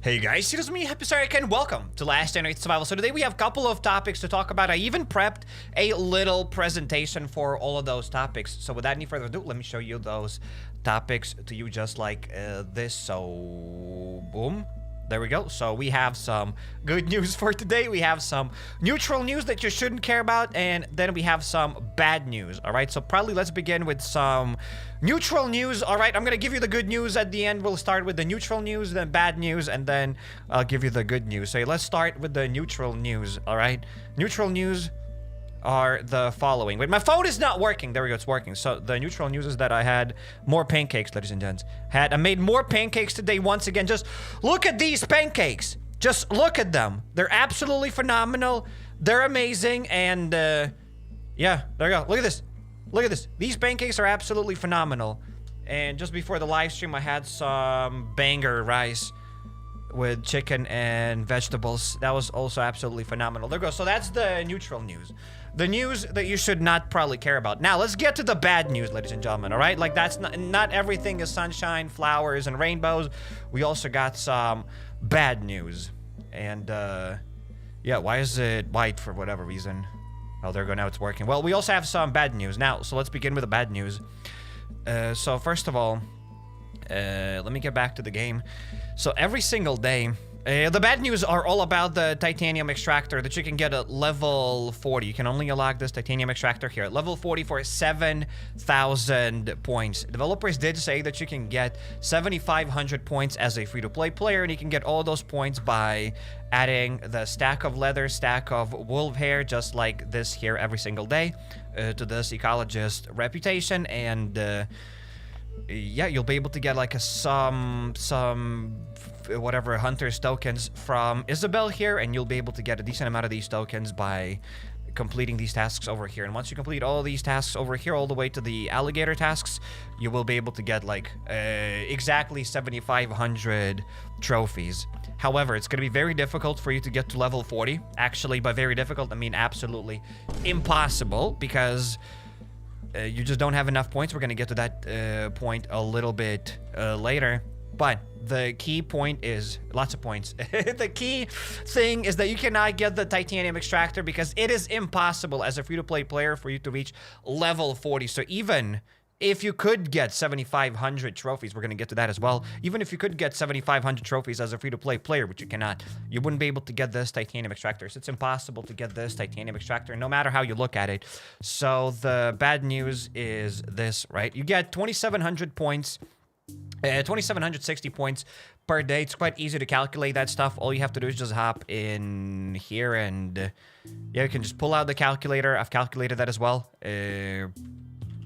Hey guys, it is me, HappyCairek, and welcome to Last Day Survival. So today we have a couple of topics to talk about. I even prepped a little presentation for all of those topics. So without any further ado, let me show you those topics to you just like this. So, boom. There we go. So we have some good news for today. We have some neutral news that you shouldn't care about, and then we have some bad news. All right, so probably let's begin with some neutral news. All right, I'm gonna give you the good news at the end. We'll start with the neutral news, then bad news, and then I'll give you the good news. So let's start with the neutral news. All right, neutral news are the following. Wait, my phone is not working. There we go, it's working. So the neutral news is that I had more pancakes, ladies and gents. I made more pancakes today once again. Just look at these pancakes. Just look at them. They're absolutely phenomenal. They're amazing. And yeah, there you go. Look at this. Look at this. These pancakes are absolutely phenomenal. And just before the live stream, I had some banger rice with chicken and vegetables. That was also absolutely phenomenal. There we go. So that's the neutral news. The news that you should not probably care about. Now, let's get to the bad news, ladies and gentlemen, all right? Like, that's not everything is sunshine, flowers, and rainbows. We also got some bad news. And, yeah, why is it white for whatever reason? Oh, there we go. Now it's working. Well, we also have some bad news. Now, so let's begin with the bad news. So, first of all, let me get back to the game. So, every single day, the bad news are all about the titanium extractor that you can get at level 40. You can only unlock this titanium extractor here at level 40 for 7,000 points. Developers did say that you can get 7,500 points as a free-to-play player, and you can get all those points by adding the stack of leather, stack of wolf hair, just like this here every single day, to this ecologist reputation, and yeah, you'll be able to get like some whatever hunters tokens from Isabel here, and you'll be able to get a decent amount of these tokens by completing these tasks over here. And once you complete all these tasks over here all the way to the alligator tasks, you will be able to get like exactly 7,500 trophies. However, it's going to be very difficult for you to get to level 40. Actually, by very difficult, I mean absolutely impossible, because you just don't have enough points. We're going to get to that point a little bit later. But the key point is, lots of points. The key thing is that you cannot get the titanium extractor because it is impossible as a free-to-play player for you to reach level 40. So even if you could get 7,500 trophies, we're going to get to that as well. Even if you could get 7,500 trophies as a free-to-play player, which you cannot, you wouldn't be able to get this titanium extractor. So it's impossible to get this titanium extractor, no matter how you look at it. So the bad news is this, right? You get 2,700 points, 2,760 points per day. It's quite easy to calculate that stuff. All you have to do is just hop in here and yeah, you can just pull out the calculator. I've calculated that as well.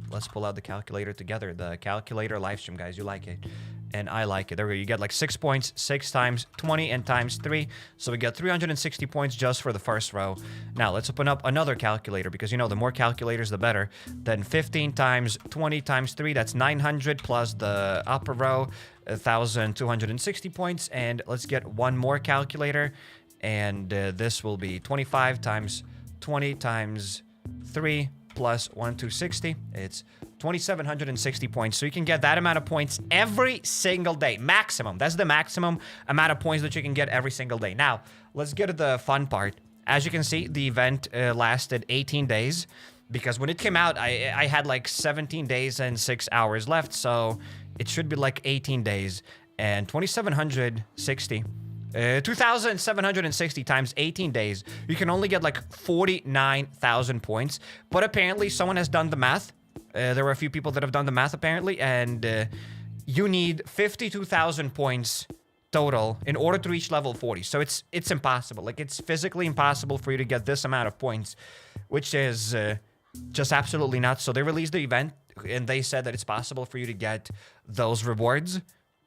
Let's pull out the calculator together. The calculator live stream, guys. You like it. And I like it. There we go. You get like 6 points, 6 times 20 and times 3. So we get 360 points just for the first row. Now let's open up another calculator, because you know the more calculators the better. Then 15 times 20 times 3, that's 900, plus the upper row, 1,260 points. And let's get one more calculator. And this will be 25 times 20 times 3 plus 1,260. It's 2,760 points. So you can get that amount of points every single day. Maximum. That's the maximum amount of points that you can get every single day. Now, let's get to the fun part. As you can see, the event lasted 18 days. Because when it came out, I had like 17 days and 6 hours left. So it should be like 18 days. And 2,760. 2,760 times 18 days, you can only get like 49,000 points. But apparently someone has done the math. There were a few people that have done the math apparently, and you need 52,000 points total in order to reach level 40. So it's impossible. Like, it's physically impossible for you to get this amount of points, which is just absolutely nuts. So they released the event, and they said that it's possible for you to get those rewards,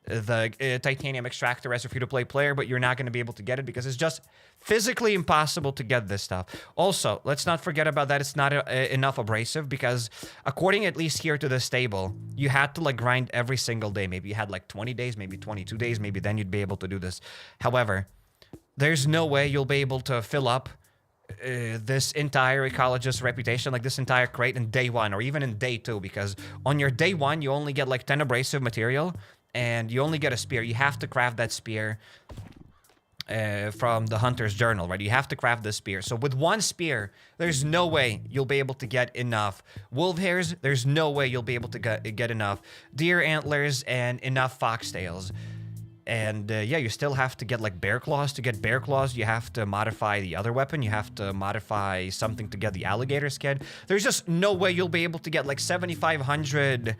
the titanium extractor, as a free-to-play player, but you're not going to be able to get it because it's just physically impossible to get this stuff. Also, let's not forget about that. It's not enough abrasive, because according at least here to this table, you had to like grind every single day. Maybe you had like 20 days, maybe 22 days, maybe then you'd be able to do this. However, there's no way you'll be able to fill up this entire ecologist reputation, like this entire crate, in day 1 or even in day 2, because on your day 1 you only get like 10 abrasive material and you only get a spear. You have to craft that spear from the Hunter's Journal, right? You have to craft the spear. So with one spear, there's no way you'll be able to get enough wolf hairs. There's no way you'll be able to get enough deer antlers and enough foxtails. And yeah, you still have to get like bear claws. To get bear claws, you have to modify the other weapon. You have to modify something to get the alligator skin. There's just no way you'll be able to get like 7,500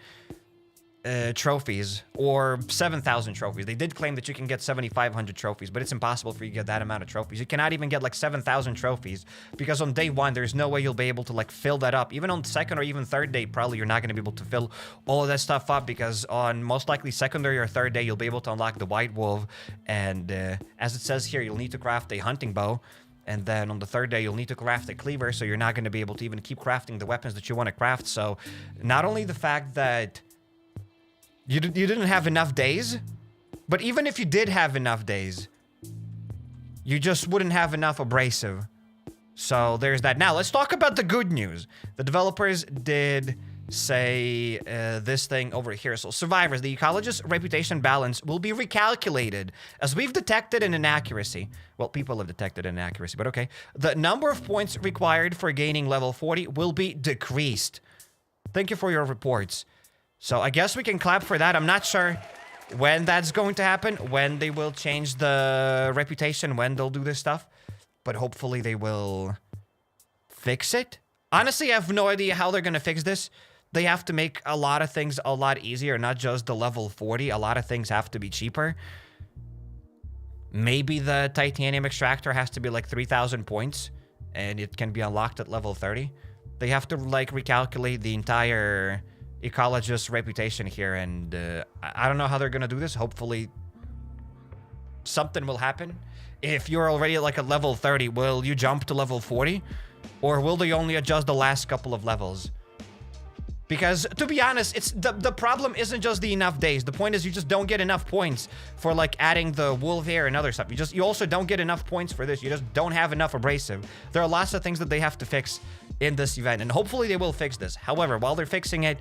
trophies or 7,000 trophies. They did claim that you can get 7,500 trophies, but it's impossible for you to get that amount of trophies. You cannot even get like 7,000 trophies because on day one, there's no way you'll be able to like fill that up. Even on second or even third day, probably you're not going to be able to fill all of that stuff up because on most likely secondary or third day, you'll be able to unlock the white wolf. And as it says here, you'll need to craft a hunting bow. And then on the third day, you'll need to craft a cleaver. So you're not going to be able to even keep crafting the weapons that you want to craft. So not only the fact that you didn't have enough days, but even if you did have enough days, you just wouldn't have enough abrasive. So there's that. Now, let's talk about the good news. The developers did say this thing over here. So survivors, the ecologist's reputation balance will be recalculated as we've detected an inaccuracy. Well, people have detected an inaccuracy, but okay. The number of points required for gaining level 40 will be decreased. Thank you for your reports. So I guess we can clap for that. I'm not sure when that's going to happen, when they will change the reputation, when they'll do this stuff. But hopefully they will fix it. Honestly, I have no idea how they're going to fix this. They have to make a lot of things a lot easier, not just the level 40. A lot of things have to be cheaper. Maybe the titanium extractor has to be like 3,000 points, and it can be unlocked at level 30. They have to like recalculate the entire ecologist's reputation here, and I don't know how they're gonna do this. Hopefully something will happen. If you're already at like a level 30, will you jump to level 40, or will they only adjust the last couple of levels? Because to be honest, it's the problem isn't just the enough days. The point is you just don't get enough points for like adding the wolf hair and other stuff. You also don't get enough points for this. You just don't have enough abrasive. There are lots of things that they have to fix in this event, and hopefully they will fix this. However, while they're fixing it,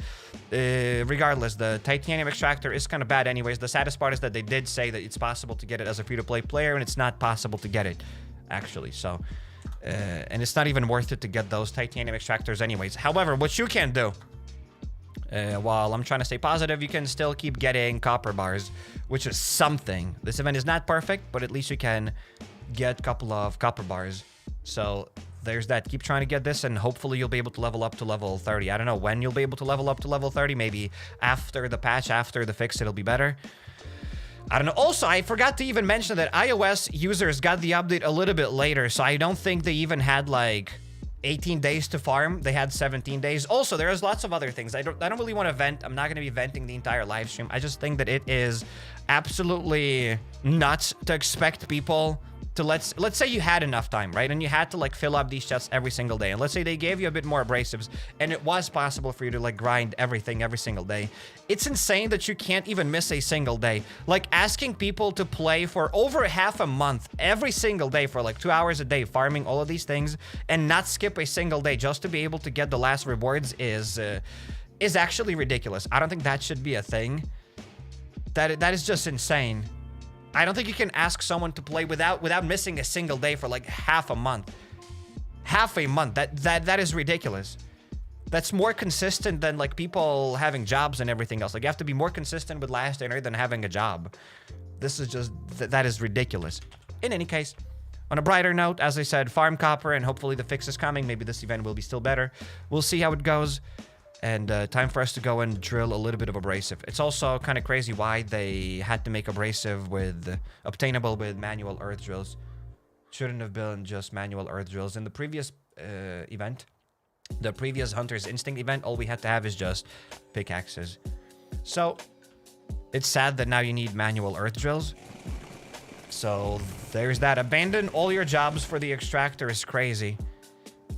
regardless, the titanium extractor is kind of bad anyways. The saddest part is that they did say that it's possible to get it as a free-to-play player, and it's not possible to get it, actually. So, and it's not even worth it to get those titanium extractors anyways. However, what you can do, while I'm trying to stay positive, you can still keep getting copper bars, which is something. This event is not perfect, but at least you can get a couple of copper bars. So there's that. Keep trying to get this, and hopefully you'll be able to level up to level 30. I don't know when you'll be able to level up to level 30. Maybe after the patch, after the fix, it'll be better. I don't know. Also, I forgot to even mention that iOS users got the update a little bit later, so I don't think they even had like 18 days to farm. They had 17 days. Also, there's lots of other things. I don't really want to vent. I'm not going to be venting the entire live stream. I just think that it is absolutely nuts to expect people to let's say you had enough time, right? And you had to like fill up these chests every single day. And let's say they gave you a bit more abrasives and it was possible for you to like grind everything every single day. It's insane that you can't even miss a single day. Like asking people to play for over half a month every single day for like 2 hours a day, farming all of these things and not skip a single day just to be able to get the last rewards is actually ridiculous. I don't think that should be a thing. That is just insane. I don't think you can ask someone to play without missing a single day for like half a month. Half a month. That is ridiculous. That's more consistent than like people having jobs and everything else. Like you have to be more consistent with Last Dinner than having a job. This is just that is ridiculous. In any case, on a brighter note, as I said, farm copper and hopefully the fix is coming. Maybe this event will be still better. We'll see how it goes. And time for us to go and drill a little bit of abrasive. It's also kind of crazy why they had to make abrasive obtainable with manual earth drills. Shouldn't have been just manual earth drills. In the previous event, the previous Hunter's Instinct event, all we had to have is just pickaxes. So it's sad that now you need manual earth drills. So there's that. Abandon all your jobs for the extractor is crazy.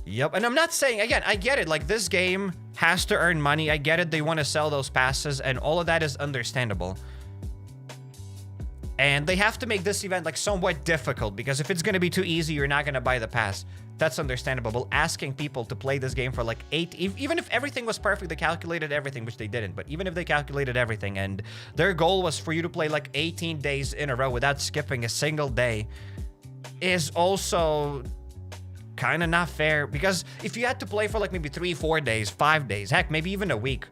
Yep, and I'm not saying, again, I get it. Like, this game has to earn money. I get it. They want to sell those passes, and all of that is understandable. And they have to make this event like somewhat difficult, because if it's going to be too easy, you're not going to buy the pass. That's understandable. But asking people to play this game for like 8, even if everything was perfect, they calculated everything, which they didn't. But even if they calculated everything and their goal was for you to play like 18 days in a row without skipping a single day, is also kind of not fair. Because if you had to play for like maybe 3, 4 days, 5 days, heck, maybe even a week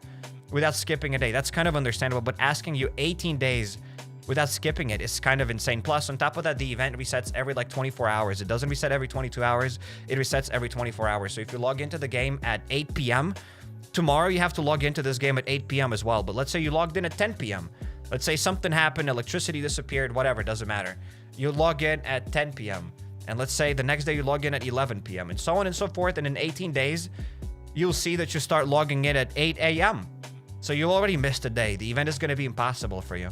without skipping a day, that's kind of understandable. But asking you 18 days without skipping it is kind of insane. Plus, on top of that, the event resets every like 24 hours. It doesn't reset every 22 hours. It resets every 24 hours. So if you log into the game at 8 p.m., tomorrow you have to log into this game at 8 p.m. as well. But let's say you logged in at 10 p.m. Let's say something happened, electricity disappeared, whatever, doesn't matter. You log in at 10 p.m. And let's say the next day you log in at 11 p.m. and so on and so forth. And in 18 days, you'll see that you start logging in at 8 a.m. So you already missed a day. The event is going to be impossible for you.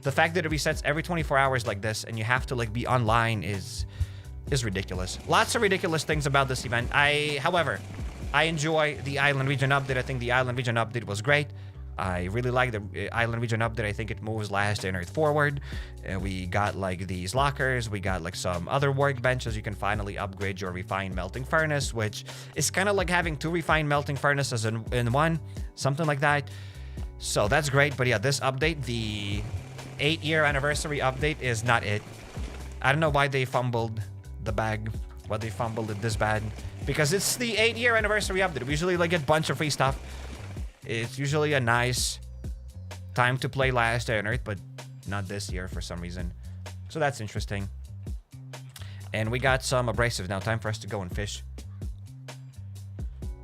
The fact that it resets every 24 hours like this and you have to like be online is ridiculous. Lots of ridiculous things about this event. However, I enjoy the Island Region update. I think the Island Region update was great. I really like the Island Region update. I think it moves Last and Earth forward. We got like these lockers. We got like some other workbenches. You can finally upgrade your refined melting furnace, which is kind of like having 2 refined melting furnaces in one, something like that. So that's great. But yeah, this update, the 8-year anniversary update, is not it. I don't know why they fumbled the bag, why they fumbled it this bad, because it's the 8-year anniversary update. We usually like get a bunch of free stuff. It's usually a nice time to play Last Day on Earth, but not this year for some reason. So that's interesting. And we got some abrasive now. Time for us to go and fish.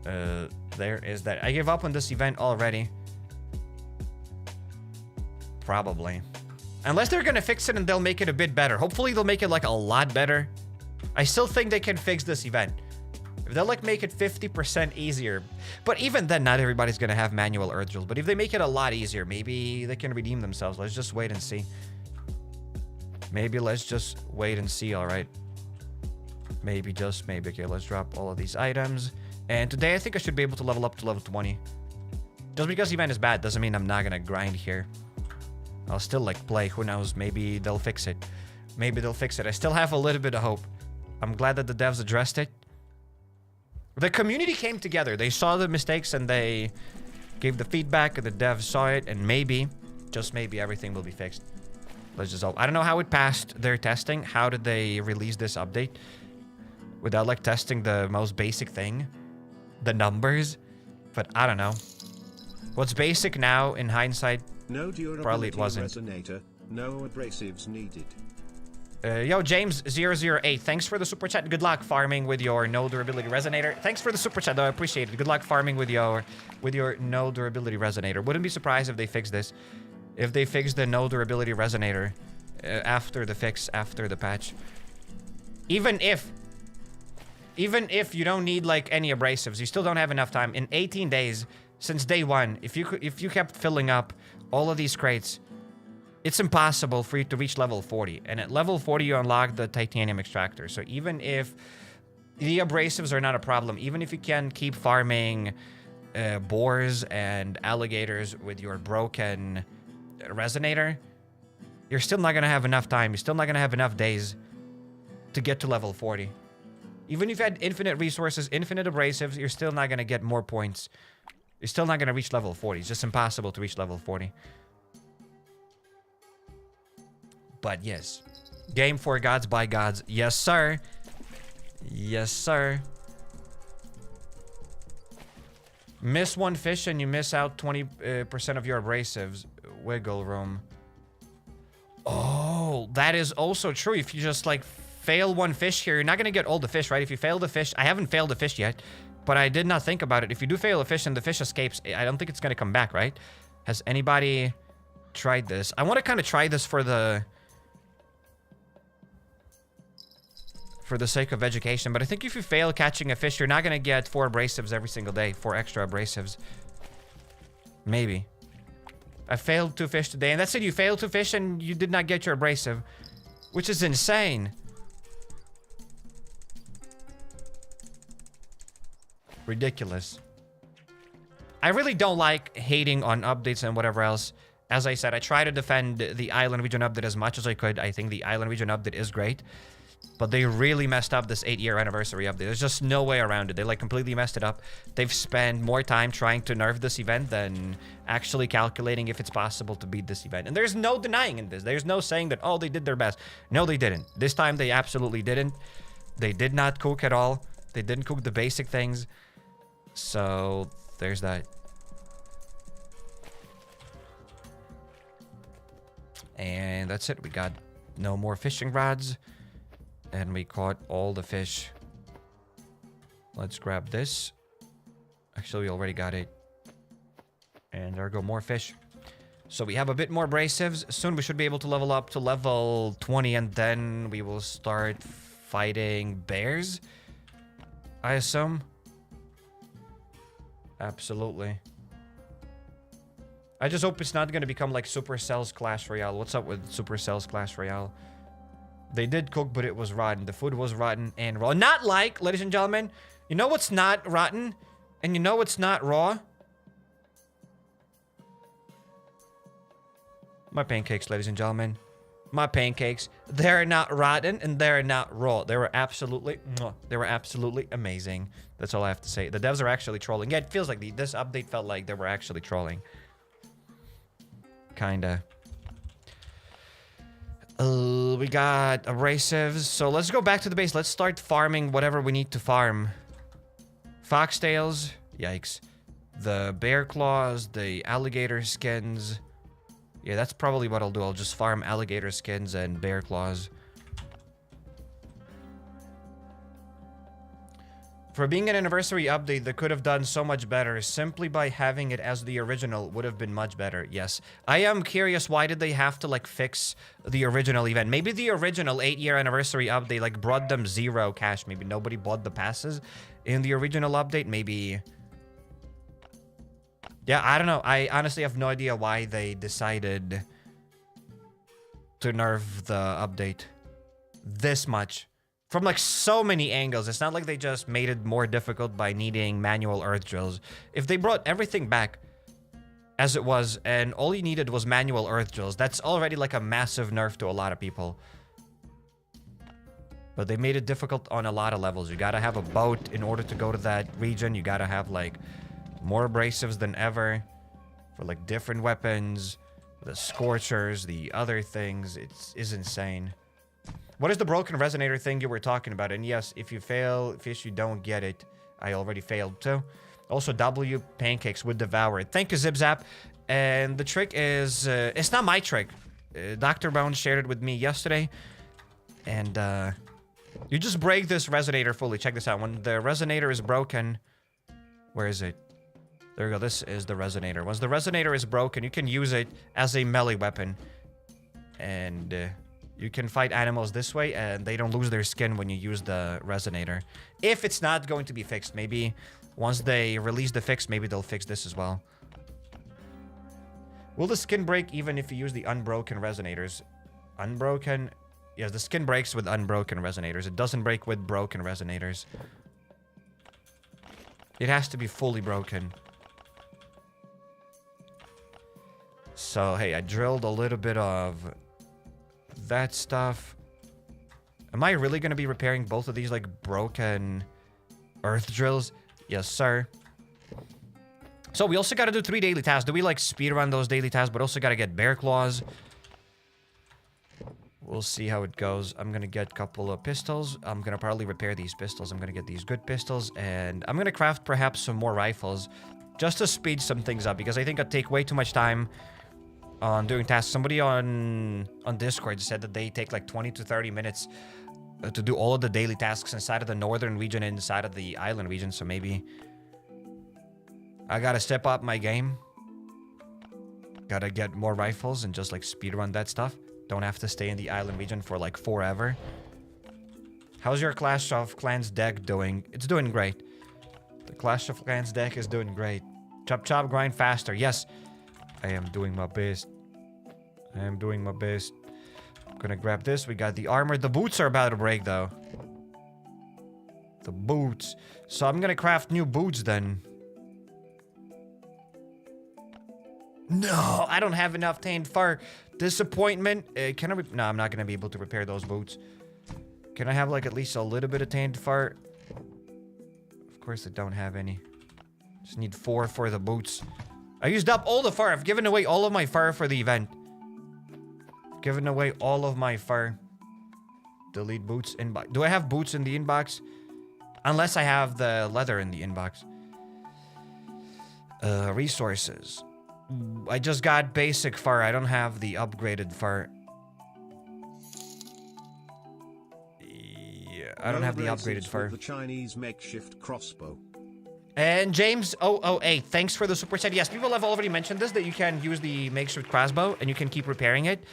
There is that. I gave up on this event already. Probably. Unless they're gonna fix it and they'll make it a bit better. Hopefully they'll make it like a lot better. I still think they can fix this event. If they'll like make it 50% easier. But even then, not everybody's gonna have manual earth drills. But if they make it a lot easier, maybe they can redeem themselves. Let's just wait and see. Maybe let's just wait and see, alright. Maybe, just maybe. Okay, let's drop all of these items. And today I think I should be able to level up to level 20. Just because the event is bad doesn't mean I'm not gonna grind here. I'll still like play, who knows, maybe they'll fix it. Maybe they'll fix it. I still have a little bit of hope. I'm glad that the devs addressed it. The community came together. They saw the mistakes and they gave the feedback, and the devs saw it, and maybe, just maybe, everything will be fixed. Let's just hope. I don't know how it passed their testing. How did they release this update without like testing the most basic thing? The numbers? But I don't know. What's basic now in hindsight? No durability probably it wasn't. Resonator, no abrasives needed. Yo, James008, thanks for the super chat. Good luck farming with your no durability resonator. Thanks for the super chat, though. I appreciate it. Good luck farming with your no durability resonator. Wouldn't be surprised if they fix this. If they fix the no durability resonator after the fix, after the patch. Even if you don't need like any abrasives, you still don't have enough time. In 18 days, since day one, if you kept filling up all of these crates, it's impossible for you to reach level 40. And at level 40, you unlock the titanium extractor. So even if the abrasives are not a problem, even if you can keep farming boars and alligators with your broken resonator, you're still not going to have enough time. You're still not going to have enough days to get to level 40. Even if you had infinite resources, infinite abrasives, you're still not going to get more points. You're still not going to reach level 40. It's just impossible to reach level 40. But yes, game for gods by gods. Yes, sir. Yes, sir. Miss one fish and you miss out 20% of your abrasives. Wiggle room. Oh, that is also true. If you just like fail one fish here, you're not going to get all the fish, right? If you fail the fish, I haven't failed a fish yet, but I did not think about it. If you do fail a fish and the fish escapes, I don't think it's going to come back, right? Has anybody tried this? I want to kind of try this for the sake of education, but I think if you fail catching a fish, you're not going to get 4 abrasives every single day, 4 extra abrasives. Maybe. I failed 2 fish today, and that's it. You failed 2 fish and you did not get your abrasive, which is insane. Ridiculous. I really don't like hating on updates and whatever else. As I said, I try to defend the Island Region update as much as I could. I think the Island Region update is great. But they really messed up this 8-year anniversary update. There's just no way around it. They like completely messed it up. They've spent more time trying to nerf this event than actually calculating if it's possible to beat this event. And there's no denying in this. There's no saying that, oh, they did their best. No, they didn't. This time they absolutely didn't. They did not cook at all. They didn't cook the basic things. So there's that. And that's it. We got no more fishing rods. And we caught all the fish. Let's grab this. Actually, we already got it. And there go more fish. So we have a bit more abrasives. Soon we should be able to level up to level 20. And then we will start fighting bears, I assume. Absolutely. I just hope it's not going to become like Supercell's Clash Royale. What's up with Supercell's Clash Royale? They did cook, but it was rotten. The food was rotten and raw. Not like, ladies and gentlemen, you know what's not rotten? And you know what's not raw? My pancakes, ladies and gentlemen. My pancakes. They're not rotten and they're not raw. They were absolutely amazing. That's all I have to say. The devs are actually trolling. Yeah, it feels like this update felt like they were actually trolling. Kinda. We got abrasives. So let's go back to the base. Let's start farming whatever we need to farm. Foxtails. Yikes. The bear claws. The alligator skins. Yeah, that's probably what I'll do. I'll just farm alligator skins and bear claws. For being an anniversary update, they could have done so much better. Simply by having it as the original would have been much better. Yes. I am curious, why did they have to, like, fix the original event? Maybe the original 8-year anniversary update, like, brought them 0 cash. Maybe nobody bought the passes in the original update. Maybe... Yeah, I don't know. I honestly have no idea why they decided to nerf the update this much. From like so many angles. It's not like they just made it more difficult by needing manual earth drills. If they brought everything back as it was and all you needed was manual earth drills, that's already like a massive nerf to a lot of people. But they made it difficult on a lot of levels. You gotta have a boat in order to go to that region. You gotta have like more abrasives than ever for like different weapons, the scorchers, the other things. It's insane. What is the broken resonator thing you were talking about? And yes, if you fail fish, you don't get it. I already failed too. Also, W pancakes would devour it. Thank you, ZipZap. And the trick is, it's not my trick. Dr. Bones shared it with me yesterday. And you just break this resonator fully. Check this out. When the resonator is broken, where is it? There we go. This is the resonator. Once the resonator is broken, you can use it as a melee weapon. And you can fight animals this way, and they don't lose their skin when you use the resonator. If it's not going to be fixed, maybe once they release the fix, maybe they'll fix this as well. Will the skin break even if you use the unbroken resonators? Unbroken? Yes, the skin breaks with unbroken resonators. It doesn't break with broken resonators. It has to be fully broken. So, hey, I drilled a little bit of that stuff. Am I really going to be repairing both of these, like, broken earth drills? Yes, sir. So, we also got to do 3 daily tasks. Do we, like, speedrun those daily tasks, but also got to get bear claws? We'll see how it goes. I'm going to get a couple of pistols. I'm going to probably repair these pistols. I'm going to get these good pistols. And I'm going to craft perhaps some more rifles just to speed some things up, because I think I'd take way too much time on doing tasks. Somebody on Discord said that they take like 20 to 30 minutes to do all of the daily tasks inside of the northern region and inside of the island region. So maybe I gotta step up my game. Gotta get more rifles and just like speedrun that stuff. Don't have to stay in the island region for like forever. How's your Clash of Clans deck doing? It's doing great. The Clash of Clans deck is doing great. Chop chop, grind faster. Yes. I am doing my best. I am doing my best. I'm gonna grab this. We got the armor. The boots are about to break, though. The boots. So I'm gonna craft new boots, then. No, I don't have enough tainted fur. Disappointment. Can I? No, I'm not gonna be able to repair those boots. Can I have like at least a little bit of tainted fur? Of course, I don't have any. Just need 4 for the boots. I used up all the fur. I've given away all of my fur for the event. Given away all of my fur. Delete boots inbox. Do I have boots in the inbox? Unless I have the leather in the inbox. Resources. I just got basic fur. I don't have the upgraded fur. Yeah, I don't have the upgraded fur. The Chinese makeshift crossbow. And James 008, thanks for the super chat. Yes, people have already mentioned this, that you can use the makeshift crossbow and you can keep repairing it.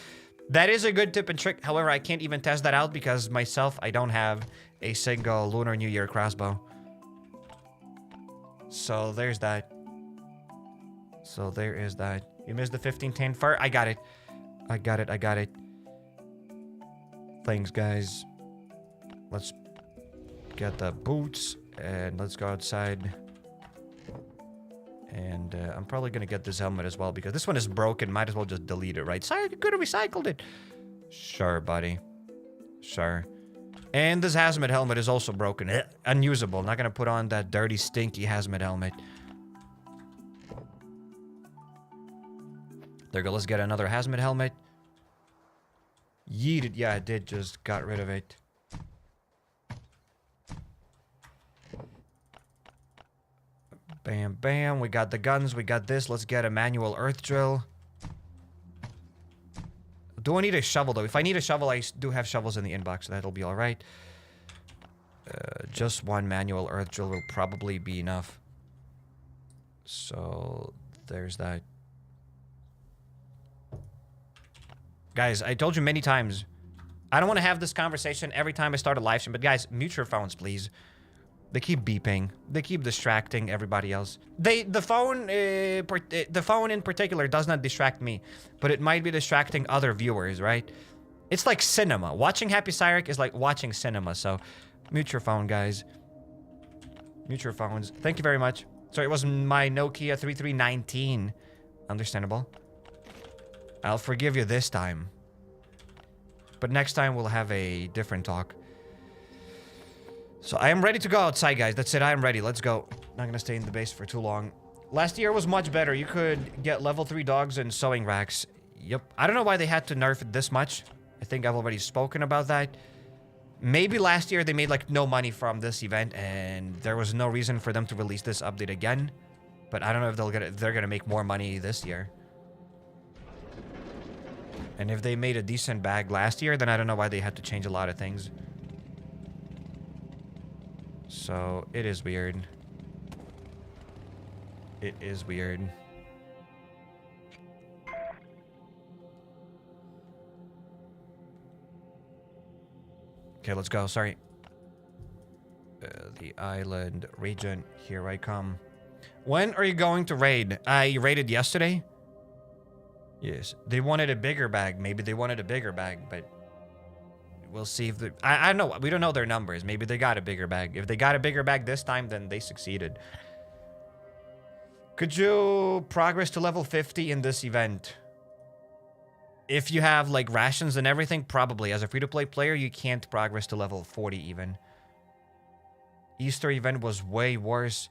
That is a good tip and trick. However, I can't even test that out because myself, I don't have a single Lunar New Year crossbow. So there's that. So there is that. You missed the 1510 fur. I got it. I got it. I got it. Thanks, guys. Let's get the boots and let's go outside. And I'm probably going to get this helmet as well because this one is broken. Might as well just delete it, right? Sorry, you could have recycled it. Sure, buddy. Sure. And this hazmat helmet is also broken. Unusable. Not going to put on that dirty, stinky hazmat helmet. There we go. Let's get another hazmat helmet. Yeeted. Yeah, I did. Just got rid of it. Bam, bam. We got the guns. We got this. Let's get a manual earth drill. Do I need a shovel, though? If I need a shovel, I do have shovels in the inbox, so that'll be all right. Just one manual earth drill will probably be enough. So, there's that. Guys, I told you many times, I don't want to have this conversation every time I start a live stream, but guys, mute your phones, please. They keep beeping. They keep distracting everybody else. The phone in particular does not distract me, but it might be distracting other viewers, right? It's like cinema. Watching HappyCairek is like watching cinema, so mute your phone, guys. Mute your phones. Thank you very much. Sorry, it was my Nokia 3319. Understandable. I'll forgive you this time. But next time we'll have a different talk. So I am ready to go outside, guys. That's it. I am ready. Let's go. Not gonna stay in the base for too long. Last year was much better. You could get level 3 dogs and sewing racks. Yep. I don't know why they had to nerf it this much. I think I've already spoken about that. Maybe last year they made like no money from this event and there was no reason for them to release this update again. But I don't know if they're gonna make more money this year. And if they made a decent bag last year, then I don't know why they had to change a lot of things. So, it is weird. It is weird. Okay, let's go. Sorry. The island region. Here I come. When are you going to raid? I raided yesterday. Yes. They wanted a bigger bag. Maybe they wanted a bigger bag, but... We'll see if the... I don't know. We don't know their numbers. Maybe they got a bigger bag. If they got a bigger bag this time, then they succeeded. Could you progress to level 50 in this event? If you have, like, rations and everything, probably. As a free-to-play player, you can't progress to level 40 even. Easter event was way worse.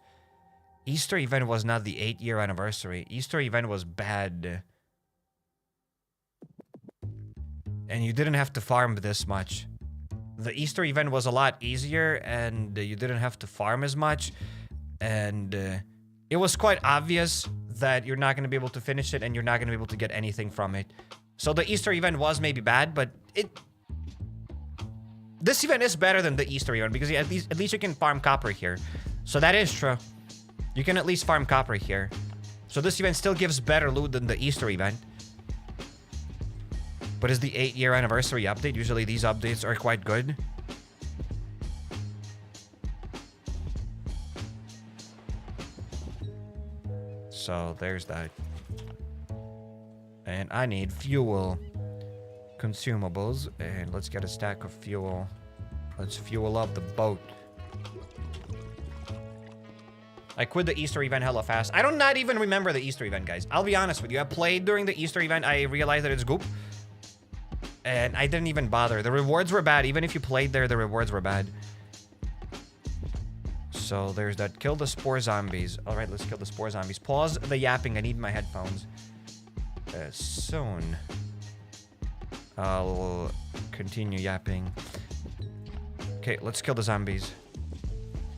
Easter event was not the 8-year anniversary. Easter event was bad. And you didn't have to farm this much. The Easter event was a lot easier and you didn't have to farm as much. And it was quite obvious that you're not going to be able to finish it and you're not going to be able to get anything from it. So the Easter event was maybe bad, but this event is better than the Easter event because at least you can farm copper here. So that is true. You can at least farm copper here. So this event still gives better loot than the Easter event. But is the 8-year anniversary update? Usually these updates are quite good. So there's that. And I need fuel. Consumables. And let's get a stack of fuel. Let's fuel up the boat. I quit the Easter event hella fast. I do not even remember the Easter event, guys. I'll be honest with you. I played during the Easter event. I realized that it's goop. And I didn't even bother. The rewards were bad. Even if you played there, the rewards were bad. So there's that. Kill the Spore zombies. All right, let's kill the Spore zombies. Pause the yapping. I need my headphones. Soon. I'll continue yapping. Okay, let's kill the zombies.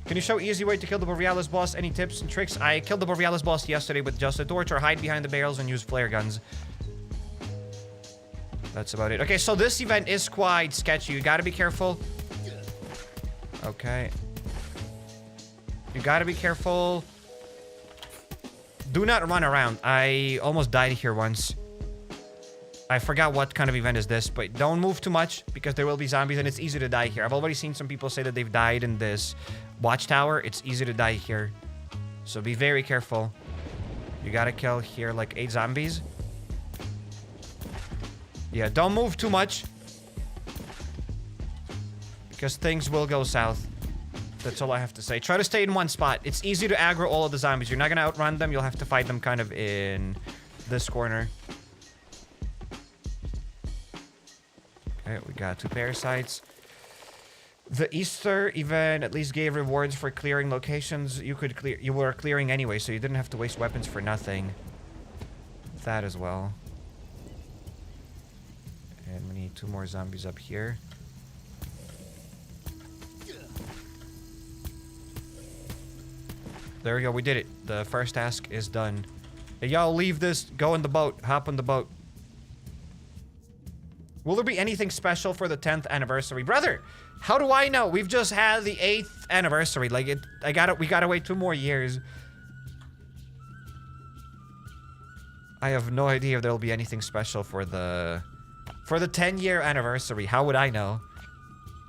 Can you show easy way to kill the Borealis boss? Any tips and tricks? I killed the Borealis boss yesterday with just a torch or hide behind the barrels and use flare guns. That's about it. Okay, so this event is quite sketchy. You gotta be careful. Okay. You gotta be careful. Do not run around. I almost died here once. I forgot what kind of event is this, but don't move too much because there will be zombies and it's easy to die here. I've already seen some people say that they've died in this watchtower. It's easy to die here. So be very careful. You gotta kill here like 8 zombies. Yeah, don't move too much. Because things will go south. That's all I have to say. Try to stay in one spot. It's easy to aggro all of the zombies. You're not gonna outrun them. You'll have to fight them kind of in this corner. Okay, we got 2 parasites. The Easter event at least gave rewards for clearing locations you could clear. You were clearing anyway, so you didn't have to waste weapons for nothing. That as well. And we need 2 more zombies up here. There we go, we did it. The first task is done. Hey, y'all, leave this. Go in the boat. Hop on the boat. Will there be anything special for the 10th anniversary? Brother, how do I know? We've just had the 8th anniversary. Like, we gotta wait 2 more years. I have no idea if there'll be anything special for the 10-year anniversary. How would I know?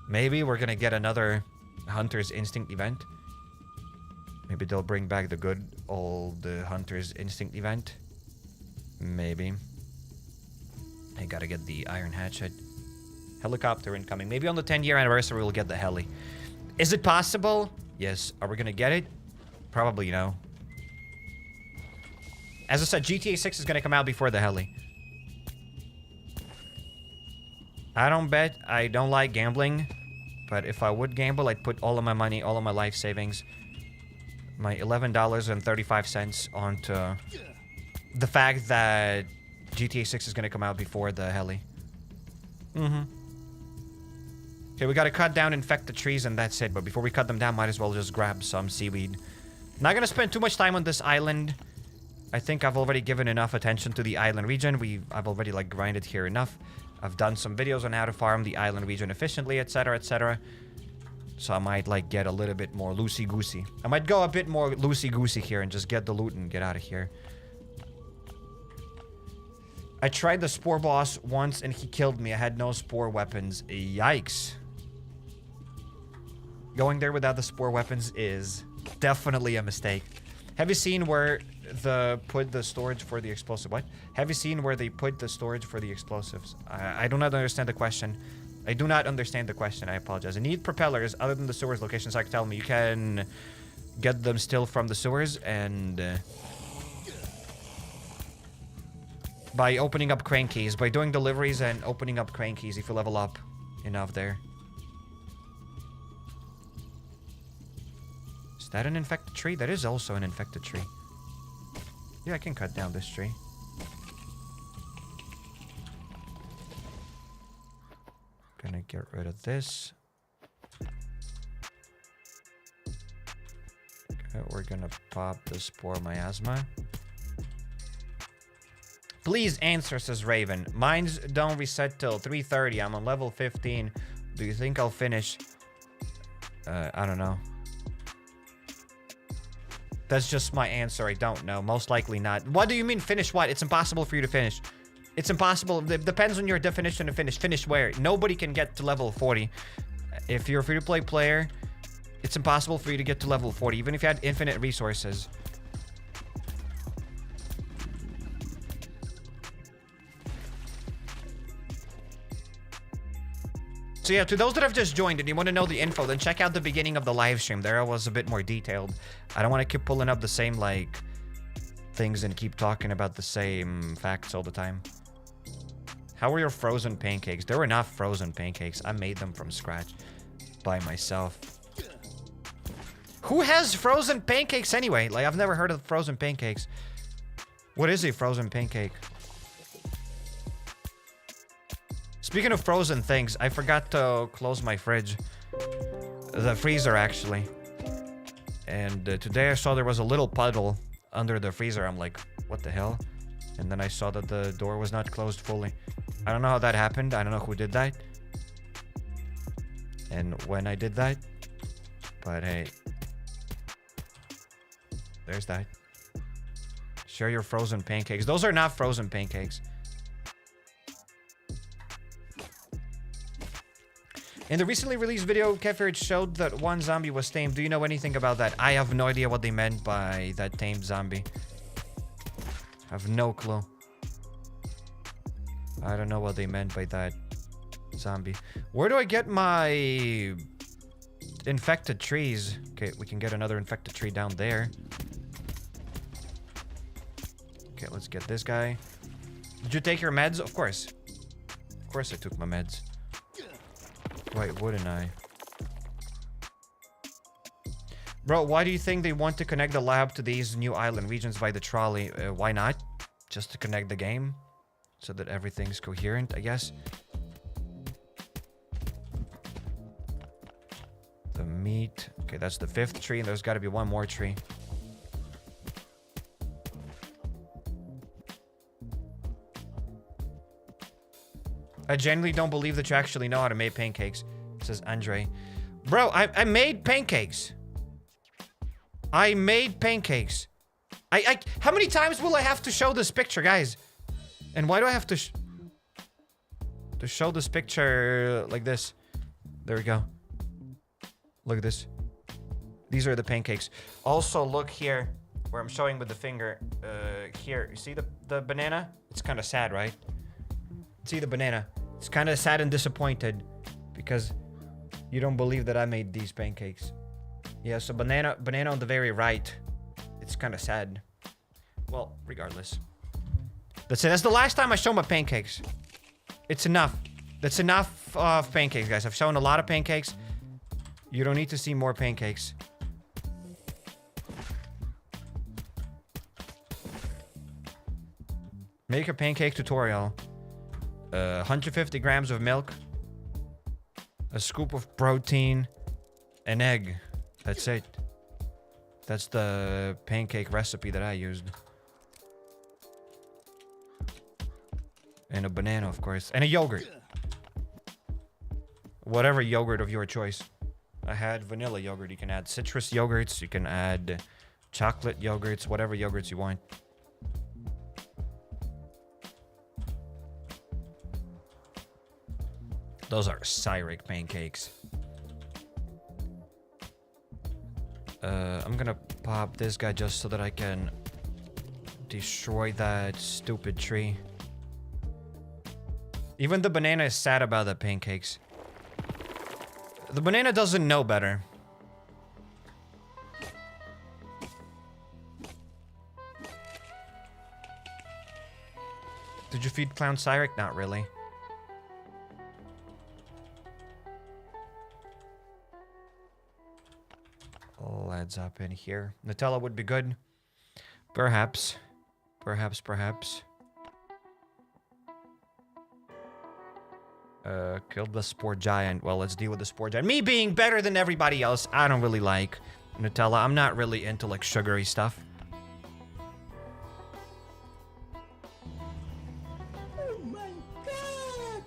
Maybe we're gonna get another Hunter's Instinct event. Maybe they'll bring back the good old Hunter's Instinct event. Maybe. I gotta get the iron hatchet. Helicopter incoming. Maybe on the 10-year anniversary we'll get the heli. Is it possible? Yes. Are we gonna get it? Probably no. As I said, GTA 6 is gonna come out before the heli. I don't bet. I don't like gambling. But if I would gamble, I'd put all of my money, all of my life savings, my $11.35 onto the fact that GTA 6 is going to come out before the heli. Okay, we got to cut down, infect the trees, and that's it. But before we cut them down, might as well just grab some seaweed. Not going to spend too much time on this island. I think I've already given enough attention to the island region. I've already, like, grinded here enough. I've done some videos on how to farm the island region efficiently, etc., etc. So I might, like, get a little bit more loosey-goosey. I might go a bit more loosey-goosey here and just get the loot and get out of here. I tried the Spore boss once and he killed me. I had no Spore weapons. Yikes. Going there without the Spore weapons is definitely a mistake. Have you seen where put the storage for the explosive? What? Have you seen where they put the storage for the explosives? I do not understand the question. I do not understand the question. I apologize. I need propellers other than the sewers locations. So I can tell me you can get them still from the sewers and by opening up crane keys, by doing deliveries and opening up crane keys if you level up enough there. Is that an infected tree? That is also an infected tree. Yeah, I can cut down this tree. Gonna get rid of this. Okay, we're gonna pop the Spore miasma. Please answer, says Raven. Mines don't reset till 3:30. I'm on level 15. Do you think I'll finish? I don't know. That's just my answer. I don't know. Most likely not. What do you mean finish what? It's impossible for you to finish. It's impossible. It depends on your definition of finish. Finish where? Nobody can get to level 40. If you're a free-to-play player, it's impossible for you to get to level 40, even if you had infinite resources. So yeah, to those that have just joined and you want to know the info, then check out the beginning of the live stream. There I was a bit more detailed. I don't want to keep pulling up the same, like, things and keep talking about the same facts all the time. How were your frozen pancakes? There were not frozen pancakes. I made them from scratch by myself. Who has frozen pancakes anyway? Like, I've never heard of frozen pancakes. What is a frozen pancake? Speaking of frozen things, I forgot to close my fridge. The freezer, actually. And today I saw there was a little puddle under the freezer. I'm like, what the hell? And then I saw that the door was not closed fully. I don't know how that happened. I don't know who did that. And when I did that. But hey. There's that. Share your frozen pancakes. Those are not frozen pancakes. In the recently released video, HappyCairek showed that one zombie was tamed. Do you know anything about that? I have no idea what they meant by that tamed zombie. I have no clue. I don't know what they meant by that zombie. Where do I get my infected trees? Okay, we can get another infected tree down there. Okay, let's get this guy. Did you take your meds? Of course. Of course I took my meds. Why wouldn't I? Bro, why do you think they want to connect the lab to these new island regions by the trolley? Why not? Just to connect the game? So that everything's coherent, I guess. The meat. Okay, that's the 5th tree, and there's got to be one more tree. I genuinely don't believe that you actually know how to make pancakes, says Andre. Bro, I made pancakes. I made pancakes. How many times will I have to show this picture, guys? And why do I have to show this picture like this? There we go. Look at this. These are the pancakes. Also, look here, where I'm showing with the finger. Here, you see the banana? It's kind of sad, right? See the banana. It's kind of sad and disappointed because you don't believe that I made these pancakes. Yeah, so banana on the very right. It's kind of sad. Well, regardless. That's it. That's the last time I show my pancakes. It's enough. That's enough of pancakes, guys. I've shown a lot of pancakes. You don't need to see more pancakes. Make a pancake tutorial. 150 grams of milk, a scoop of protein, an egg. That's it. That's the pancake recipe that I used. And a banana, of course. And a yogurt. Whatever yogurt of your choice. I had vanilla yogurt. You can add citrus yogurts. You can add chocolate yogurts. Whatever yogurts you want. Those are HappyCairek pancakes. I'm gonna pop this guy just so that I can destroy that stupid tree. Even the banana is sad about the pancakes. The banana doesn't know better. Did you feed Clown HappyCairek? Not really. Let's up in here. Nutella would be good. Perhaps. Perhaps. Killed the Spore Giant. Well, let's deal with the Spore Giant. Me being better than everybody else, I don't really like Nutella. I'm not really into, like, sugary stuff. Oh my god!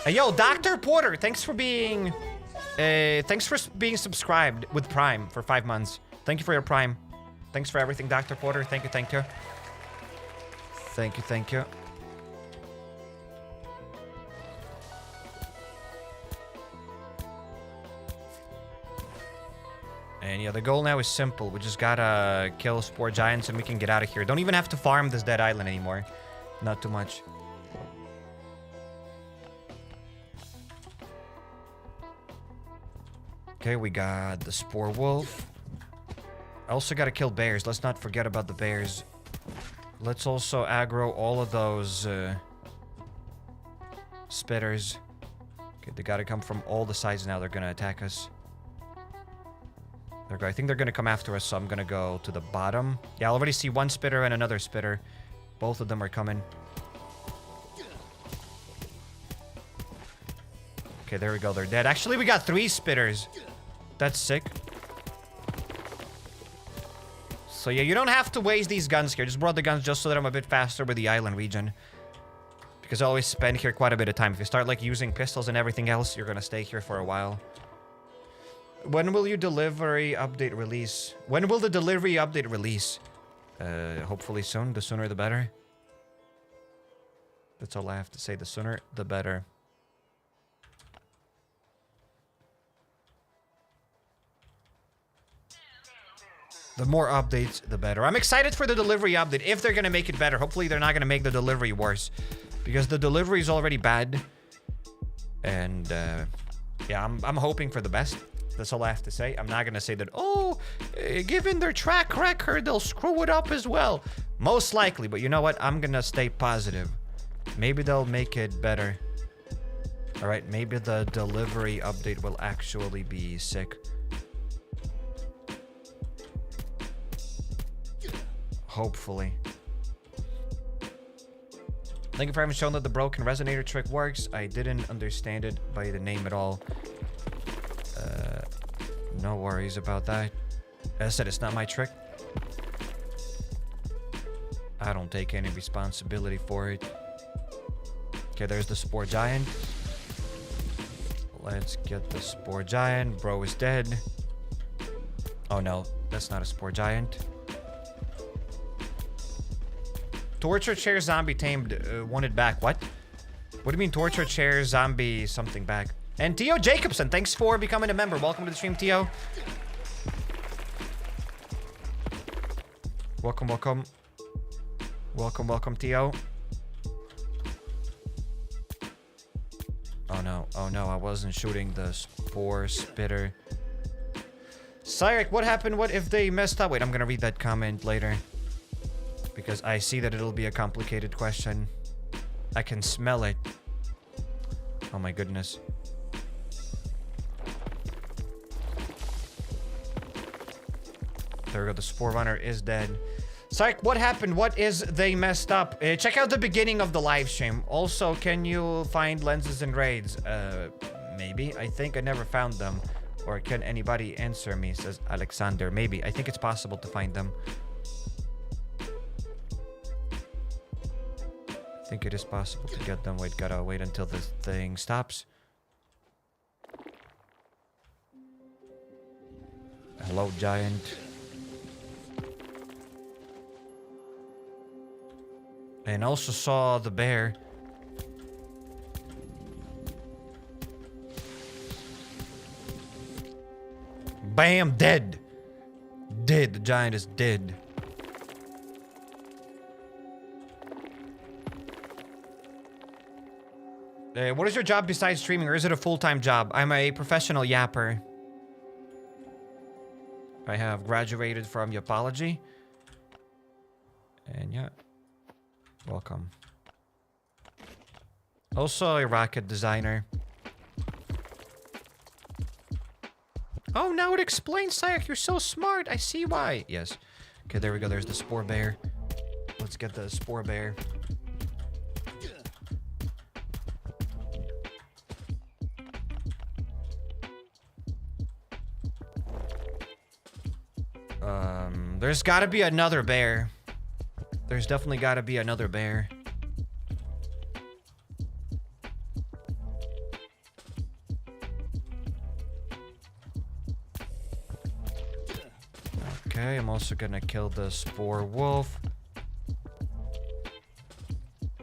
Hey, yo, Dr. Porter, thanks for being subscribed with Prime for 5 months. Thank you for your Prime. Thanks for everything, Dr. Porter. Thank you. Thank you. And yeah, the goal now is simple. We just gotta kill Spore Giants and we can get out of here. Don't even have to farm this dead island anymore. Not too much. Okay, we got the Spore Wolf. I also gotta kill bears. Let's not forget about the bears. Let's also aggro all of those spitters. Okay, they gotta come from all the sides now. They're gonna attack us. I think they're gonna come after us, so I'm gonna go to the bottom. Yeah, I already see one spitter and another spitter. Both of them are coming. Okay, there we go. They're dead. Actually, we got 3 spitters. That's sick. So yeah, you don't have to waste these guns here. Just brought the guns just so that I'm a bit faster with the island region. Because I always spend here quite a bit of time. If you start like using pistols and everything else, you're gonna stay here for a while. When will your delivery update release? When will the delivery update release? Hopefully soon. The sooner the better. That's all I have to say. The sooner the better. The more updates, the better. I'm excited for the delivery update, if they're gonna make it better. Hopefully they're not gonna make the delivery worse. Because the delivery is already bad. And, yeah, I'm hoping for the best. That's all I have to say. I'm not gonna say that, oh, given their track record, they'll screw it up as well. Most likely, but you know what? I'm gonna stay positive. Maybe they'll make it better. Alright, maybe the delivery update will actually be sick. Hopefully. Thank you for having shown that the broken resonator trick works. I didn't understand it by the name at all. No worries about that. As I said, it's not my trick. I don't take any responsibility for it. Okay, there's the Spore Giant. Let's get the Spore Giant. Bro is dead. Oh no, that's not a Spore Giant. Torture chair zombie tamed, wanted back. What? What do you mean torture chair zombie something back? And Tio Jacobson, thanks for becoming a member. Welcome to the stream, Tio. Welcome, welcome. Welcome, welcome, Tio. Oh no, I wasn't shooting the Spore spitter. Cyrek, what happened? What if they messed up? Wait, I'm gonna read that comment later. Because I see that it'll be a complicated question. I can smell it. Oh my goodness. There we go, the Spore Runner is dead. Psych, what happened? What is they messed up? Check out the beginning of the live stream. Also, can you find lenses and raids? Maybe. I think I never found them. Or can anybody answer me, says Alexander. Maybe. I think it's possible to find them. I think it is possible to get them. Wait, gotta wait until this thing stops. Hello, Giant. And also saw the bear. Bam, dead. Dead, the giant is dead. What is your job besides streaming, or is it a full-time job? I'm a professional yapper. I have graduated from Yapology. And yeah. Welcome. Also a rocket designer. Oh, now it explains, Sayek. You're so smart. I see why. Yes. Okay, there we go. There's the Spore Bear. Let's get the Spore Bear. There's gotta be another bear. There's definitely gotta be another bear. Okay, I'm also gonna kill the Spore Wolf.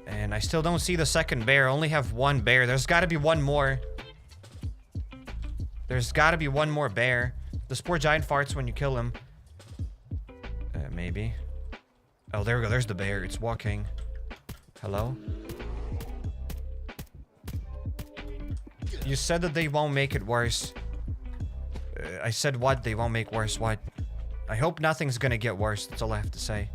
And I still don't see the second bear. I only have one bear. There's gotta be one more. There's gotta be one more bear. The Spore Giant farts when you kill him. Maybe. Oh, there we go. There's the bear. It's walking. Hello? You said that they won't make it worse. I said what? They won't make worse. What? I hope nothing's gonna get worse. That's all I have to say.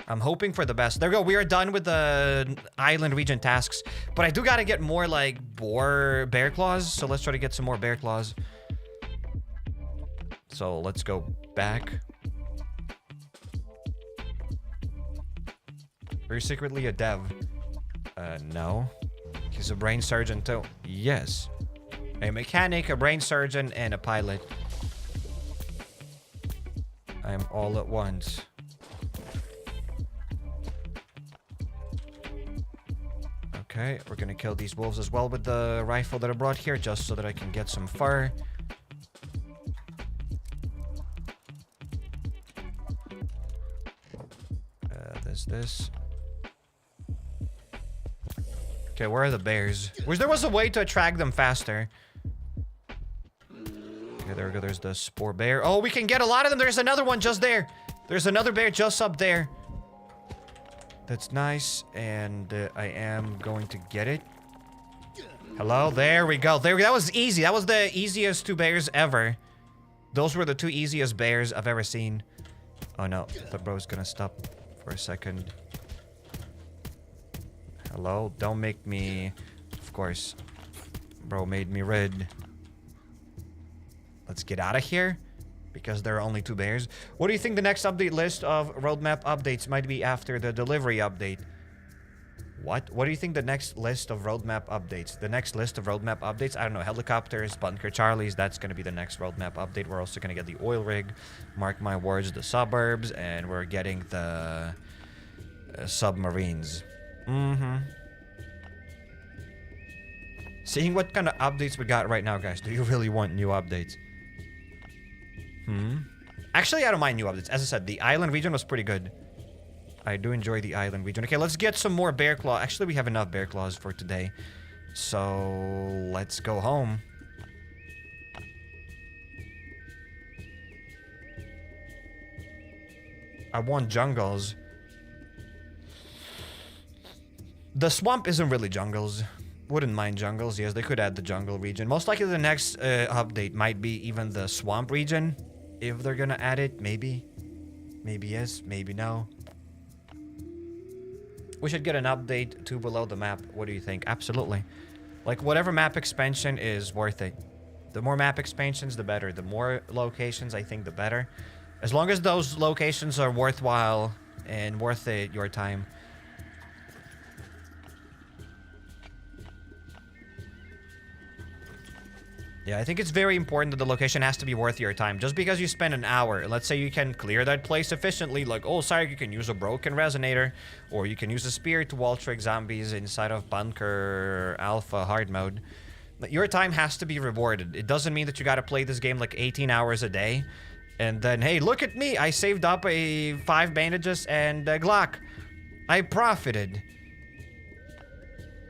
I'm hoping for the best. There we go. We are done with the island region tasks. But I do gotta get more, like, bear claws. So let's try to get some more bear claws. So let's go back. Are you secretly a dev? No. He's a brain surgeon too. Yes. A mechanic, a brain surgeon, and a pilot. I'm all at once. Okay, we're gonna kill these wolves as well with the rifle that I brought here, just so that I can get some fur. There's this. Okay, where are the bears? There was a way to attract them faster. Okay, there we go. There's the Spore bear. Oh, we can get a lot of them. There's another one just there. There's another bear just up there. That's nice. And I am going to get it. Hello? There we go. There. That was easy. That was the easiest 2 bears ever. Those were the 2 easiest bears I've ever seen. Oh, no. The bro's gonna stop for a second. Hello? Don't make me... Of course. Bro made me red. Let's get out of here. Because there are only 2 bears. What do you think the next update list of roadmap updates might be after the delivery update? What? What do you think the next list of roadmap updates? The next list of roadmap updates? I don't know. Helicopters, Bunker Charlies. That's going to be the next roadmap update. We're also going to get the oil rig. Mark my words, the suburbs. And we're getting the submarines. Seeing what kind of updates we got right now, guys. Do you really want new updates? Actually, I don't mind new updates. As I said, the island region was pretty good. I do enjoy the island region. Okay, let's get some more bear claw. Actually, we have enough bear claws for today. So, let's go home. I want jungles. The swamp isn't really jungles. Wouldn't mind jungles. Yes, they could add the jungle region. Most likely the next update might be even the swamp region. If they're gonna add it, maybe. Maybe yes, maybe no. We should get an update to below the map. What do you think? Absolutely. Like, whatever map expansion is worth it. The more map expansions, the better. The more locations, I think, the better. As long as those locations are worthwhile and worth it, your time. Yeah, I think it's very important that the location has to be worth your time. Just because you spend an hour, let's say you can clear that place efficiently, like, oh, sorry, you can use a broken resonator, or you can use a spear to wall trick zombies inside of Bunker Alfa hard mode. Your time has to be rewarded. It doesn't mean that you gotta play this game like 18 hours a day, and then, hey, look at me, I saved up 5 bandages and a Glock. I profited.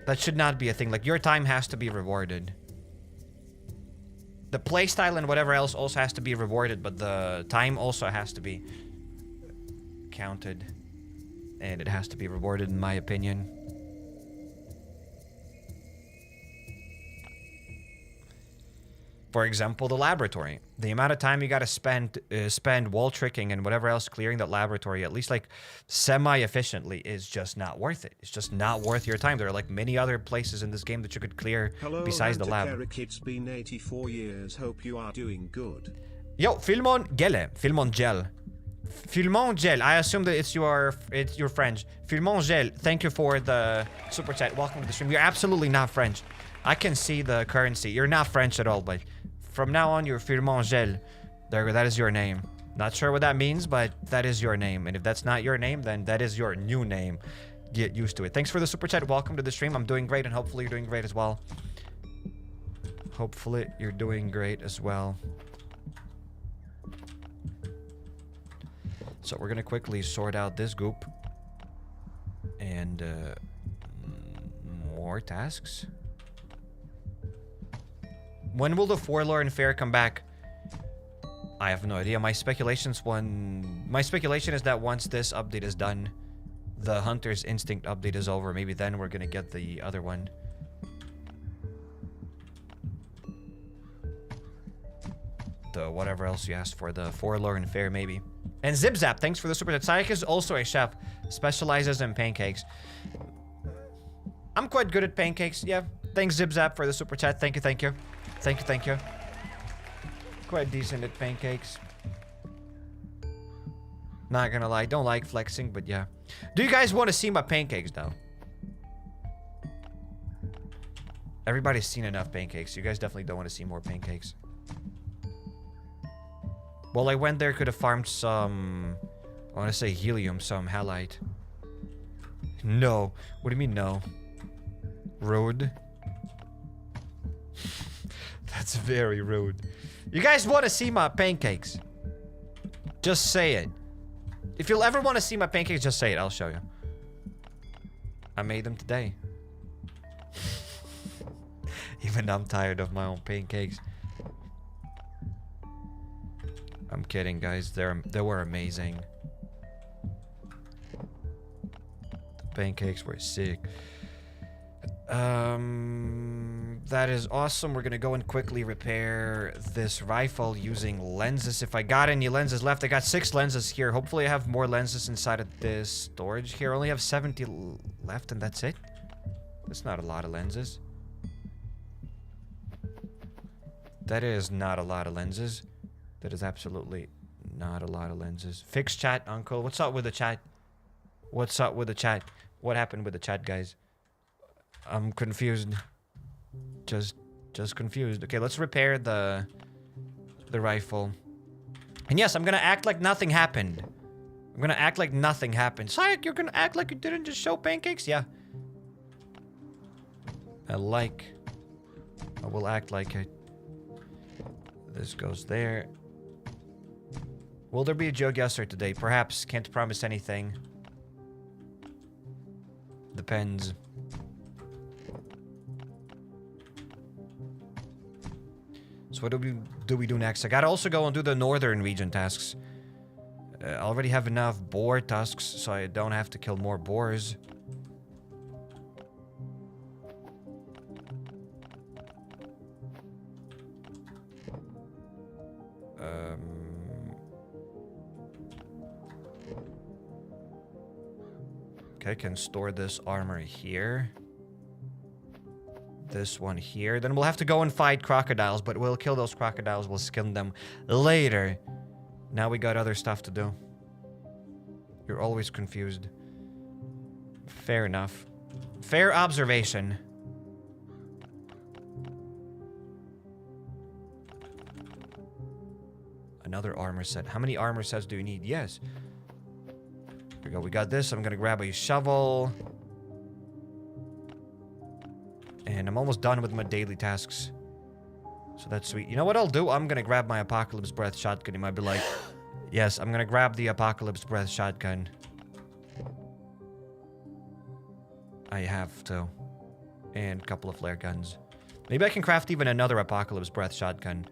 That should not be a thing. Like, your time has to be rewarded. The playstyle and whatever else also has to be rewarded, but the time also has to be counted. And it has to be rewarded, in my opinion. For example, the laboratory. The amount of time you gotta spend wall tricking and whatever else clearing that laboratory, at least like semi-efficiently, is just not worth it. It's just not worth your time. There are like many other places in this game that you could clear besides the lab. HappyCairek, it's been 84 years. Hope you are doing good. Yo, Filmon Gele. Filmon Gel. Filmon Gel. I assume that it's your French. Filmon Gel. Thank you for the super chat. Welcome to the stream. You're absolutely not French. I can see the currency. You're not French at all, but from now on, you're Firmon Gel. There, that is your name. Not sure what that means, but that is your name. And if that's not your name, then that is your new name. Get used to it. Thanks for the super chat. Welcome to the stream. I'm doing great, and hopefully you're doing great as well. Hopefully you're doing great as well. So we're gonna quickly sort out this goop. And more tasks. When will the Forlorn Fair come back? I have no idea. My speculation is that once this update is done, the Hunter's Instinct update is over. Maybe then we're gonna get the other one. the whatever else you asked for, the forlorn fare maybe. And Zip Zap, thanks for the super chat. Sayek is also a chef, specializes in pancakes. I'm quite good at pancakes, yeah. Thanks Zip Zap for the super chat. Thank you, thank you. Thank you, thank you. Quite decent at pancakes. Not gonna lie, don't like flexing, but yeah. Do you guys want to see my pancakes though? Everybody's seen enough pancakes. You guys definitely don't want to see more pancakes. Well, I went there, could have farmed some... I want to say helium, some halite. No. What do you mean no? Rude. That's very rude. You guys want to see my pancakes? Just say it. If you'll ever want to see my pancakes, just say it. I'll show you. I made them today. Even I'm tired of my own pancakes. I'm kidding, guys. They were amazing. The pancakes were sick. That is awesome. We're gonna go and quickly repair this rifle using lenses. If I got any lenses left, I got 6 lenses here. Hopefully I have more lenses inside of this storage here. I only have 70 left and that's it. That's not a lot of lenses. That is not a lot of lenses. That is absolutely not a lot of lenses. Fix chat, uncle. What's up with the chat? What's up with the chat? What happened with the chat, guys? I'm confused. Just confused. Okay, let's repair the rifle. And yes, I'm gonna act like nothing happened. I'm gonna act like nothing happened. Sayek, you're gonna act like you didn't just show pancakes? Yeah. I will act like it. This goes there. Will there be a GeoGuessr today? Perhaps. Can't promise anything. Depends. So what do we do next? I gotta also go and do the northern region tasks. I already have enough boar tusks, so I don't have to kill more boars. Okay, I can store this armor here. This one here. Then we'll have to go and fight crocodiles, but we'll kill those crocodiles. We'll skin them later. Now we got other stuff to do. You're always confused. Fair enough. Fair observation. Another armor set. How many armor sets do you need? Yes. Here we go. We got this. I'm gonna grab a shovel. And I'm almost done with my daily tasks. So that's sweet. You know what I'll do? I'm gonna grab my Apocalypse Breath shotgun. You might be like, yes, I'm gonna grab the Apocalypse Breath shotgun. I have to. And a couple of flare guns. Maybe I can craft even another Apocalypse Breath shotgun.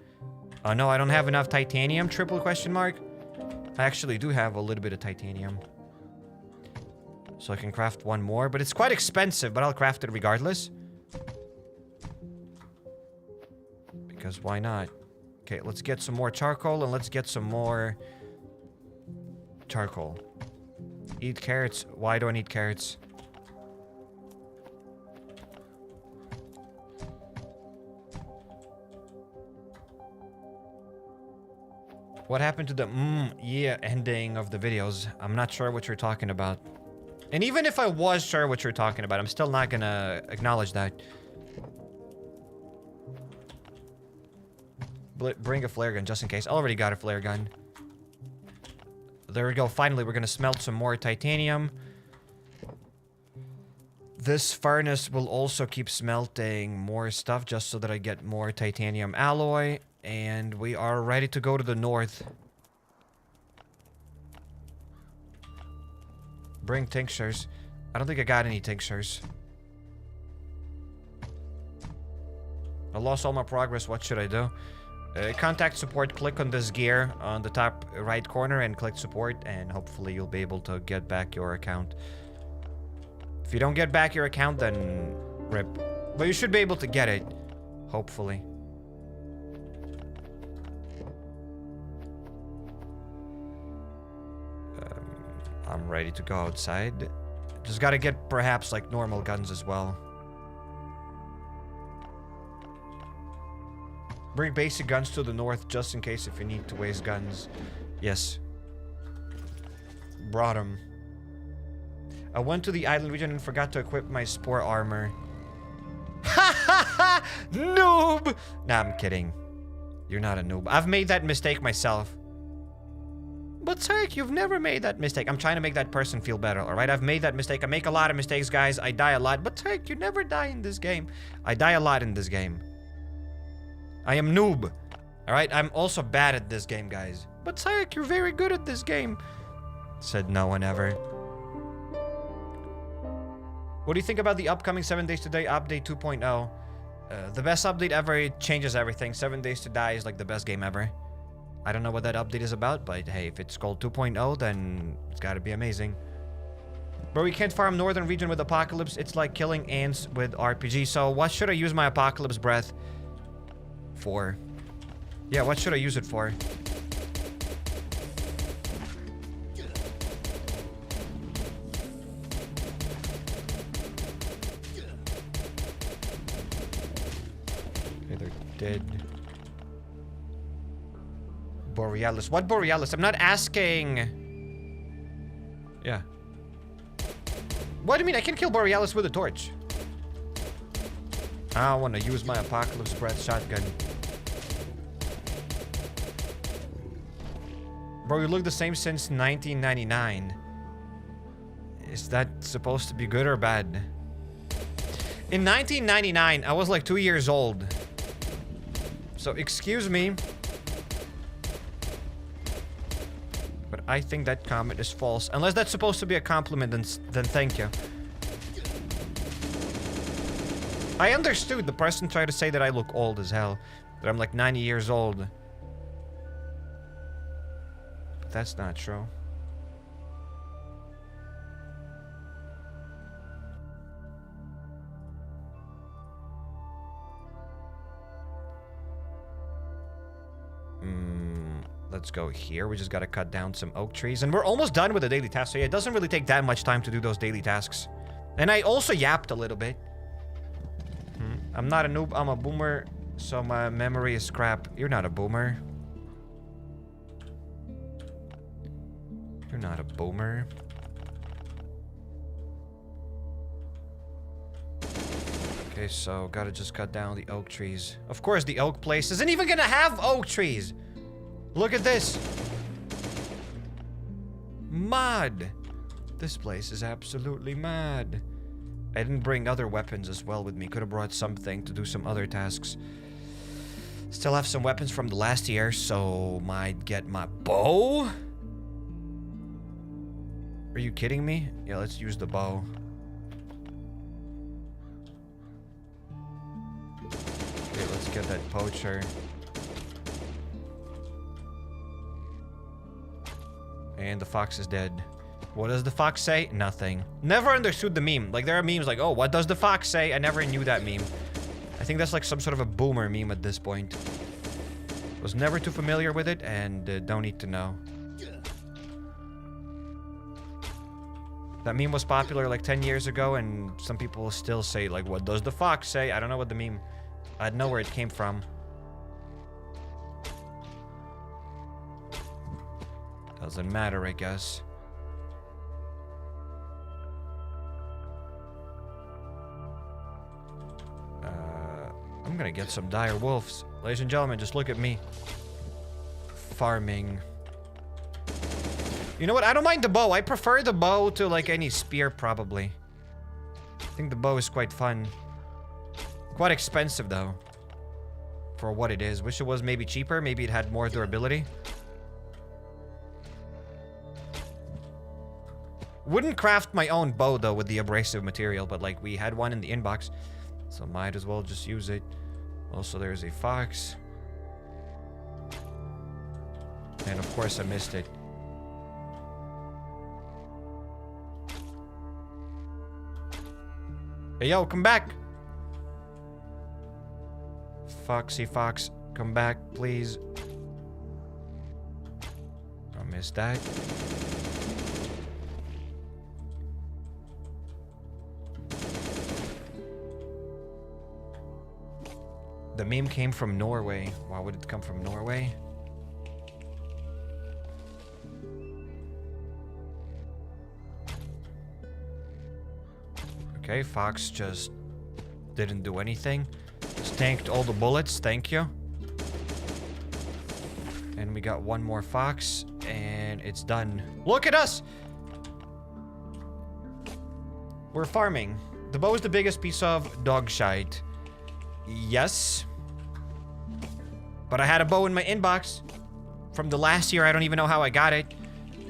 Oh no, I don't have enough titanium? Triple question mark? I actually do have a little bit of titanium. So I can craft one more, but it's quite expensive, but I'll craft it regardless. Because why not? Okay, let's get some more charcoal and let's get some more charcoal. Eat carrots. Why do I need carrots? What happened to the yeah ending of the videos? I'm not sure what you're talking about. And even if I was sure what you're talking about, I'm still not gonna acknowledge that. Bring a flare gun just in case. I already got a flare gun. There we go. Finally, we're gonna smelt some more titanium. This furnace will also keep smelting more stuff just so that I get more titanium alloy. And we are ready to go to the north. Bring tinctures. I don't think I got any tinctures. I lost all my progress. What should I do? Contact support. Click on this gear on the top right corner and click support. And hopefully you'll be able to get back your account. If you don't get back your account, then rip. But you should be able to get it. Hopefully. I'm ready to go outside. Just gotta get perhaps like normal guns as well. Bring basic guns to the north just in case if you need to waste guns. Yes. Brought them. I went to the island region and forgot to equip my Spore armor. Ha ha ha! Noob! Nah, I'm kidding. You're not a noob. I've made that mistake myself. But Sarek, you've never made that mistake. I'm trying to make that person feel better, alright? I've made that mistake. I make a lot of mistakes, guys. I die a lot. But Sarek, you never die in this game. I die a lot in this game. I am noob. Alright? I'm also bad at this game, guys. But Sarek, you're very good at this game. Said no one ever. What do you think about the upcoming 7 Days to Die update 2.0? The best update ever. It changes everything. 7 Days to Die is like the best game ever. I don't know what that update is about, but hey, if it's called 2.0, then it's gotta be amazing. Bro, we can't farm northern region with Apocalypse. It's like killing ants with RPG. So what should I use my Apocalypse breath for? Yeah, what should I use it for? Okay, they're dead. Borealis. What Borealis? I'm not asking. Yeah. What do you mean? I can kill Borealis with a torch. I want to use my Apocalypse Breath shotgun. Bro, you look the same since 1999. Is that supposed to be good or bad? In 1999, I was like 2 years old. So, excuse me. But I think that comment is false. Unless that's supposed to be a compliment, then thank you. I understood the person tried to say that I look old as hell. That I'm like 90 years old. But that's not true. Let's go here. We just gotta cut down some oak trees. And we're almost done with the daily task. So yeah, it doesn't really take that much time to do those daily tasks. And I also yapped a little bit. I'm not a noob. I'm a boomer. So my memory is crap. You're not a boomer. You're not a boomer. Okay, so gotta just cut down the oak trees. Of course, the oak place isn't even gonna have oak trees. Look at this. Mad. This place is absolutely mad. I didn't bring other weapons as well with me. Could have brought something to do some other tasks. Still have some weapons from the last year, so might get my bow. Are you kidding me? Yeah, let's use the bow. Okay, let's get that poacher. And the fox is dead. What does the fox say? Nothing. Never understood the meme. Like, there are memes like, oh, what does the fox say? I never knew that meme. I think that's like some sort of a boomer meme at this point. Was never too familiar with it and don't need to know. That meme was popular like 10 years ago and some people still say like, what does the fox say? I don't know what the meme... I don't know where it came from. Doesn't matter, I guess. I'm gonna get some dire wolves. Ladies and gentlemen, just look at me. Farming. You know what? I don't mind the bow. I prefer the bow to like any spear, probably. I think the bow is quite fun. Quite expensive, though. For what it is. Wish it was maybe cheaper. Maybe it had more durability. Wouldn't craft my own bow, though, with the abrasive material. But, like, we had one in the inbox. So might as well just use it. Also, there's a fox. And, of course, I missed it. Hey, yo, come back! Foxy Fox, come back, please. I missed that. The meme came from Norway. Why would it come from Norway? Okay, Fox just didn't do anything. Just tanked all the bullets, thank you. And we got one more Fox, and it's done. Look at us! We're farming. The bow is the biggest piece of dog shite. Yes. But I had a bow in my inbox from the last year. I don't even know how I got it,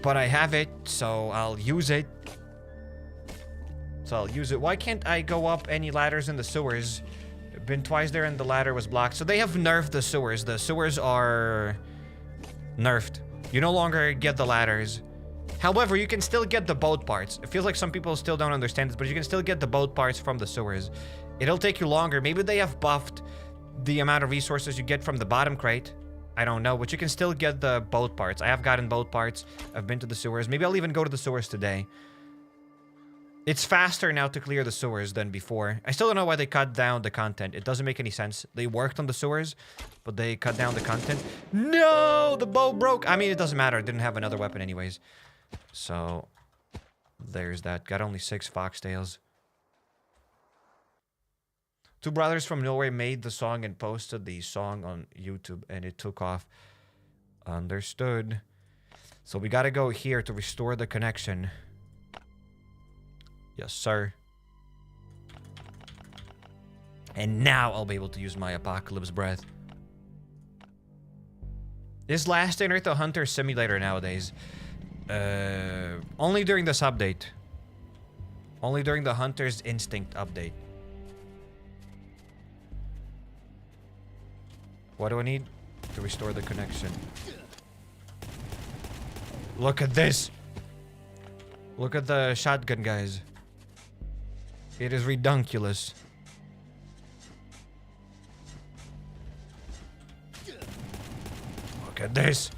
but I have it, so I'll use it. Why can't I go up any ladders in the sewers? I've been twice there and the ladder was blocked. So they have nerfed the sewers. The sewers are nerfed. You no longer get the ladders. However, you can still get the boat parts. It feels like some people still don't understand this, but you can still get the boat parts from the sewers. It'll take you longer. Maybe they have buffed the amount of resources you get from the bottom crate. I don't know, but you can still get the boat parts. I have gotten boat parts. I've been to the sewers. Maybe I'll even go to the sewers today. It's faster now to clear the sewers than before. I still don't know why they cut down the content. It doesn't make any sense. They worked on the sewers, but they cut down the content. No, the bow broke. I mean, it doesn't matter. I didn't have another weapon anyways. So, there's that. Got only 6 foxtails. 2 brothers from Norway made the song and posted the song on YouTube, and it took off. Understood. So we gotta go here to restore the connection. Yes, sir. And now I'll be able to use my apocalypse breath. Is Last Earth a hunter simulator nowadays? Only during this update. Only during the Hunter's Instinct update. What do I need to restore the connection? Look at this. Look at the shotgun, guys. It is redunculous. Look at this.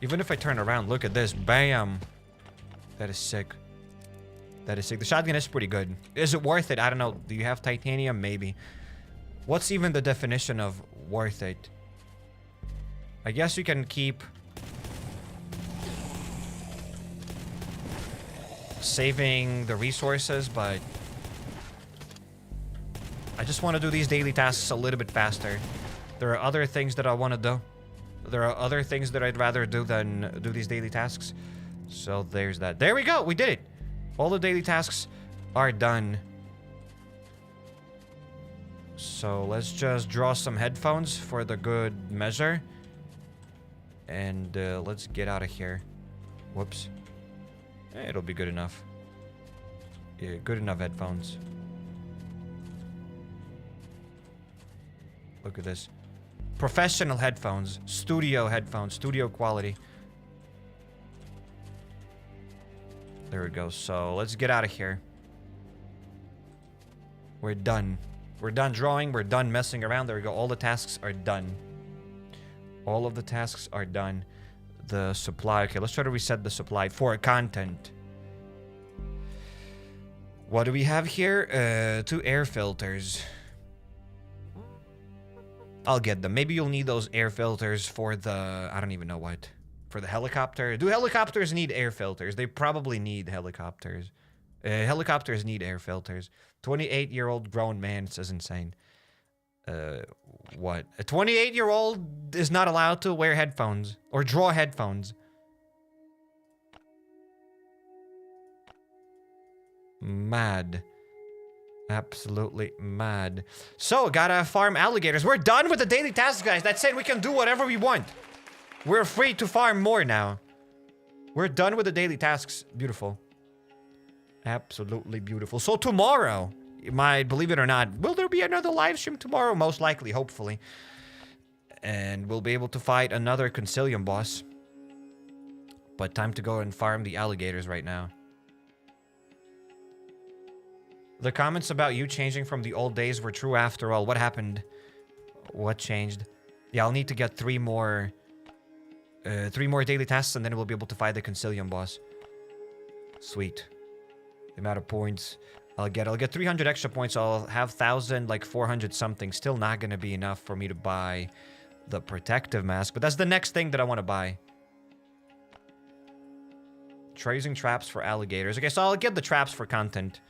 Even if I turn around, look at this. Bam. That is sick. That is sick. The shotgun is pretty good. Is it worth it? I don't know. Do you have titanium? Maybe. What's even the definition of worth it? I guess you can keep saving the resources, but I just want to do these daily tasks a little bit faster. There are other things that I want to do. There are other things that I'd rather do than do these daily tasks. So there's that. There we go. We did it. All the daily tasks are done. So let's just draw some headphones for the good measure. And let's get out of here. Whoops. It'll be good enough. Yeah, good enough headphones. Look at this. Professional headphones. Studio headphones. Studio quality. There we go. So let's get out of here. We're done. We're done drawing. We're done messing around. There we go. All the tasks are done. All of the tasks are done. The supply. Okay, let's try to reset the supply for content. What do we have here? 2 air filters. I'll get them. Maybe you'll need those air filters for the... I don't even know what. For the helicopter. Do helicopters need air filters? They probably need helicopters. Helicopters need air filters. 28-year-old grown man. This is insane. What? A 28-year-old is not allowed to wear headphones. Or draw headphones. Mad. Absolutely mad. So, gotta farm alligators. We're done with the daily tasks, guys. That's it. We can do whatever we want. We're free to farm more now. We're done with the daily tasks. Beautiful. Absolutely beautiful. So tomorrow, believe it or not, will there be another live stream tomorrow? Most likely, hopefully. And we'll be able to fight another Concilium boss. But time to go and farm the alligators right now. The comments about you changing from the old days were true after all. What happened? What changed? Yeah, I'll need to get 3 more daily tasks, and then we'll be able to fight the Concilium boss. Sweet. The amount of points I'll get 300 extra points. I'll have 1,000, like 400 something. Still not gonna be enough for me to buy the protective mask, but that's the next thing that I want to buy. Tracing traps for alligators. Okay, so I'll get the traps for content.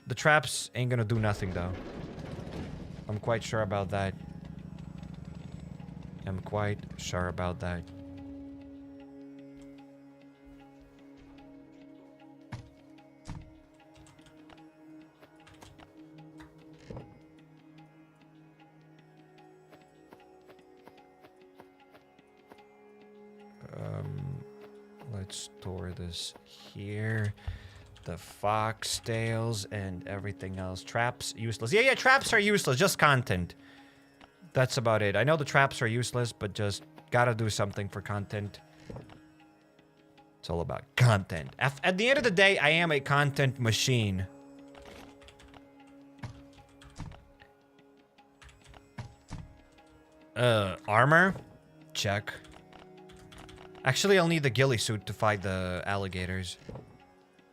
The traps ain't gonna do nothing though. I'm quite sure about that. I'm quite sure about that. Let's store this here. The foxtails and everything else. Traps, useless. Yeah, traps are useless. Just content. That's about it. I know the traps are useless, but just gotta do something for content. It's all about content. At the end of the day, I am a content machine. Armor? Check. Actually, I'll need the ghillie suit to fight the alligators.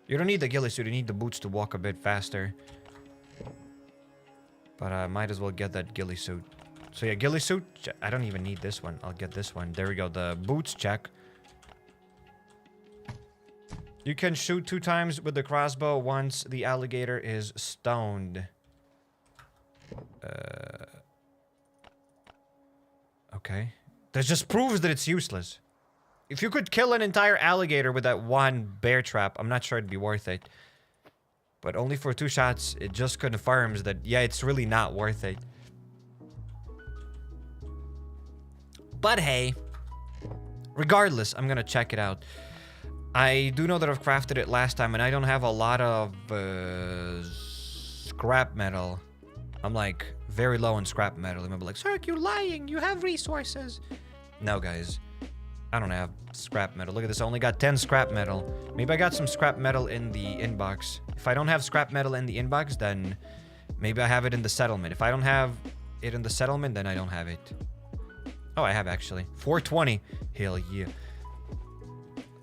You don't need the ghillie suit, you need the boots to walk a bit faster. But I might as well get that ghillie suit. So yeah, ghillie suit. I don't even need this one. I'll get this one. There we go. The boots check. You can shoot 2 times with the crossbow once the alligator is stoned. Okay. That just proves that it's useless. If you could kill an entire alligator with that one bear trap, I'm not sure it'd be worth it. But only for 2 shots, it just confirms that, yeah, it's really not worth it. But hey, regardless, I'm gonna check it out. I do know that I've crafted it last time, and I don't have a lot of scrap metal. I'm like very low on scrap metal. Remember, like, Sark, you're lying. You have resources. No, guys. I don't have scrap metal. Look at this. I only got 10 scrap metal. Maybe I got some scrap metal in the inbox. If I don't have scrap metal in the inbox, then maybe I have it in the settlement. If I don't have it in the settlement, then I don't have it. Oh, I have actually. 420. Hell yeah.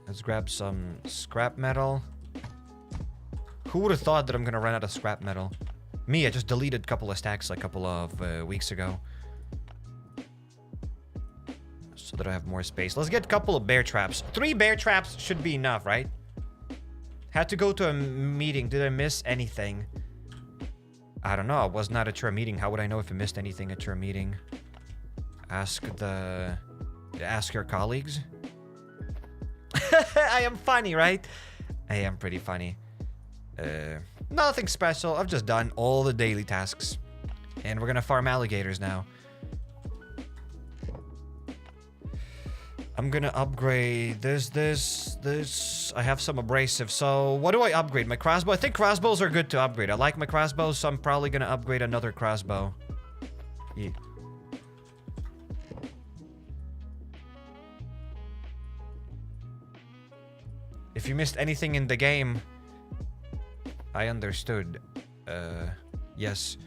Let's grab some scrap metal. Who would have thought that I'm gonna run out of scrap metal? Me, I just deleted a couple of stacks like a couple of weeks ago. So that I have more space. Let's get a couple of bear traps. 3 bear traps should be enough, right? Had to go to a meeting. Did I miss anything? I don't know. I was not at your meeting. How would I know if I missed anything at your meeting? Ask your colleagues. I am funny, right? I am pretty funny. Nothing special. I've just done all the daily tasks. And we're gonna farm alligators now. I'm gonna upgrade this. I have some abrasive. So what do I upgrade? My crossbow? I think crossbows are good to upgrade. I like my crossbows, so I'm probably gonna upgrade another crossbow. Yeah. If you missed anything in the game, I understood. Yes.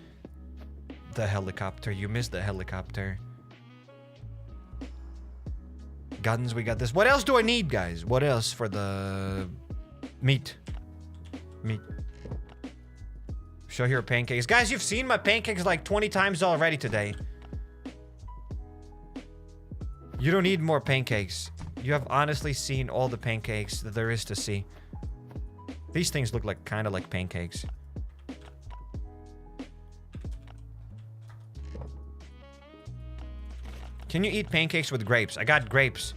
The helicopter. You missed the helicopter. Guns, we got this. What else do I need, guys? What else for the meat? Meat. Show your pancakes. Guys, you've seen my pancakes like 20 times already today. You don't need more pancakes. You have honestly seen all the pancakes that there is to see. These things look like kind of like pancakes. Can you eat pancakes with grapes? I got grapes.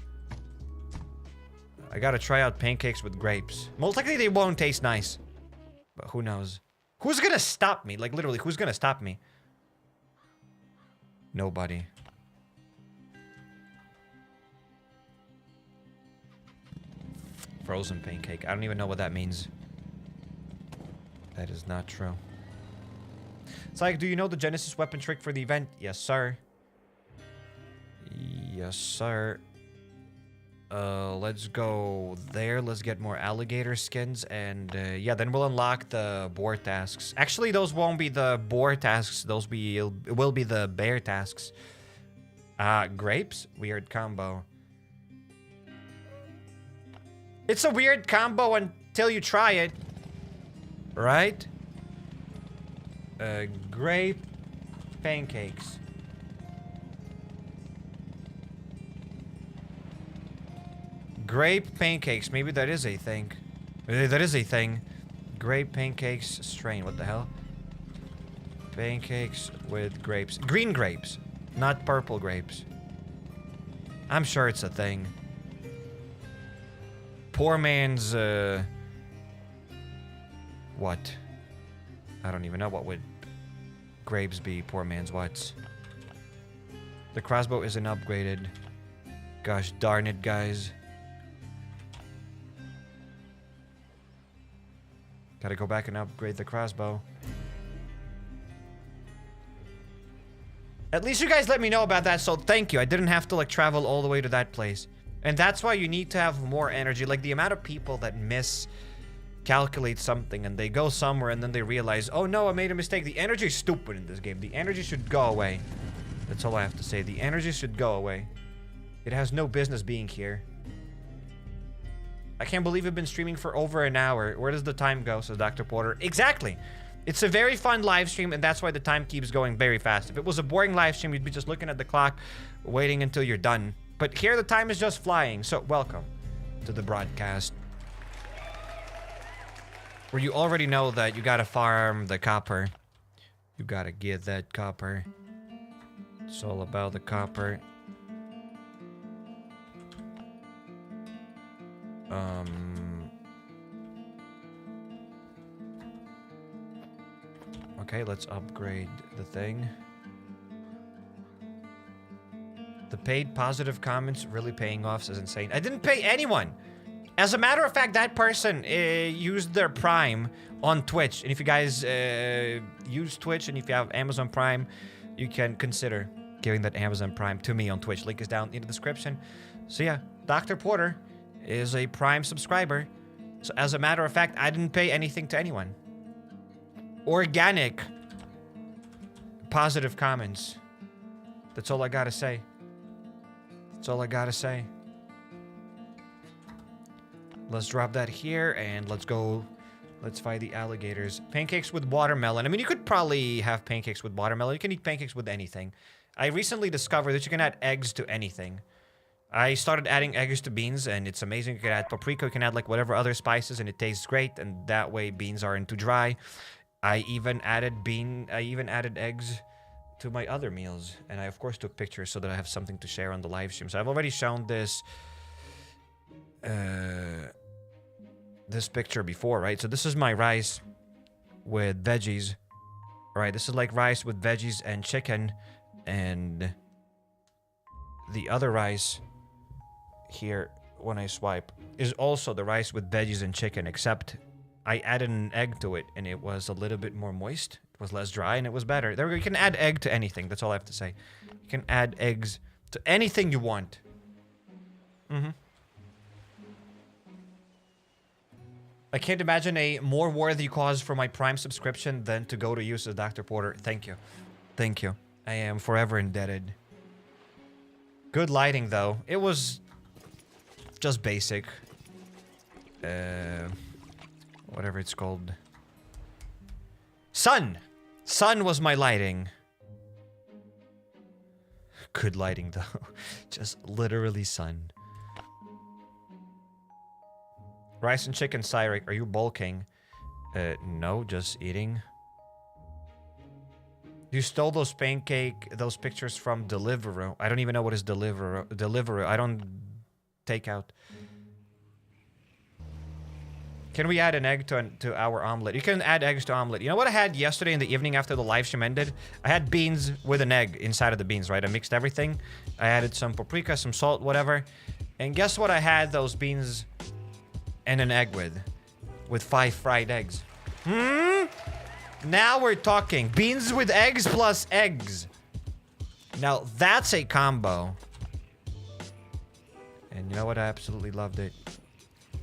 I gotta try out pancakes with grapes. Most likely they won't taste nice. But who knows? Who's gonna stop me? Like literally, who's gonna stop me? Nobody. Frozen pancake. I don't even know what that means. That is not true. It's like, do you know the Genesis weapon trick for the event? Yes, sir. Yes, sir. Let's go there. Let's get more alligator skins. And, yeah, then we'll unlock the boar tasks. Actually, those won't be the boar tasks. Those will be the bear tasks. Grapes? Weird combo. It's a weird combo until you try it. Right? Grape pancakes. Grape pancakes. Maybe that is a thing. That is a thing. Grape pancakes strain. What the hell? Pancakes with grapes. Green grapes. Not purple grapes. I'm sure it's a thing. Poor man's, what? I don't even know what would grapes be. Poor man's what? The crossbow isn't upgraded. Gosh darn it, guys. Gotta go back and upgrade the crossbow. At least you guys let me know about that, so thank you. I didn't have to, like, travel all the way to that place. And that's why you need to have more energy. Like, the amount of people that miscalculate something and they go somewhere and then they realize, oh no, I made a mistake. The energy is stupid in this game. The energy should go away. That's all I have to say. The energy should go away. It has no business being here. I can't believe I've been streaming for over an hour. Where does the time go, says Dr. Porter. Exactly. It's a very fun live stream, and that's why the time keeps going very fast. If it was a boring live stream, you'd be just looking at the clock, waiting until you're done. But here, the time is just flying. So, welcome to the broadcast. Where you already know that you gotta farm the copper. You gotta get that copper. It's all about the copper. Okay, let's upgrade the thing. The paid positive comments really paying off is insane. I didn't pay anyone. As a matter of fact, that person used their Prime on Twitch. And if you guys use Twitch and if you have Amazon Prime, you can consider giving that Amazon Prime to me on Twitch. Link is down in the description. So yeah, Dr. Porter is a Prime subscriber. So as a matter of fact, I didn't pay anything to anyone. Organic positive comments. That's all I gotta say. That's all I gotta say. Let's drop that here and let's go. Let's fight the alligators. Pancakes with watermelon. I mean, you could probably have pancakes with watermelon. You can eat pancakes with anything. I recently discovered that you can add eggs to anything. I started adding eggs to beans, and it's amazing. You can add paprika, you can add like whatever other spices, and it tastes great. And that way, beans aren't too dry. I even added eggs to my other meals, and I of course took pictures so that I have something to share on the live stream. So I've already shown this this picture before, right? So this is my rice with veggies. All right, this is like rice with veggies and chicken, and the other rice here when I swipe is also the rice with veggies and chicken, except I added an egg to it and it was a little bit more moist. It was less dry and it was better. There we go. You can add egg to anything. That's all I have to say. You can add eggs to anything you want. I can't imagine a more worthy cause for my Prime subscription than to go to use as Dr. Porter. Thank you. Thank you. I am forever indebted. Good lighting, though. It was just basic. Whatever it's called. Sun! Sun was my lighting. Good lighting, though. Just literally sun. Rice and chicken, Cyrek. Are you bulking? No, just eating. You stole those pictures from Deliveroo. I don't even know what is Deliveroo. I don't take out. Can we add an egg to our omelet? You can add eggs to omelet. You know what I had yesterday in the evening after the live stream ended? I had beans with an egg inside of the beans, right? I mixed everything. I added some paprika, some salt, whatever. And guess what I had those beans and an egg with? With 5 fried eggs. Now we're talking. Beans with eggs plus eggs. Now that's a combo. And you know what? I absolutely loved it.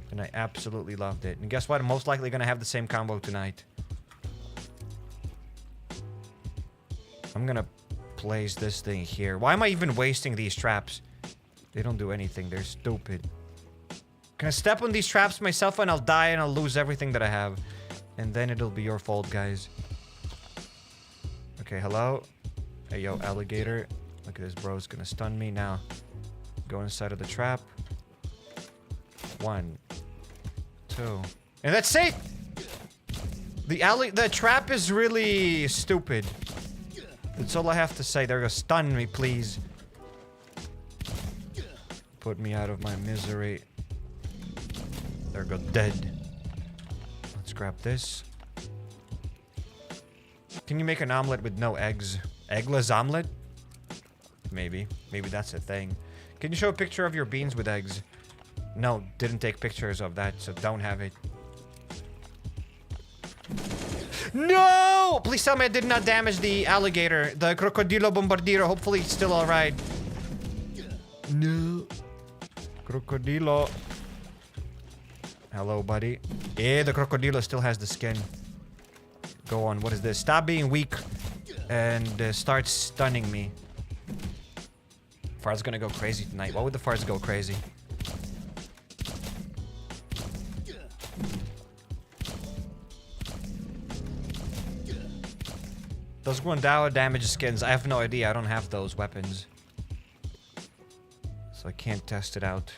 And I absolutely loved it. And guess what? I'm most likely going to have the same combo tonight. I'm going to place this thing here. Why am I even wasting these traps? They don't do anything. They're stupid. Can I step on these traps myself and I'll die and I'll lose everything that I have. And then it'll be your fault, guys. Okay, hello. Hey, yo, alligator. Look at this, bro. It's gonna stun me now. Go inside of the trap. 1, 2. And that's it! The trap is really stupid. That's all I have to say. They're gonna stun me, please. Put me out of my misery. There go dead. Let's grab this. Can you make an omelet with no eggs? Eggless omelet? Maybe. Maybe that's a thing. Can you show a picture of your beans with eggs? No, didn't take pictures of that, so don't have it. No! Please tell me I did not damage the alligator. The Crocodilo Bombardiro. Hopefully it's still alright. No. Crocodilo. Hello, buddy. Yeah, the Crocodilo still has the skin. Go on, what is this? Stop being weak and start stunning me. Far's gonna go crazy tonight. Why would the Fars go crazy? Those Guandao damage skins, I have no idea. I don't have those weapons. So I can't test it out.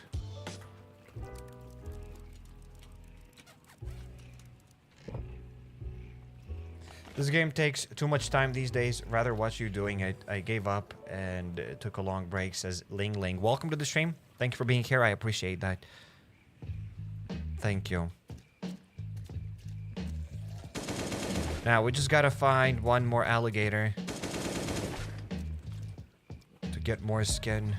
This game takes too much time these days. Rather watch you doing it. I gave up and took a long break, says Ling Ling. Welcome to the stream. Thank you for being here. I appreciate that. Thank you. Now, we just gotta find one more alligator to get more skin.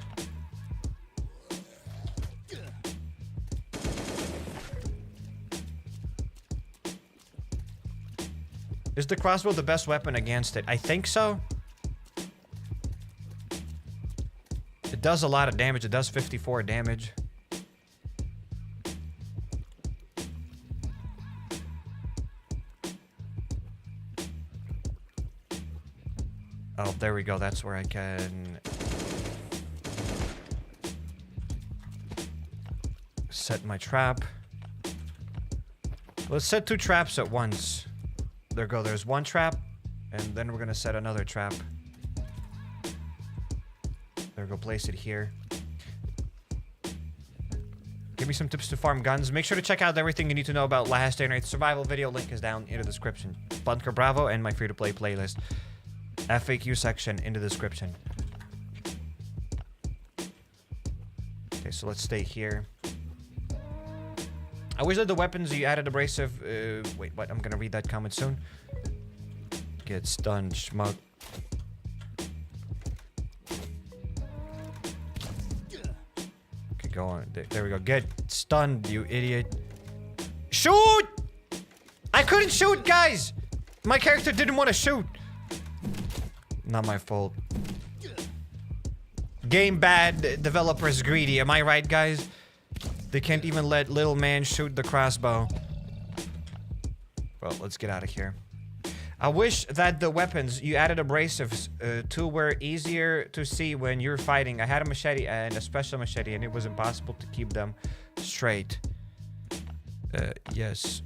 Is the crossbow the best weapon against it? I think so. It does a lot of damage. It does 54 damage. Oh, there we go. That's where I can set my trap. Let's set 2 traps at once. There go. There's 1 trap, and then we're gonna set another trap. There go. Place it here. Give me some tips to farm guns. Make sure to check out everything you need to know about Last Day on Earth survival video. Link is down in the description. Bunker Bravo and my free-to-play playlist. FAQ section in the description. Okay, so let's stay here. I wish that the weapons you added abrasive... wait, what? I'm gonna read that comment soon. Get stunned, schmuck. Okay, go on. There we go. Get stunned, you idiot. Shoot! I couldn't shoot, guys! My character didn't want to shoot. Not my fault. Game bad, developers greedy. Am I right, guys? They can't even let little man shoot the crossbow. Well, let's get out of here. I wish that the weapons you added abrasives to were easier to see when you're fighting. I had a machete and a special machete, and it was impossible to keep them straight. Yes,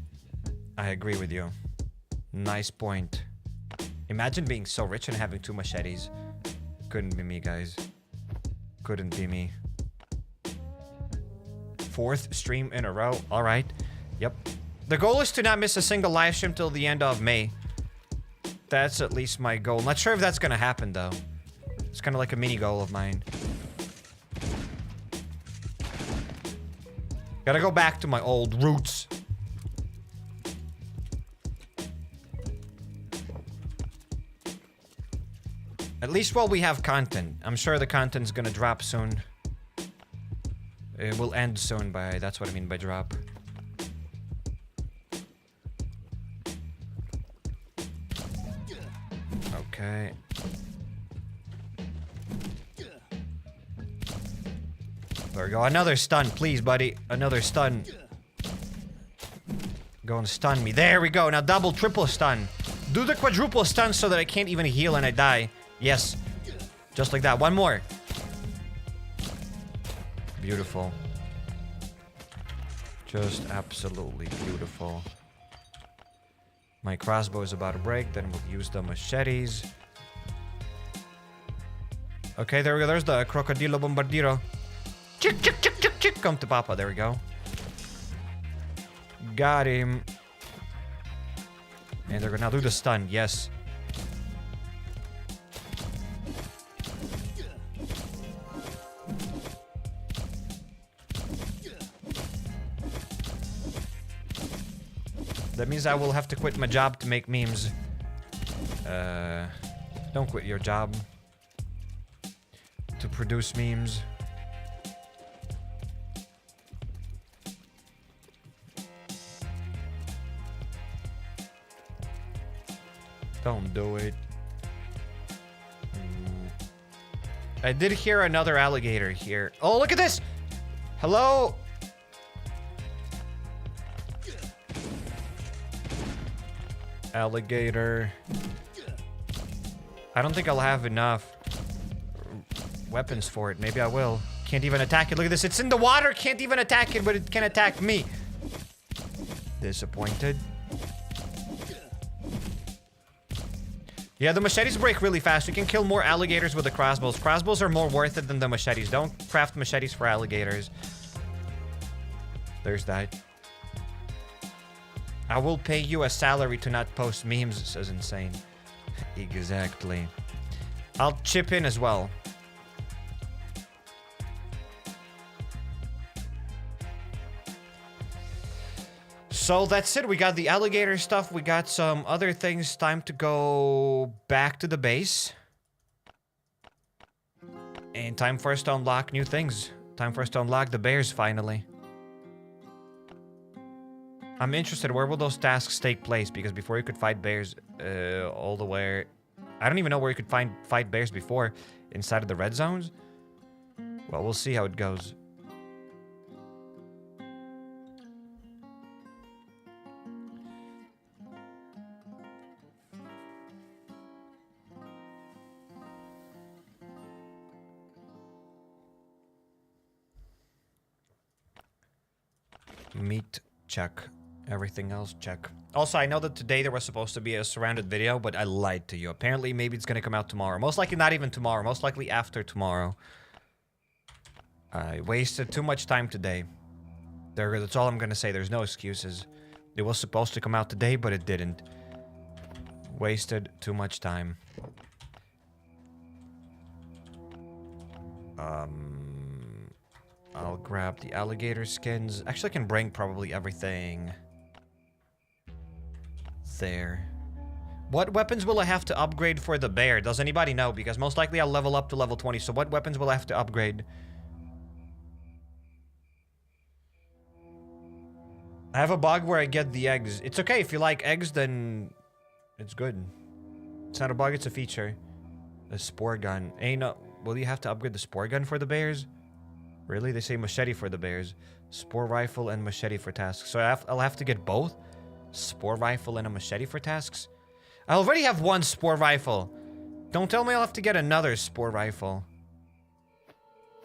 I agree with you. Nice point. Imagine being so rich and having 2 machetes. Couldn't be me, guys. Couldn't be me. 4th stream in a row. All right. Yep. The goal is to not miss a single live stream till the end of May. That's at least my goal. Not sure if that's gonna happen, though. It's kind of like a mini goal of mine. Gotta go back to my old roots. At least while we have content. I'm sure the content's gonna drop soon. It will end soon by... That's what I mean by drop. Okay. There we go. Another stun, please, buddy. Another stun. Go and stun me. There we go. Now double, triple stun. Do the quadruple stun so that I can't even heal and I die. Yes. Just like that. One more. Beautiful. Just absolutely beautiful. My crossbow is about to break. Then we'll use the machetes. Okay, there we go. There's the Crocodilo Bombardiro. Chick, chick, chick, chick, chick. Come to Papa. There we go. Got him. And they're gonna do the stun. Yes. That means I will have to quit my job to make memes. Don't quit your job. To produce memes. Don't do it. I did hear another alligator here. Oh, look at this! Hello? Alligator. I don't think I'll have enough weapons for it. Maybe I will. Can't even attack it. Look at this. It's in the water. Can't even attack it, but it can attack me. Disappointed. Yeah, the machetes break really fast. You can kill more alligators with the crossbows. Crossbows are more worth it than the machetes. Don't craft machetes for alligators. There's that. I will pay you a salary to not post memes, says Insane. Exactly. I'll chip in as well. So that's it. We got the alligator stuff. We got some other things. Time to go back to the base. And time for us to unlock new things. Time for us to unlock the bears finally. I'm interested, where will those tasks take place? Because before you could fight bears all the way... I don't even know where you could fight bears before. Inside of the red zones? Well, we'll see how it goes. Meat, check. Everything else, check. Also, I know that today there was supposed to be a surrounded video, but I lied to you. Apparently, maybe it's gonna come out tomorrow. Most likely not even tomorrow. Most likely after tomorrow. I wasted too much time today. That's all I'm gonna say. There's no excuses. It was supposed to come out today, but it didn't. Wasted too much time. I'll grab the alligator skins. Actually, I can bring probably everything there. What weapons will I have to upgrade for the bear? Does anybody know? Because most likely I'll level up to level 20. So what weapons will I have to upgrade? I have a bug where I get the eggs. It's okay. If you like eggs, then it's good. It's not a bug, it's a feature. A spore gun. Ain't no... Will you have to upgrade the spore gun for the bears? Really? They say machete for the bears. Spore rifle and machete for tasks. So I'll have to get both? Spore rifle and a machete for tasks? I already have one spore rifle. Don't tell me I'll have to get another spore rifle.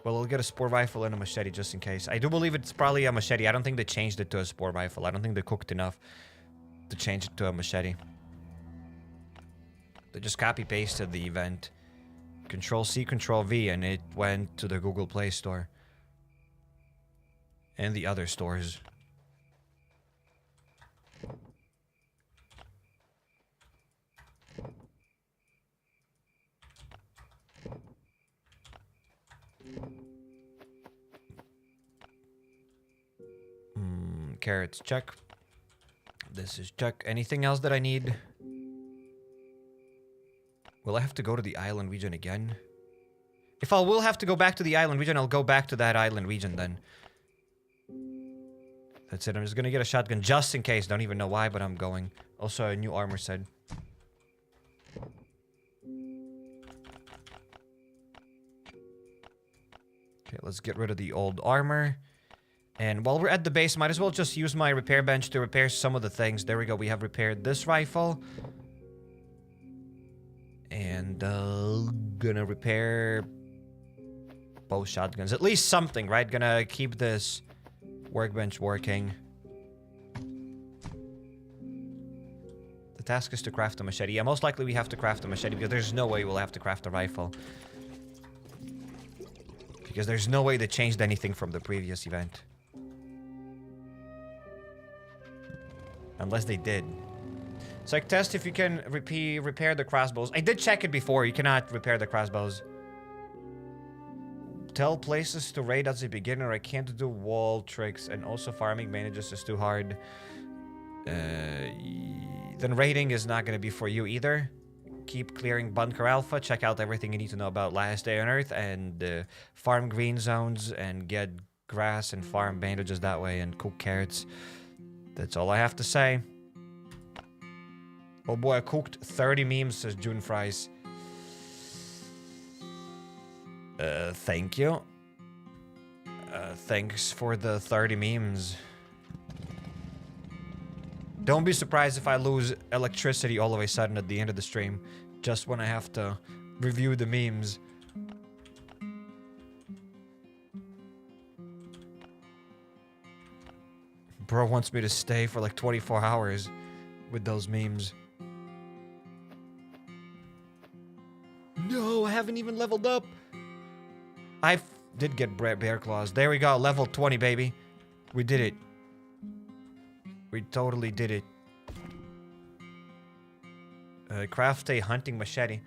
Well, I'll get a spore rifle and a machete just in case. I do believe it's probably a machete. I don't think they changed it to a spore rifle. I don't think they cooked enough to change it to a machete. They just copy-pasted the event. Control-C, Control-V, and it went to the Google Play Store. And the other stores. Carrots, check. This is check. Anything else that I need? Will I have to go to the island region again? If I will have to go back to the island region, I'll go back to that island region then. That's it. I'm just gonna get a shotgun just in case. Don't even know why, but I'm going. Also, a new armor set. Okay, let's get rid of the old armor. And while we're at the base, might as well just use my repair bench to repair some of the things. There we go. We have repaired this rifle. And gonna repair both shotguns. At least something, right? Gonna keep this workbench working. The task is to craft a machete. Yeah, most likely we have to craft a machete because there's no way we'll have to craft a rifle. Because there's no way they changed anything from the previous event. Unless they did. So I test if you can repair the crossbows. I did check it before. You cannot repair the crossbows. Tell places to raid as a beginner. I can't do wall tricks. And also farming manages is too hard. Then raiding is not going to be for you either. Keep clearing Bunker Alfa. Check out everything you need to know about Last Day on Earth. And farm green zones. And get grass and farm bandages that way. And cook carrots. That's all I have to say. Oh boy, I cooked 30 memes, says June Fries. Thank you. Thanks for the 30 memes. Don't be surprised if I lose electricity all of a sudden at the end of the stream. Just when I have to review the memes. Bro wants me to stay for like 24 hours with those memes. No, I haven't even leveled up. I did get bear claws. There we go, level 20, baby. We did it. We totally did it. Craft a hunting machete.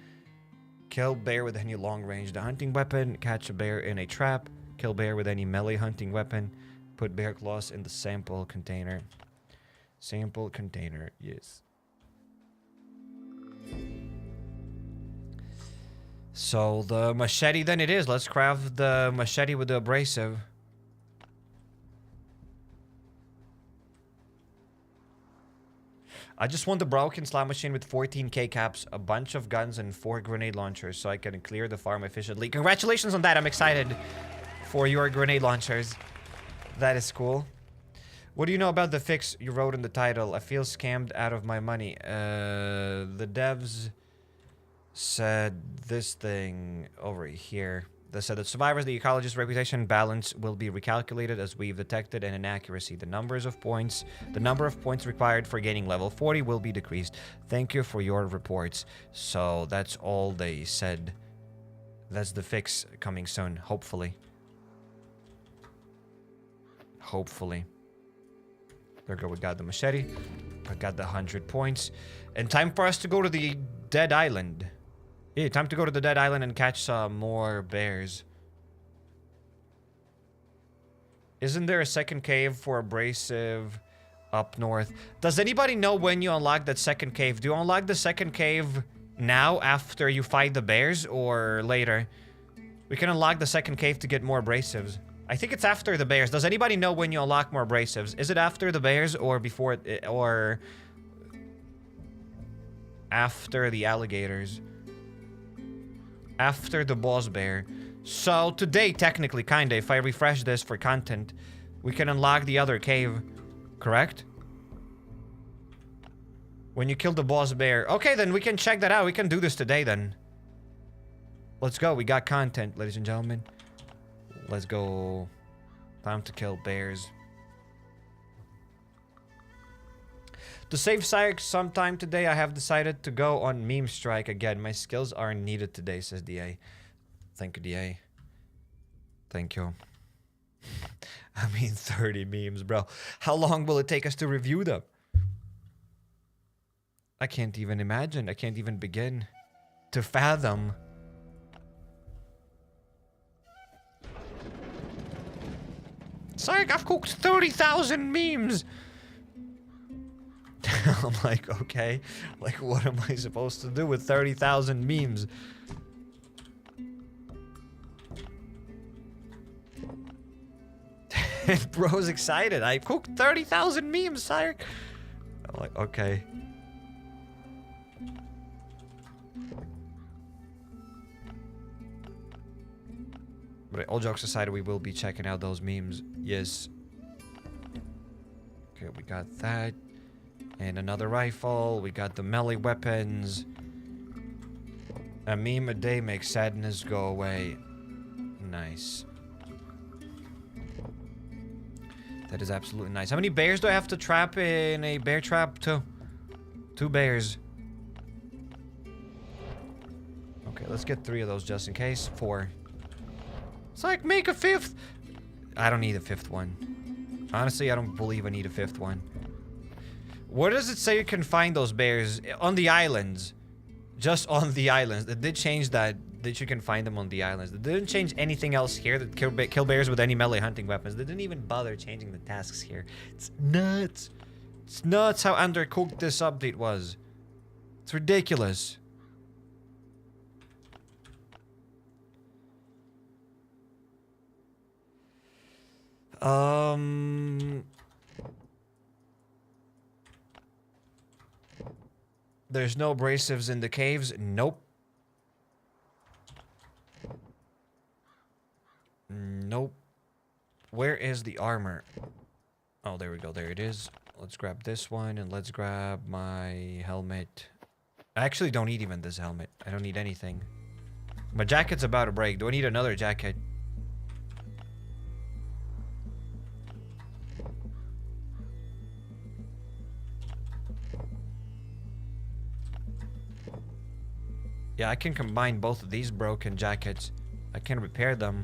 Kill bear with any long-range hunting weapon. Catch a bear in a trap. Kill bear with any melee hunting weapon. Put bear claws in the sample container. Sample container, yes. So the machete then it is. Let's craft the machete with the abrasive. I just want the broken slot machine with 14k caps, a bunch of guns, and 4 grenade launchers so I can clear the farm efficiently. Congratulations on that. I'm excited for your grenade launchers. That is cool. What do you know about the fix you wrote in the title? I feel scammed out of my money. The devs said this thing over here. They said that survivors, the ecologist reputation balance will be recalculated as we've detected an inaccuracy. The number of points required for gaining level 40 will be decreased. Thank you for your reports. So that's all they said. That's the fix coming soon, hopefully. Hopefully. There we go, we got the machete. I got the 100 points. And time for us to go to the Dead Island. Yeah, time to go to the Dead Island and catch some more bears. Isn't there a second cave for abrasive up north? Does anybody know when you unlock that second cave? Do you unlock the second cave now after you fight the bears or later? We can unlock the second cave to get more abrasives. I think it's after the bears. Does anybody know when you unlock more abrasives? Is it after the bears or before it, or after the alligators? After the boss bear. So today, technically, kinda, if I refresh this for content, we can unlock the other cave, correct? When you kill the boss bear. Okay, then we can check that out. We can do this today, then. Let's go. We got content, ladies and gentlemen. Let's go. Time to kill bears. To save Cyrix sometime today, I have decided to go on meme strike again. My skills are needed today, says DA. Thank you, DA. Thank you. I mean, 30 memes, bro. How long will it take us to review them? I can't even imagine. I can't even begin to fathom. Cyrix, I've cooked 30,000 memes. I'm like, okay, like what am I supposed to do with 30,000 memes? Bro's excited. I cooked 30,000 memes, sire. I'm like, okay. But all jokes aside, we will be checking out those memes. Yes. Okay, we got that. And another rifle. We got the melee weapons. A meme a day makes sadness go away. Nice. That is absolutely nice. How many bears do I have to trap in a bear trap? 2. 2 bears. Okay, let's get 3 of those just in case. 4. It's like, make a 5th. I don't need a 5th one. Honestly, I don't believe I need a 5th one. Where does it say you can find those bears? On the islands. Just on the islands. They did change that you can find them on the islands. They didn't change anything else here that kill bears with any melee hunting weapons. They didn't even bother changing the tasks here. It's nuts. It's nuts how undercooked this update was. It's ridiculous. There's no abrasives in the caves. Nope. Nope. Where is the armor? Oh, there we go. There it is. Let's grab this one and let's grab my helmet. I actually don't need even this helmet. I don't need anything. My jacket's about to break. Do I need another jacket? Yeah, I can combine both of these broken jackets. I can repair them.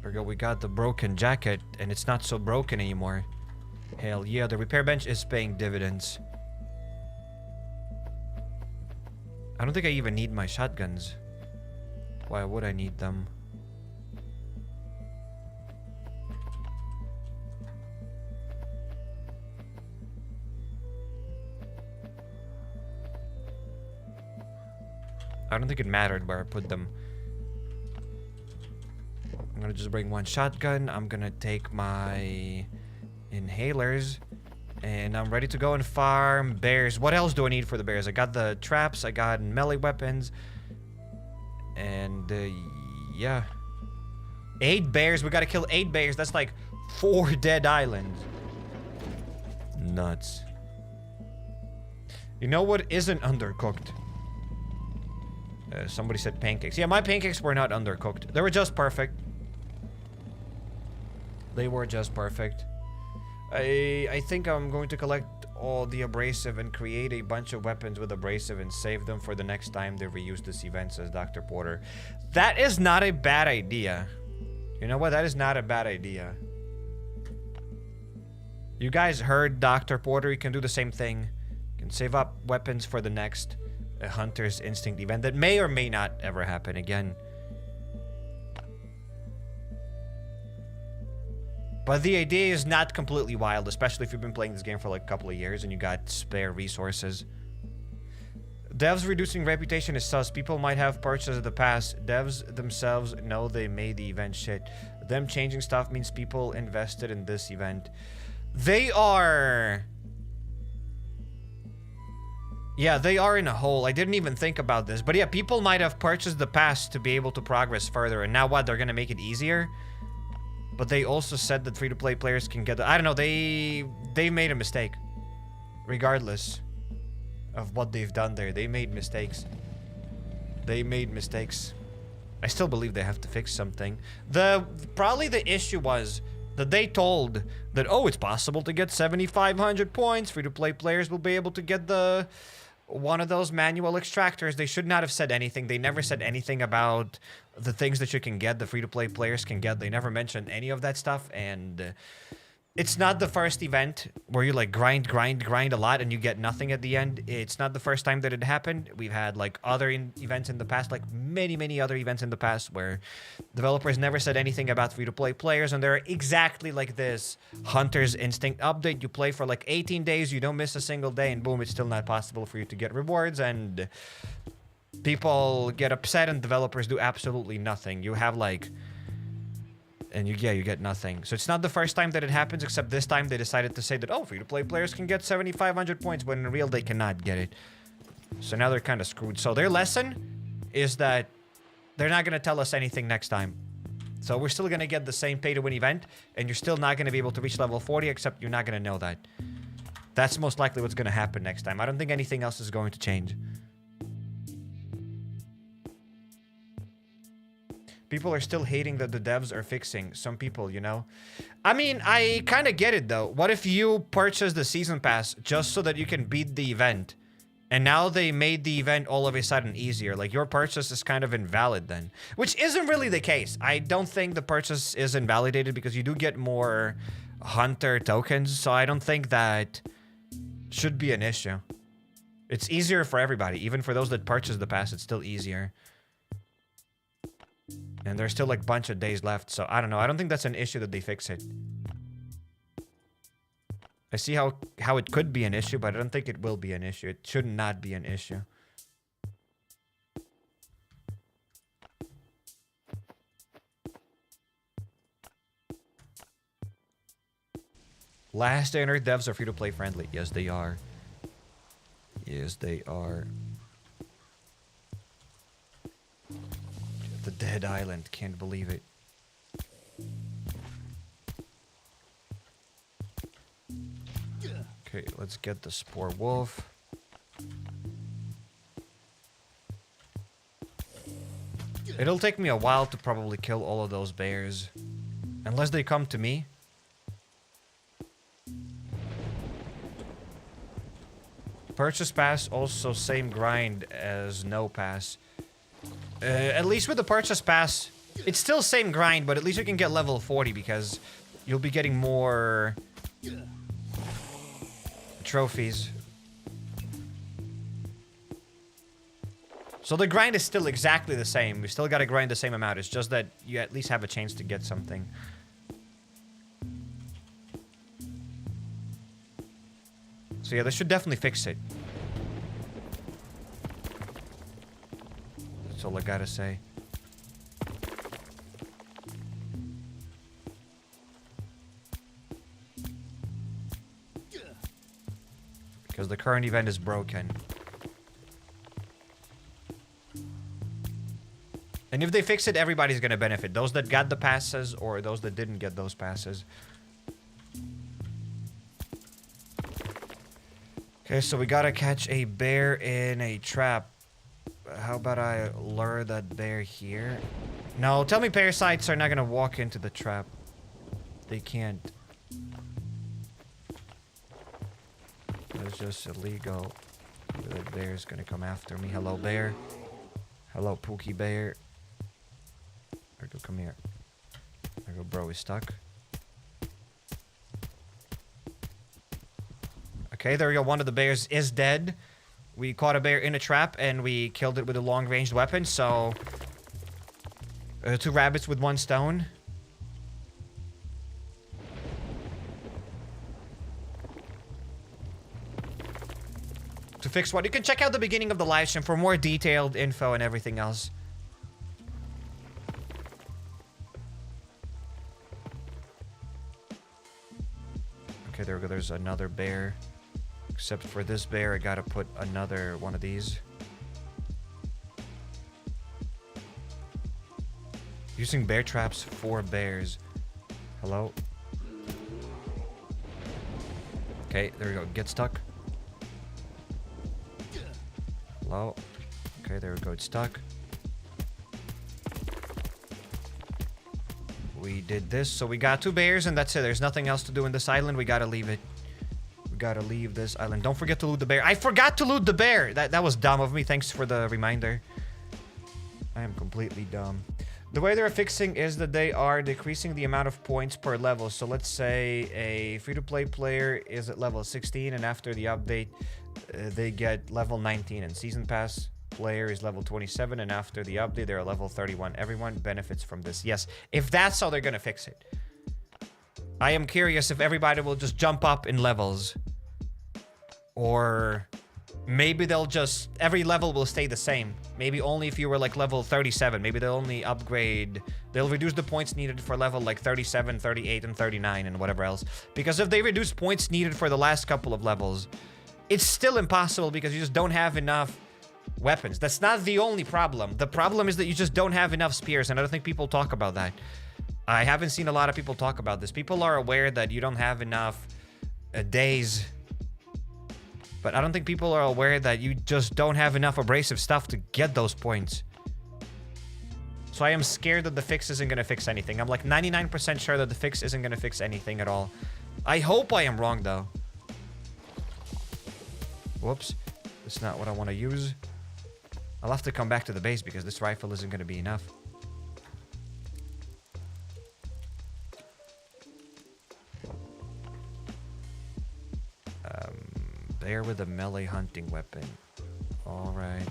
There we go, we got the broken jacket, and it's not so broken anymore. Hell yeah, the repair bench is paying dividends. I don't think I even need my shotguns. Why would I need them? I don't think it mattered where I put them. I'm gonna just bring one shotgun. I'm gonna take my inhalers. And I'm ready to go and farm bears. What else do I need for the bears? I got the traps. I got melee weapons. And, yeah. 8 bears. We gotta kill 8 bears. That's like 4 dead islands. Nuts. You know what isn't undercooked? Somebody said pancakes. Yeah, my pancakes were not undercooked. They were just perfect. They were just perfect. I think I'm going to collect all the abrasive and create a bunch of weapons with abrasive and save them for the next time they reuse this event, says Dr. Porter. That is not a bad idea. You know what? That is not a bad idea. You guys heard Dr. Porter. You can do the same thing. You can save up weapons for the next Hunter's Instinct event that may or may not ever happen again. But the idea is not completely wild, especially if you've been playing this game for like a couple of years and you got spare resources. Devs reducing reputation is sus. People might have purchased the pass. Devs themselves know they made the event shit. Them changing stuff means people invested in this event. They are... Yeah, they are in a hole. I didn't even think about this. But yeah, people might have purchased the pass to be able to progress further. And now what? They're going to make it easier? But they also said that free-to-play players can get... I don't know. They made a mistake. Regardless of what they've done there. They made mistakes. They made mistakes. I still believe they have to fix something. Probably the issue was that they told that, oh, it's possible to get 7,500 points. Free-to-play players will be able to get one of those manual extractors. They should not have said anything. They never said anything about the things that you can get, the free-to-play players can get. They never mentioned any of that stuff, and it's not the first event where you like grind a lot and you get nothing at the end. It's not the first time that it happened. We've had like other events in the past, like many other events in the past where developers never said anything about free-to-play players, and they're exactly like this Hunter's Instinct update. You play for like 18 days, you don't miss a single day, and boom, it's still not possible for you to get rewards, and people get upset and developers do absolutely nothing. You have like... And you get nothing. So it's not the first time that it happens, except this time they decided to say that, oh, free-to-play players can get 7,500 points, when in real they cannot get it. So now they're kind of screwed. So their lesson is that they're not going to tell us anything next time. So we're still going to get the same pay-to-win event, and you're still not going to be able to reach level 40, except you're not going to know that. That's most likely what's going to happen next time. I don't think anything else is going to change. People are still hating that the devs are fixing. Some people, you know. I mean, I kind of get it, though. What if you purchase the season pass just so that you can beat the event And now they made the event all of a sudden easier. Like, your purchase is kind of invalid then. Which isn't really the case. I don't think the purchase is invalidated because you do get more hunter tokens. So I don't think that should be an issue. It's easier for everybody. Even for those that purchase the pass, it's still easier. And there's still like a bunch of days left. So I don't know. I don't think that's an issue that they fix it. I see how it could be an issue, but I don't think it will be an issue. It should not be an issue. Last Day on Earth devs are free-to-play friendly. Yes, they are. Yes, they are. The dead island. Can't believe it. Okay, let's get the Spore Wolf. It'll take me a while to probably kill all of those bears. Unless they come to me. Purchase pass, also same grind as no pass. At least with the purchase pass, it's still same grind, but at least you can get level 40 because you'll be getting more trophies. So the grind is still exactly the same. We still gotta grind the same amount. It's just that you at least have a chance to get something. So yeah, they should definitely fix it. That's all I gotta say. Because the current event is broken. And if they fix it, everybody's gonna benefit. Those that got the passes or those that didn't get those passes. Okay, so we gotta catch a bear in a trap. How about I lure that bear here? No, tell me parasites are not gonna walk into the trap. They can't. That's just illegal. The bear's gonna come after me. Hello, bear. Hello, Pookie Bear. There we go, come here. There we go, bro, he's stuck. Okay, there we go. One of the bears is dead. We caught a bear in a trap and we killed it with a long-ranged weapon. So, 2 rabbits with 1 stone. To fix what? You can check out the beginning of the live stream for more detailed info and everything else. Okay, there we go. There's another bear. Except for this bear, I gotta put another one of these. Using bear traps for bears. Hello? Okay, there we go. Get stuck. Hello? Okay, there we go. It's stuck. We did this, so we got 2 bears and that's it. There's nothing else to do in this island. We gotta leave it. Gotta leave this island. Don't forget to loot the bear. I forgot to loot the bear. That was dumb of me. Thanks for the reminder. I am completely dumb. The way they're fixing is that they are decreasing the amount of points per level. So let's say a free-to-play player is at level 16 and after the update they get level 19, and season pass player is level 27 and after the update they're level 31. Everyone benefits from this. Yes, if that's how they're gonna fix it. I am curious if everybody will just jump up in levels. Or maybe they'll just... every level will stay the same. Maybe only if you were like level 37. Maybe they'll only upgrade... they'll reduce the points needed for level like 37, 38, and 39 and whatever else. Because if they reduce points needed for the last couple of levels, it's still impossible because you just don't have enough weapons. That's not the only problem. The problem is that you just don't have enough spears, and I don't think people talk about that. I haven't seen a lot of people talk about this. People are aware that you don't have enough days... but I don't think people are aware that you just don't have enough abrasive stuff to get those points. So I am scared that the fix isn't going to fix anything. I'm like 99% sure that the fix isn't going to fix anything at all. I hope I am wrong, though. Whoops. It's not what I want to use. I'll have to come back to the base because this rifle isn't going to be enough. Bear with a melee hunting weapon. Alright.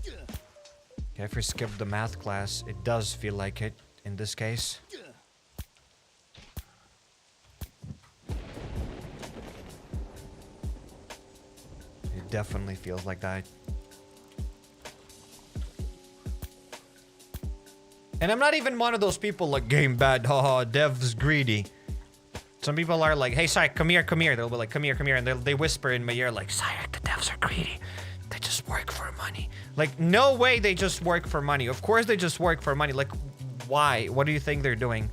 Okay, if we skip the math class, it does feel like it in this case. It definitely feels like that. And I'm not even one of those people like, game bad, haha, dev's greedy. Some people are like, hey, Syke, come here, come here. They'll be like, come here, come here. And they whisper in my ear like, Syke, the devs are greedy. They just work for money. Like, no way they just work for money. Of course they just work for money. Like, why? What do you think they're doing?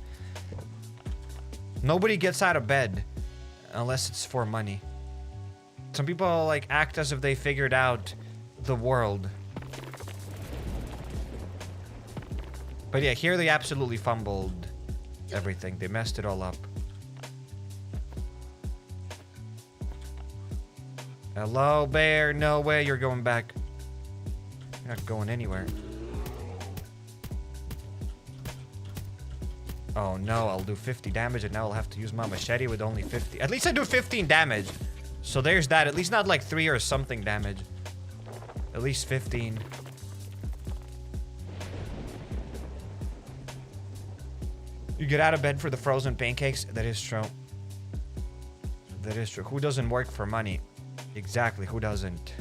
Nobody gets out of bed unless it's for money. Some people, like, act as if they figured out the world. But yeah, here they absolutely fumbled everything. They messed it all up. Hello, bear. No way you're going back. You're not going anywhere. Oh no, I'll do 50 damage and now I'll have to use my machete with only 50. At least I do 15 damage. So there's that. At least not like 3 or something damage. At least 15. You get out of bed for the frozen pancakes? That is true. That is true. Who doesn't work for money? Exactly, who doesn't?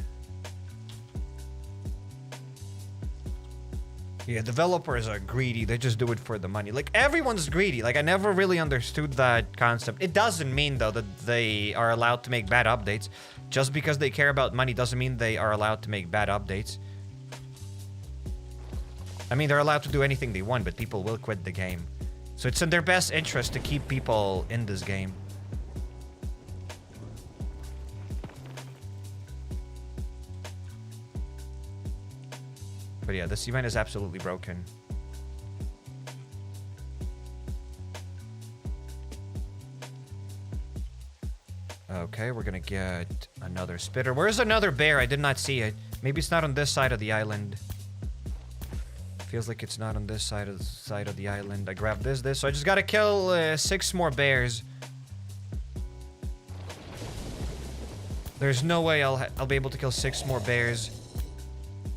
Yeah, developers are greedy. They just do it for the money. Like, everyone's greedy. Like, I never really understood that concept. It doesn't mean, though, that they are allowed to make bad updates. Just because they care about money doesn't mean they are allowed to make bad updates. I mean, they're allowed to do anything they want, but people will quit the game. So it's in their best interest to keep people in this game. But yeah, this event is absolutely broken. Okay, we're gonna get another spitter. Where's another bear? I did not see it. Maybe it's not on this side of the island. Feels like it's not on this side of the island. I grabbed this. So I just gotta kill 6 more bears. There's no way I'll be able to kill 6 more bears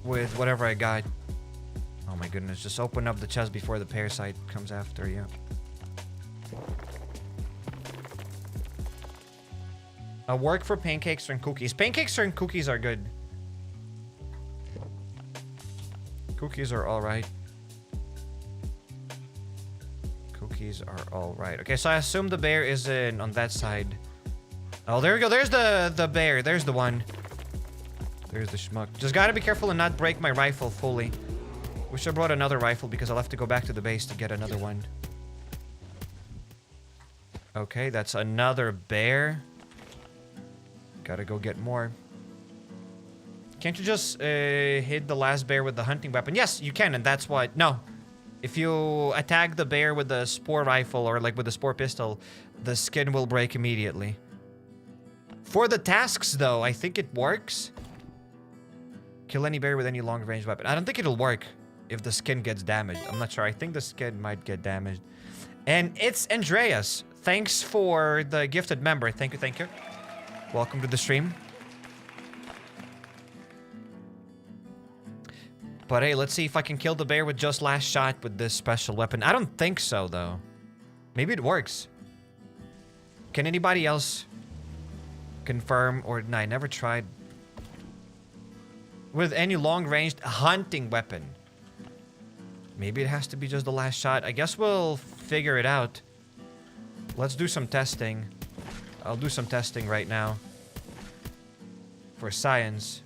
with whatever I got. Oh my goodness, just open up the chest before the parasite comes after you. Work for pancakes and cookies. Pancakes and cookies are good. Cookies are alright. Cookies are alright. Okay, so I assume the bear is on that side. Oh, there we go. There's the bear. There's the one. There's the schmuck. Just gotta be careful and not break my rifle fully. Wish I brought another rifle because I'll have to go back to the base to get another one. Okay, that's another bear. Gotta go get more. Can't you just hit the last bear with the hunting weapon? Yes, you can, and that's what... No. If you attack the bear with the Spore rifle or like with the Spore pistol, the skin will break immediately. For the tasks, though, I think it works. Kill any bear with any long-range weapon. I don't think it'll work if the skin gets damaged. I'm not sure. I think the skin might get damaged. And it's Andreas. Thanks for the gifted member. Thank you, thank you. Welcome to the stream. But hey, let's see if I can kill the bear with just last shot with this special weapon. I don't think so, though. Maybe it works. Can anybody else confirm or deny? I never tried with any long-ranged hunting weapon. Maybe it has to be just the last shot. I guess we'll figure it out. Let's do some testing. I'll do some testing right now. For science.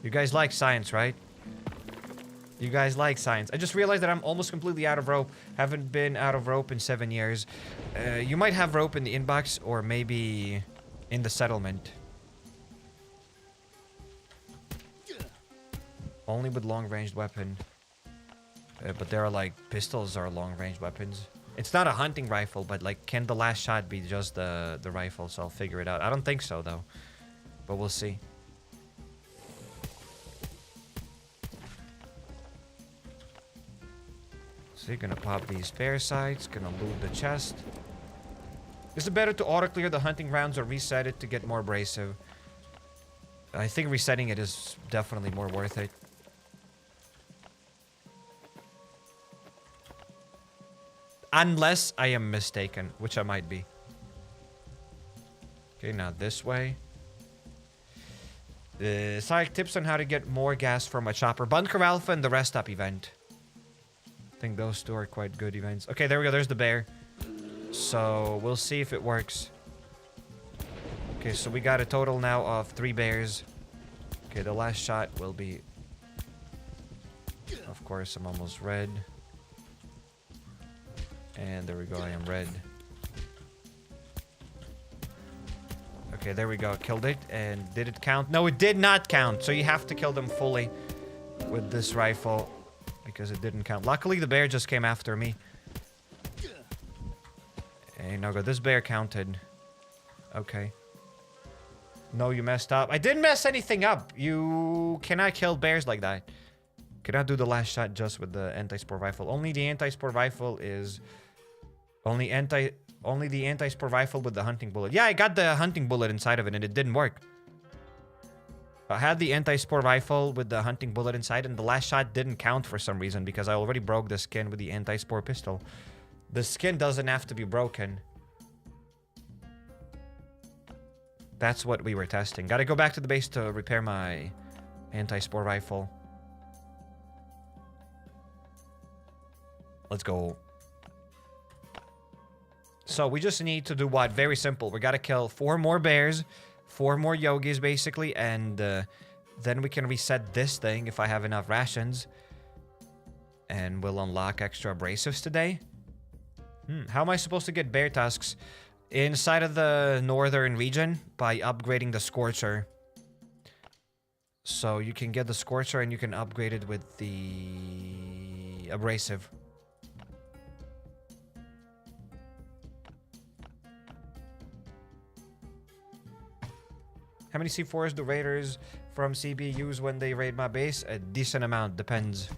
You guys like science, right? You guys like science. I just realized that I'm almost completely out of rope. Haven't been out of rope in 7 years. You might have rope in the inbox or maybe in the settlement. Only with long-ranged weapon. But there are like pistols are long-range weapons. It's not a hunting rifle, but like, can the last shot be just the rifle? So I'll figure it out. I don't think so though, but we'll see. So you're gonna pop these spare sights, gonna loot the chest. Is it better to auto clear the hunting rounds or reset it to get more abrasive? I think resetting it is definitely more worth it. Unless I am mistaken, which I might be. Okay, now this way. Side tips on how to get more gas from a chopper. Bunker Alfa and the rest stop event. I think those two are quite good events. Okay, there we go. There's the bear. So we'll see if it works. Okay, so we got a total now of 3 bears. Okay, the last shot will be... Of course, I'm almost red. And there we go, I am red. Okay, there we go, killed it. And did it count? No, it did not count. So you have to kill them fully with this rifle because it didn't count. Luckily, the bear just came after me. Hey, no go. This bear counted. Okay. No, you messed up. I didn't mess anything up. You cannot kill bears like that. Cannot do the last shot just with the anti-spore rifle. Only the anti-spore rifle is... Only the anti-spore rifle with the hunting bullet. Yeah, I got the hunting bullet inside of it and it didn't work. I had the anti-spore rifle with the hunting bullet inside and the last shot didn't count for some reason because I already broke the skin with the anti-spore pistol. The skin doesn't have to be broken. That's what we were testing. Gotta go back to the base to repair my anti-spore rifle. Let's go. So we just need to do what? Very simple. We gotta kill 4 more bears, 4 more yogis basically, and then we can reset this thing if I have enough rations. And we'll unlock extra abrasives today. How am I supposed to get bear tusks? Inside of the northern region by upgrading the Scorcher. So you can get the Scorcher and you can upgrade it with the abrasive. How many C4s do raiders from CB use when they raid my base? A decent amount, depends.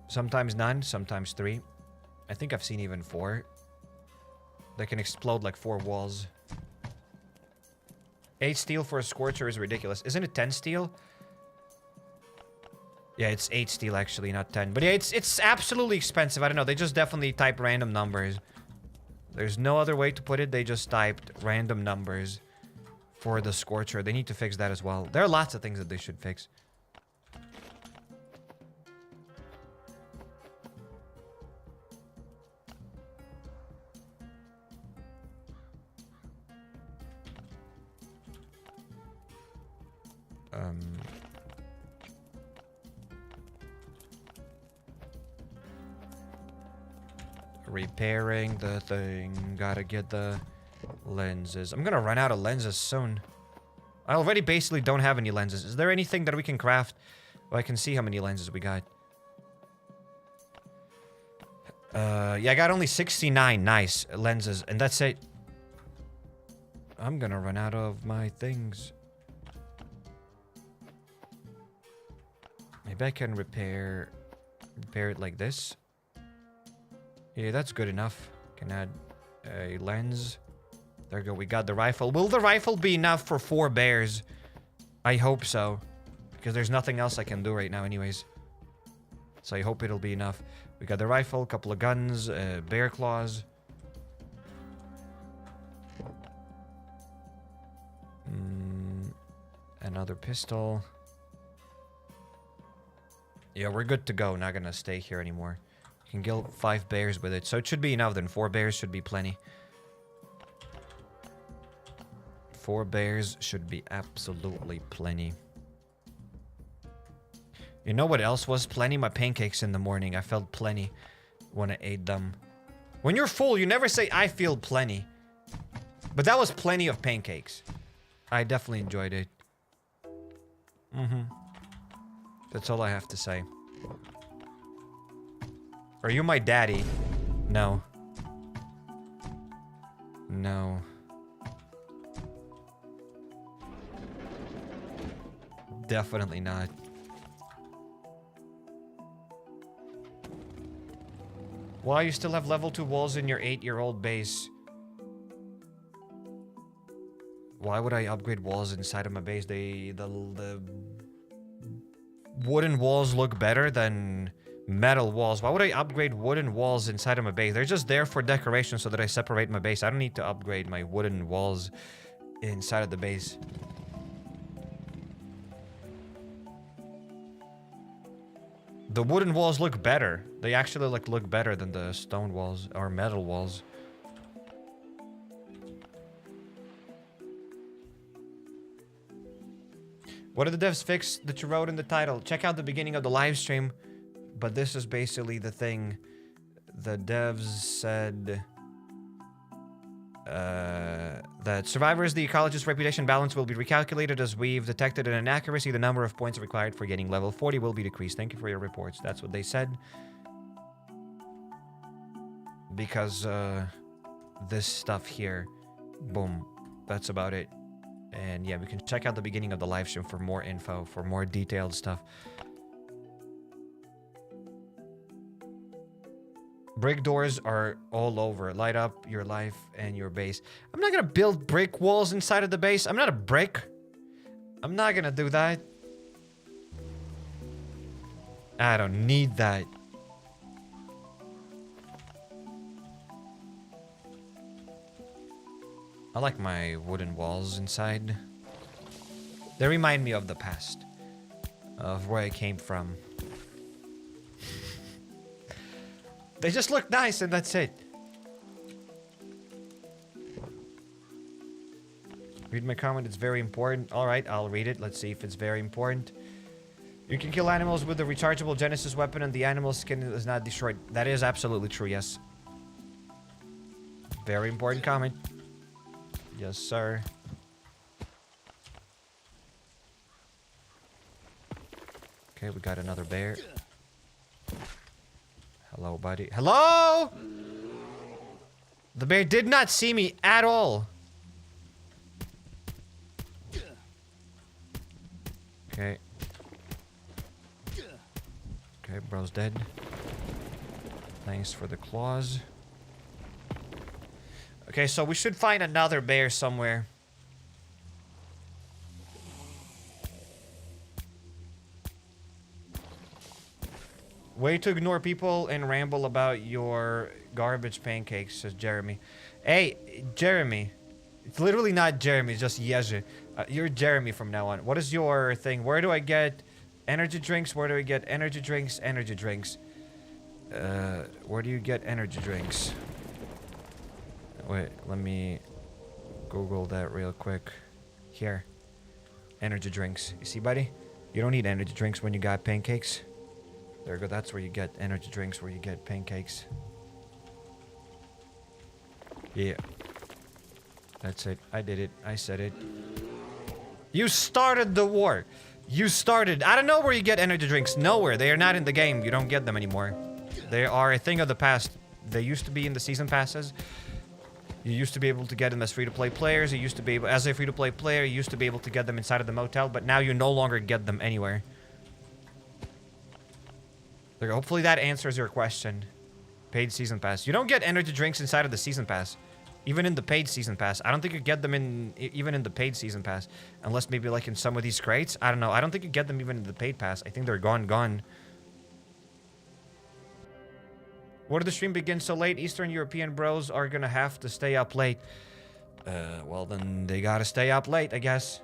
Sometimes none, sometimes 3. I think I've seen even 4. They can explode like 4 walls. 8 steel for a Scorcher is ridiculous. Isn't it 10 steel? Yeah, it's 8 steel actually, not 10. But yeah, it's absolutely expensive. I don't know. They just definitely type random numbers. There's no other way to put it. They just typed random numbers for the Scorcher. They need to fix that as well. There are lots of things that they should fix. Repairing the thing. Gotta get the lenses. I'm gonna run out of lenses soon. I already basically don't have any lenses. Is there anything that we can craft? Well, I can see how many lenses we got. Yeah, I got only 69 nice lenses, and that's it. I'm gonna run out of my things. Maybe I can repair it like this. Yeah, that's good enough. Can add a lens. There we go. We got the rifle. Will the rifle be enough for 4 bears? I hope so. Because there's nothing else I can do right now anyways. So I hope it'll be enough. We got the rifle, a couple of guns, bear claws. Another pistol. Yeah, we're good to go. Not gonna stay here anymore. Can kill 5 bears with it, so it should be enough then. 4 bears should be plenty. 4 bears should be absolutely plenty. You know what else was plenty? My pancakes in the morning. I felt plenty when I ate them. When you're full, you never say, I feel plenty. But that was plenty of pancakes. I definitely enjoyed it. That's all I have to say. Are you my daddy? No. No. Definitely not. Why you still have level 2 walls in your 8-year-old base? Why would I upgrade walls inside of my base? The wooden walls look better than metal walls. Why would I upgrade wooden walls inside of my base? They're just there for decoration so that I separate my base. I don't need to upgrade my wooden walls inside of the base. The wooden walls look better. They actually look better than the stone walls or metal walls. What did the devs fix that you wrote in the title? Check out the beginning of the live stream. But this is basically the thing. The devs said that survivors, the ecologist's reputation balance will be recalculated as we've detected an inaccuracy. The number of points required for getting level 40 will be decreased. Thank you for your reports. That's what they said. Because this stuff here, boom, that's about it. And yeah, we can check out the beginning of the live stream for more info, for more detailed stuff. Brick doors are all over. Light up your life and your base. I'm not gonna build brick walls inside of the base. I'm not a brick. I'm not gonna do that. I don't need that. I like my wooden walls inside. They remind me of the past. Of where I came from. They just look nice and that's it. Read my comment, it's very important. Alright, I'll read it. Let's see if it's very important. You can kill animals with the rechargeable Genesis weapon and the animal's skin is not destroyed. That is absolutely true, yes. Very important comment. Yes, sir. Okay, we got another bear. Hello, buddy. Hello? The bear did not see me at all. Okay. Okay, bro's dead. Thanks for the claws. Okay, so we should find another bear somewhere. Way to ignore people and ramble about your garbage pancakes, says Jeremy. Hey, Jeremy. It's literally not Jeremy, it's just Yezu. You're Jeremy from now on. What is your thing? Where do I get energy drinks? Where do I get energy drinks? Energy drinks. Where do you get energy drinks? Wait, let me Google that real quick. Here. Energy drinks. You see, buddy? You don't need energy drinks when you got pancakes. There you go. That's where you get energy drinks, where you get pancakes. Yeah. That's it. I did it. I said it. You started the war. You started. I don't know where you get energy drinks. Nowhere. They are not in the game. You don't get them anymore. They are a thing of the past. They used to be in the season passes. You used to be able to get them as free-to-play players. You used to be able, as a free-to-play player, you used to be able to get them inside of the motel, but now you no longer get them anywhere. Hopefully that answers your question. Paid season pass. You don't get energy drinks inside of the season pass. Even in the paid season pass. I don't think you get them in even in the paid season pass. Unless maybe like in some of these crates. I don't know. I don't think you get them even in the paid pass. I think they're gone. What did the stream begin so late? Eastern European bros are gonna have to stay up late. Well then they gotta stay up late, I guess.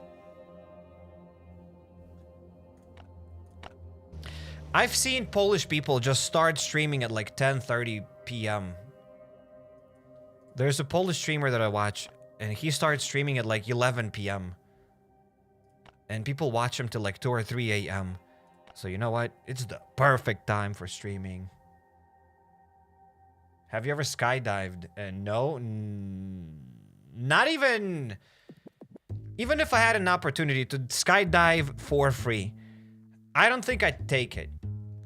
I've seen Polish people just start streaming at like 10:30 p.m. There's a Polish streamer that I watch, and he starts streaming at like 11 p.m. And people watch him till like 2 or 3 a.m. So you know what? It's the perfect time for streaming. Have you ever skydived? No. Not even... Even if I had an opportunity to skydive for free, I don't think I'd take it.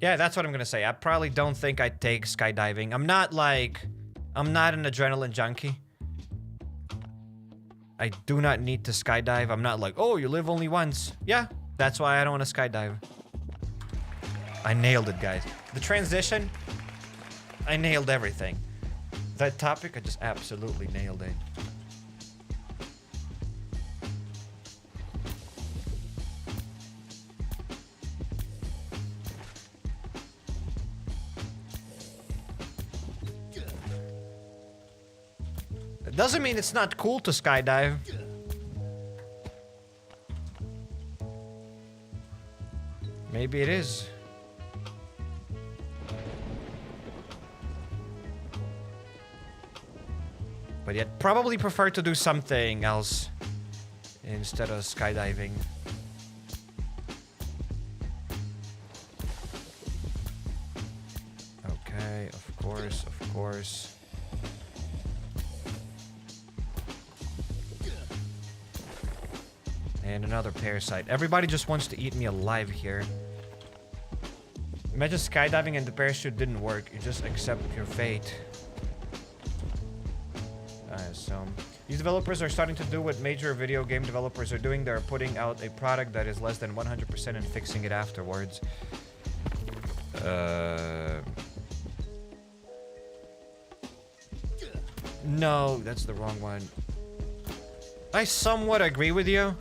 Yeah, that's what I'm gonna say. I probably don't think I'd take skydiving. I'm not an adrenaline junkie. I do not need to skydive. I'm not like, oh, you live only once. Yeah, that's why I don't want to skydive. I nailed it, guys. The transition, I nailed everything. That topic, I just absolutely nailed it. It doesn't mean it's not cool to skydive. Maybe it is. But yet, probably prefer to do something else instead of skydiving. Okay, of course, of course. And another parasite. Everybody just wants to eat me alive here. Imagine skydiving and the parachute didn't work. You just accept your fate. So these developers are starting to do what major video game developers are doing. They're putting out a product that is less than 100% and fixing it afterwards. No, that's the wrong one. I somewhat agree with you.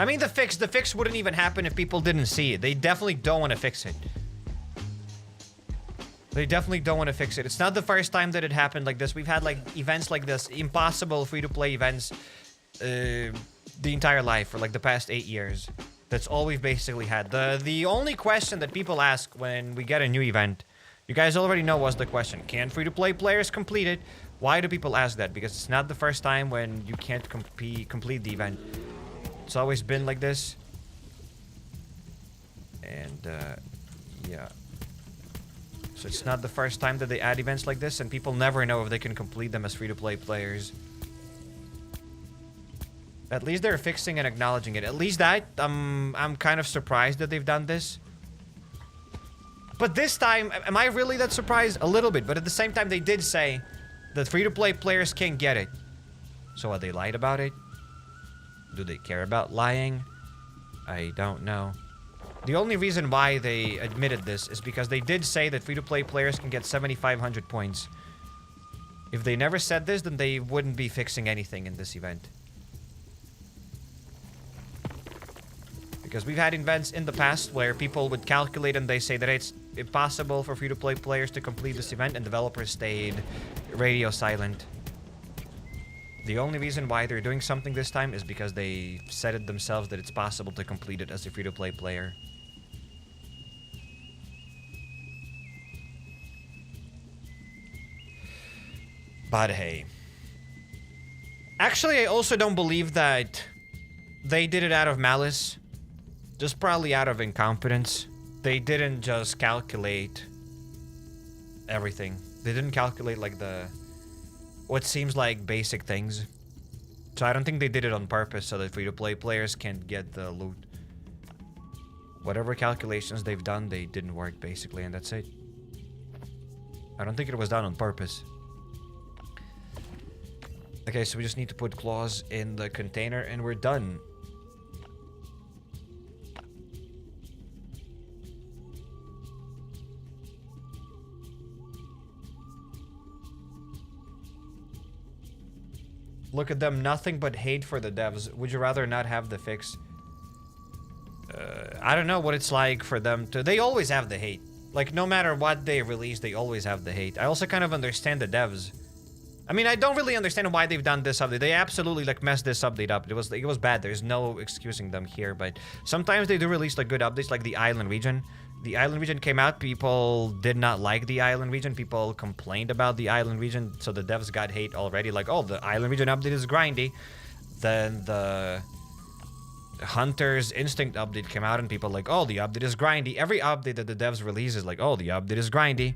I mean, the fix wouldn't even happen if people didn't see it. They definitely don't want to fix it. They definitely don't want to fix it. It's not the first time that it happened like this. We've had like events like this, impossible free-to-play events, the entire life for like the past 8 years. That's all we've basically had. The only question that people ask when we get a new event, you guys already know what's the question. Can free-to-play players complete it? Why do people ask that? Because it's not the first time when you can't complete the event. It's always been like this. And, yeah. So it's not the first time that they add events like this, and people never know if they can complete them as free-to-play players. At least they're fixing and acknowledging it. At least that, I'm kind of surprised that they've done this. But this time, am I really that surprised? A little bit, but at the same time, they did say that free-to-play players can't get it. So have they lied about it? Do they care about lying? I don't know. The only reason why they admitted this is because they did say that free-to-play players can get 7,500 points. If they never said this, then they wouldn't be fixing anything in this event. Because we've had events in the past where people would calculate and they say that it's impossible for free-to-play players to complete this event, and developers stayed radio silent. The only reason why they're doing something this time is because they said it themselves that it's possible to complete it as a free-to-play player. But hey. Actually, I also don't believe that they did it out of malice. Just probably out of incompetence. They didn't just calculate everything. They didn't calculate like what seems like basic things. So I don't think they did it on purpose so that free-to-play players can't get the loot. Whatever calculations they've done, they didn't work basically, and that's it. I don't think it was done on purpose. Okay, so we just need to put claws in the container and we're done. Look at them, nothing but hate for the devs. Would you rather not have the fix? I don't know what it's like for them to... They always have the hate. Like, no matter what they release, they always have the hate. I also kind of understand the devs. I mean, I don't really understand why they've done this update. They absolutely, like, messed this update up. It was bad. There's no excusing them here, but sometimes they do release, like, good updates, like the island region. The island region came out, people did not like the island region, people complained about the island region, so the devs got hate already, like, oh, the island region update is grindy. Then the Hunter's Instinct update came out and people like, oh, the update is grindy. Every update that the devs release is like, oh, the update is grindy.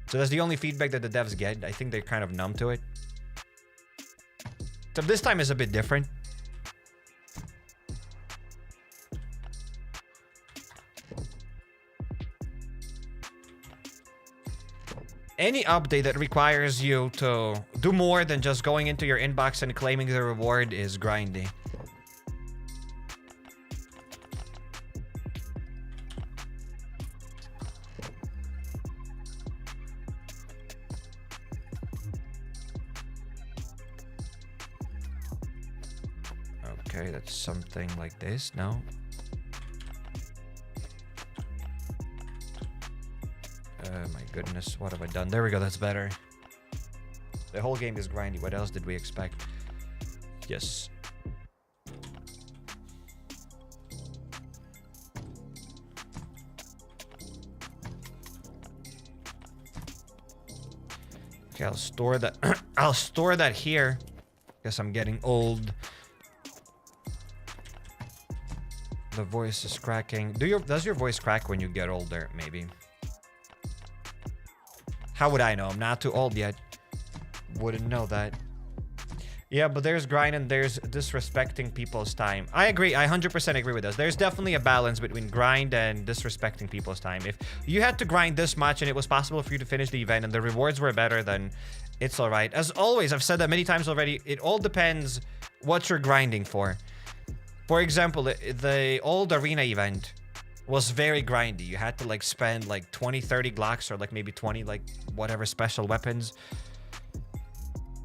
So that's the only feedback that the devs get. I think they're kind of numb to it. So this time is a bit different. Any update that requires you to do more than just going into your inbox and claiming the reward is grindy. Okay, that's something like this. No. My goodness, what have I done? There we go, that's better. The whole game is grindy. What else did we expect? Yes. Okay, I'll store that. I'll store that here. Guess I'm getting old. The voice is cracking. Does your voice crack when you get older? Maybe. How would I know? I'm not too old yet. Wouldn't know that. Yeah, but there's grind and there's disrespecting people's time. I agree. I 100% agree with us. There's definitely a balance between grind and disrespecting people's time. If you had to grind this much and it was possible for you to finish the event and the rewards were better, then it's all right. As always, I've said that many times already. It all depends what you're grinding for. For example, the old arena event was very grindy. You had to like spend like 20, 30 Glocks or like maybe 20 like whatever special weapons.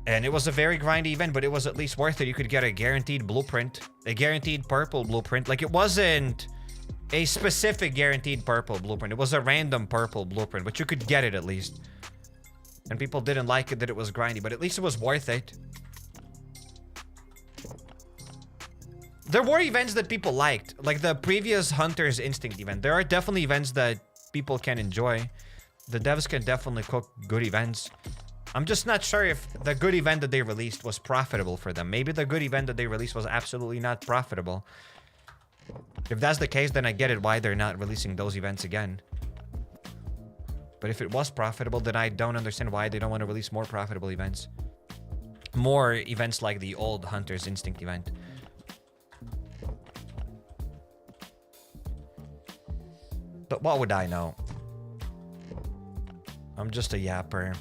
And it was a very grindy event, but it was at least worth it. You could get a guaranteed blueprint, a guaranteed purple blueprint. Like it wasn't a specific guaranteed purple blueprint. It was a random purple blueprint, but you could get it at least. And people didn't like it that it was grindy, but at least it was worth it. There were events that people liked, like the previous Hunter's Instinct event. There are definitely events that people can enjoy. The devs can definitely cook good events. I'm just not sure if the good event that they released was profitable for them. Maybe the good event that they released was absolutely not profitable. If that's the case, then I get it why they're not releasing those events again. But if it was profitable, then I don't understand why they don't want to release more profitable events. More events like the old Hunter's Instinct event. But what would I know? I'm just a yapper.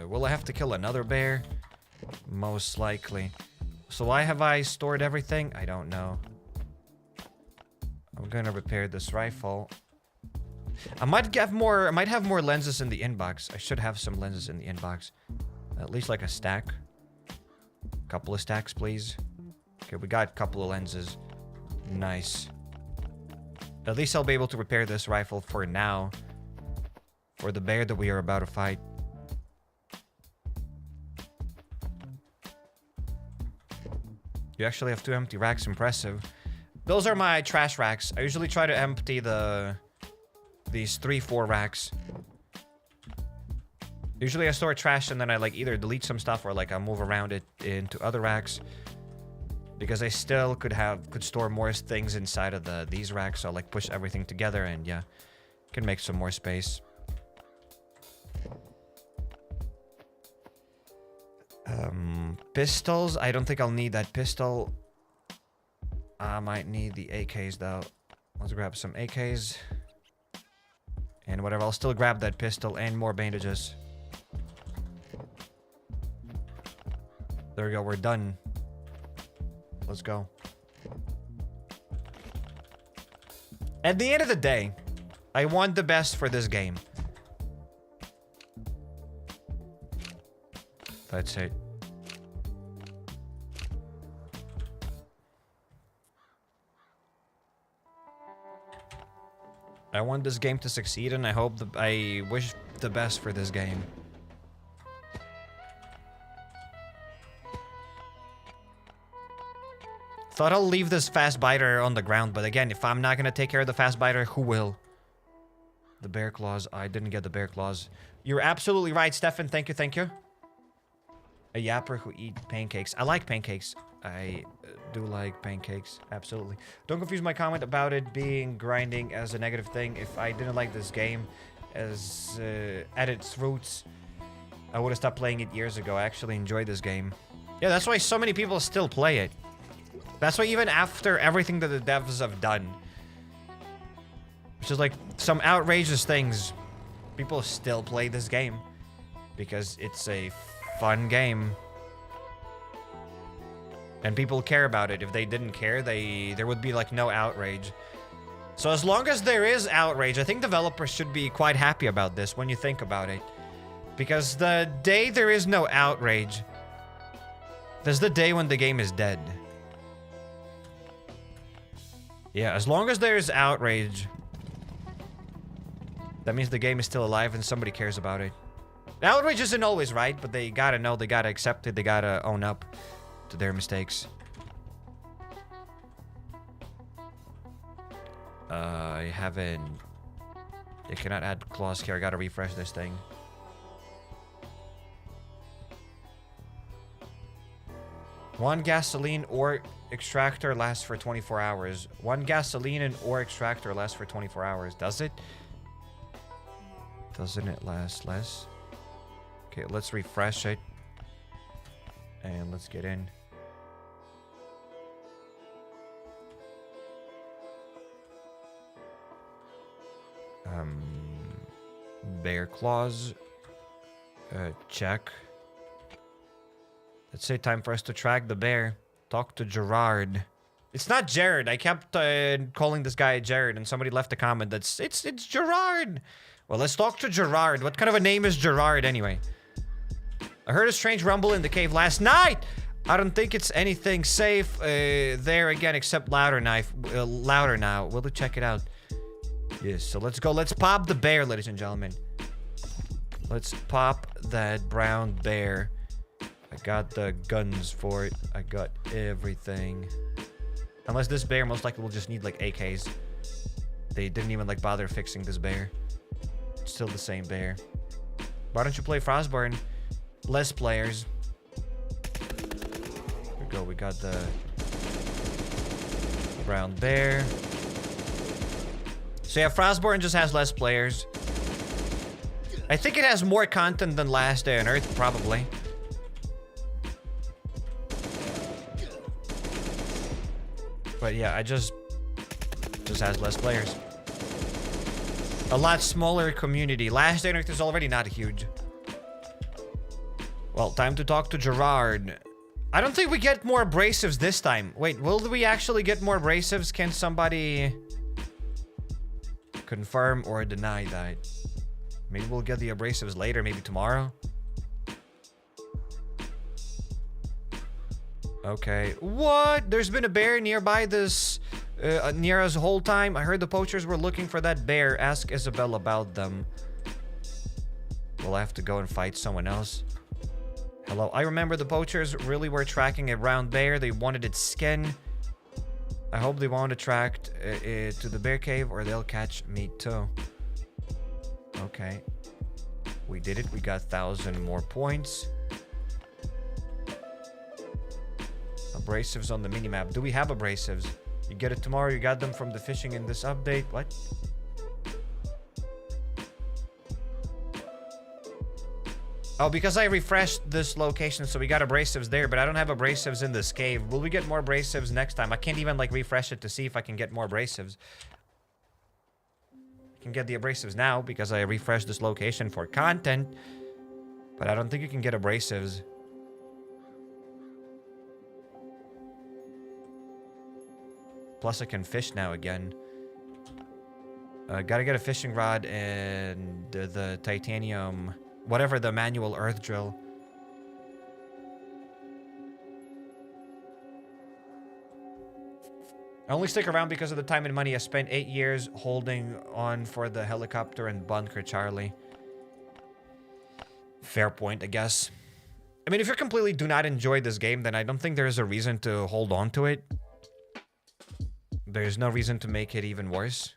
Will I have to kill another bear? Most likely. So why have I stored everything? I don't know. I'm gonna repair this rifle. I might have more lenses in the inbox. I should have some lenses in the inbox. At least like a stack. A couple of stacks, please. Okay, we got a couple of lenses. Nice. At least I'll be able to repair this rifle for now. For the bear that we are about to fight. You actually have 2 empty racks. Impressive. Those are my trash racks. I usually try to empty these 3-4 racks. Usually I store trash and then I like either delete some stuff or like I move around it into other racks. Because I still could store more things inside of these racks. So I'll like push everything together and yeah, can make some more space. Pistols. I don't think I'll need that pistol. I might need the AKs though. Let's grab some AKs. And whatever, I'll still grab that pistol and more bandages. There we go, we're done. Let's go. At the end of the day, I want the best for this game. That's it. I want this game to succeed and I wish the best for this game. Thought I'll leave this fast biter on the ground, but again, if I'm not gonna take care of the fast biter, who will? The bear claws. I didn't get the bear claws. You're absolutely right, Stefan. Thank you, thank you. A yapper who eat pancakes. I like pancakes. I do like pancakes, absolutely. Don't confuse my comment about it being grinding as a negative thing. If I didn't like this game as at its roots, I would have stopped playing it years ago. I actually enjoy this game. Yeah, that's why so many people still play it. That's why even after everything that the devs have done, which is like some outrageous things, people still play this game because it's a fun game. And people care about it. If they didn't care, there would be like no outrage. So as long as there is outrage, I think developers should be quite happy about this when you think about it. Because the day there is no outrage, that's the day when the game is dead. Yeah, as long as there's outrage, that means the game is still alive and somebody cares about it. Outrage isn't always right, but they gotta know, they gotta accept it, they gotta own up to their mistakes. I haven't... I cannot add claws here. I gotta refresh this thing. One gasoline ore extractor lasts for 24 hours. One gasoline and ore extractor lasts for 24 hours. Does it? Doesn't it last less? Okay, let's refresh it. And let's get in. Bear claws. Check. Let's say time for us to track the bear. Talk to Gerard. It's not Jared. I kept calling this guy Jared, and somebody left a comment that's it's Gerard. Well, let's talk to Gerard. What kind of a name is Gerard anyway? I heard a strange rumble in the cave last night. I don't think it's anything safe there again except louder now. We'll check it out. Yes, so let's go. Let's pop the bear, ladies and gentlemen. Let's pop that brown bear. I got the guns for it. I got everything. Unless this bear most likely will just need like AKs. They didn't even like bother fixing this bear. It's still the same bear. Why don't you play Frostborn? Less players. Here we go. We got the brown bear. So yeah, Frostborn just has less players. I think it has more content than Last Day on Earth, probably. But yeah, it just has less players. A lot smaller community. Last Day on Earth is already not huge. Well, time to talk to Gerard. I don't think we get more abrasives this time. Wait, will we actually get more abrasives? Can somebody confirm or deny that? Maybe we'll get the abrasives later, maybe tomorrow. Okay. What? There's been a bear nearby this, near us the whole time. I heard the poachers were looking for that bear. Ask Isabel about them. We'll have to go and fight someone else. Hello. I remember the poachers really were tracking a brown bear. They wanted its skin. I hope they won't attract it to the bear cave or they'll catch me too. Okay. We did it. We got 1,000 more points. Abrasives on the minimap. Do we have abrasives? You get it tomorrow. You got them from the fishing in this update. What? Oh, because I refreshed this location, so we got abrasives there, but I don't have abrasives in this cave. Will we get more abrasives next time? I can't even, like, refresh it to see if I can get more abrasives. I can get the abrasives now because I refreshed this location for content, but I don't think you can get abrasives. Plus, I can fish now again. Gotta get a fishing rod and the titanium... Whatever, the manual earth drill. I only stick around because of the time and money I spent 8 years holding on for the helicopter and Bunker Charlie. Fair point, I guess. I mean, if you completely do not enjoy this game, then I don't think there's a reason to hold on to it. There's no reason to make it even worse.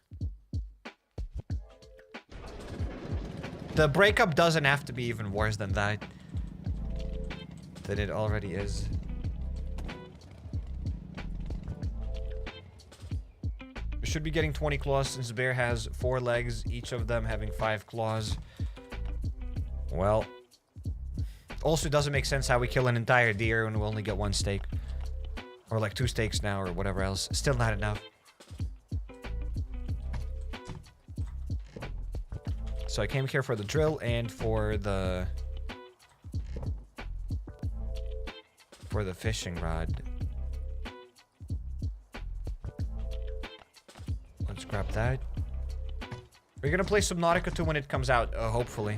The breakup doesn't have to be even worse than that. Than it already is. should be getting 20 claws since the bear has 4 legs, each of them having 5 claws. Well, also doesn't make sense how we kill an entire deer when we only get 1 steak. Or like 2 steaks now or whatever else. Still not enough. So I came here for the drill and for the fishing rod. Let's grab that. We're gonna play Subnautica 2 when it comes out, hopefully.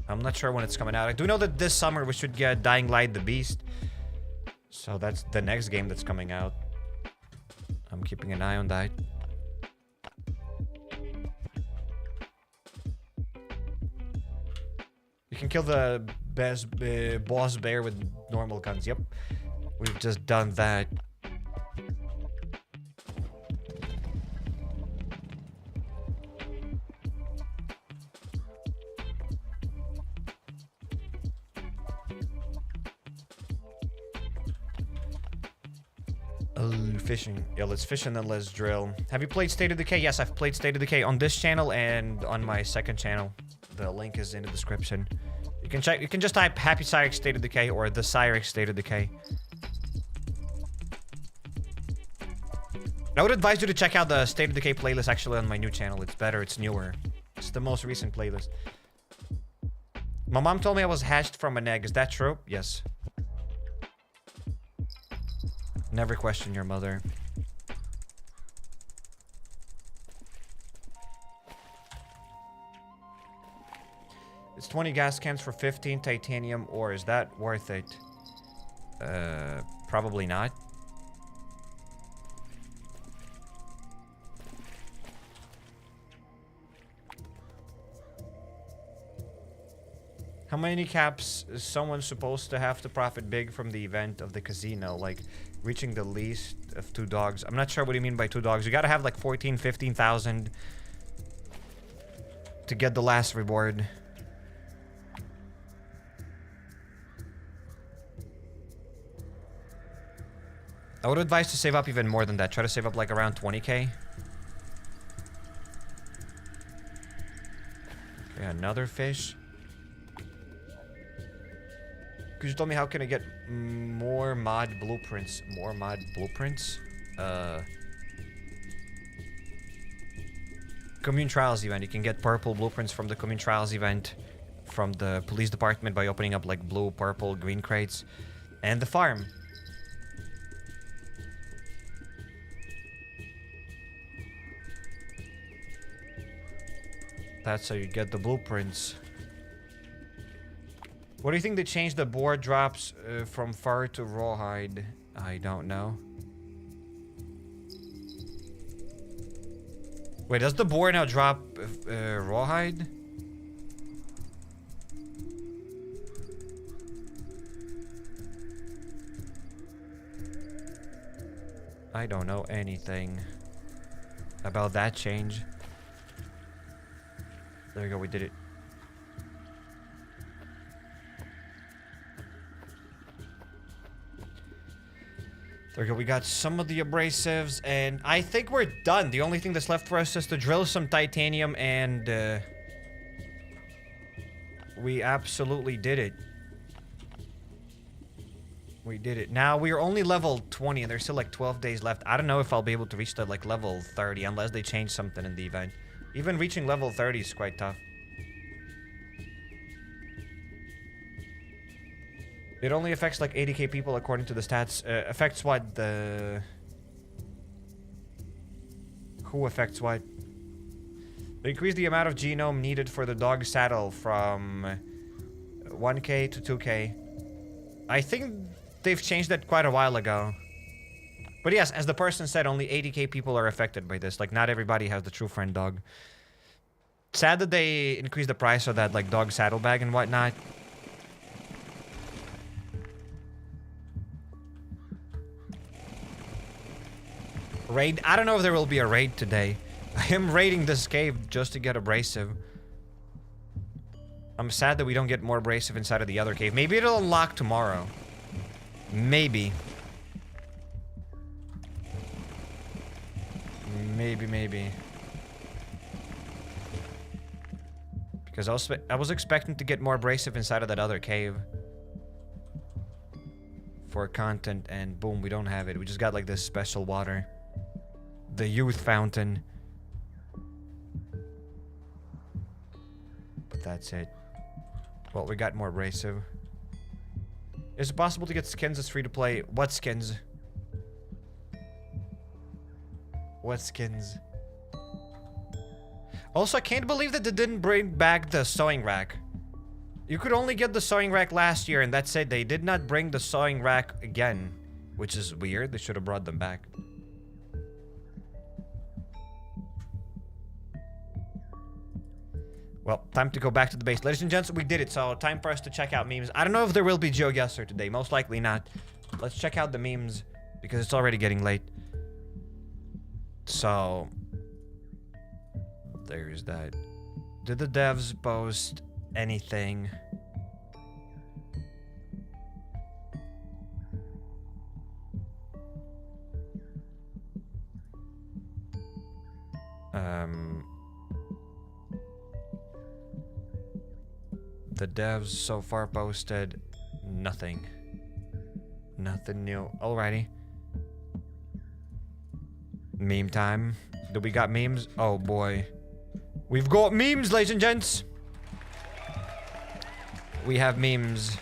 I'm not sure when it's coming out. I do know that this summer we should get Dying Light the Beast. So that's the next game that's coming out. I'm keeping an eye on that. You can kill the best boss bear with normal guns. Yep. We've just done that. Fishing. Yeah, let's fish and then let's drill. Have you played State of Decay? Yes, I've played State of Decay on this channel and on my second channel. The link is in the description. You can check. You can just type HappyCairek State of Decay or the Cairek State of Decay. I would advise you to check out the State of Decay playlist actually on my new channel. It's better. It's newer. It's the most recent playlist. My mom told me I was hatched from an egg. Is that true? Yes. Never question your mother. It's 20 gas cans for 15 titanium ore. Is that worth it? Probably not. How many caps is someone supposed to have to profit big from the event of the casino? Like, reaching the least of 2 dogs. I'm not sure what you mean by 2 dogs. You gotta have like 14, 15,000 to get the last reward. I would advise to save up even more than that. Try to save up like around 20k. Okay, another fish. Could you tell me how can I get more mod blueprints? More mod blueprints? Commune Trials event. You can get purple blueprints from the Commune Trials event from the police department by opening up like blue, purple, green crates. And the farm. That's how you get the blueprints. What do you think they changed the board drops from fur to rawhide? I don't know. Wait, does the board now drop rawhide? I don't know anything about that change. There we go, we did it. There we go, we got some of the abrasives, and I think we're done. The only thing that's left for us is to drill some titanium, and we absolutely did it. We did it. Now, we are only level 20, and there's still like 12 days left. I don't know if I'll be able to reach the like level 30, unless they change something in the event. Even reaching level 30 is quite tough. It only affects like 80k people according to the stats. Affects what? The... Who affects what? They increase the amount of genome needed for the dog saddle from 1k to 2k. I think they've changed that quite a while ago. But yes, as the person said, only 80k people are affected by this. Like, not everybody has the true friend dog. Sad that they increased the price of that, like, dog saddlebag and whatnot. Raid? I don't know if there will be a raid today. I am raiding this cave just to get abrasive. I'm sad that we don't get more abrasive inside of the other cave. Maybe it'll unlock tomorrow. Maybe. Maybe. Because I was expecting to get more abrasive inside of that other cave. For content, and boom, we don't have it. We just got like this special water. The youth fountain. But that's it. Well, we got more abrasive. Is it possible to get skins as free to play? What skins? What skins? Also, I can't believe that they didn't bring back the sewing rack. You could only get the sewing rack last year, and that's it. They did not bring the sewing rack again, which is weird. They should have brought them back. Well, time to go back to the base. Ladies and gents, we did it, so time for us to check out memes. I don't know if there will be GeoGuessr today. Most likely not. Let's check out the memes, because it's already getting late. So, there's that. Did the devs post anything? The devs so far posted nothing. Nothing new. Alrighty. Meme time. Do we got memes? Oh boy. We've got memes, ladies and gents. We have memes.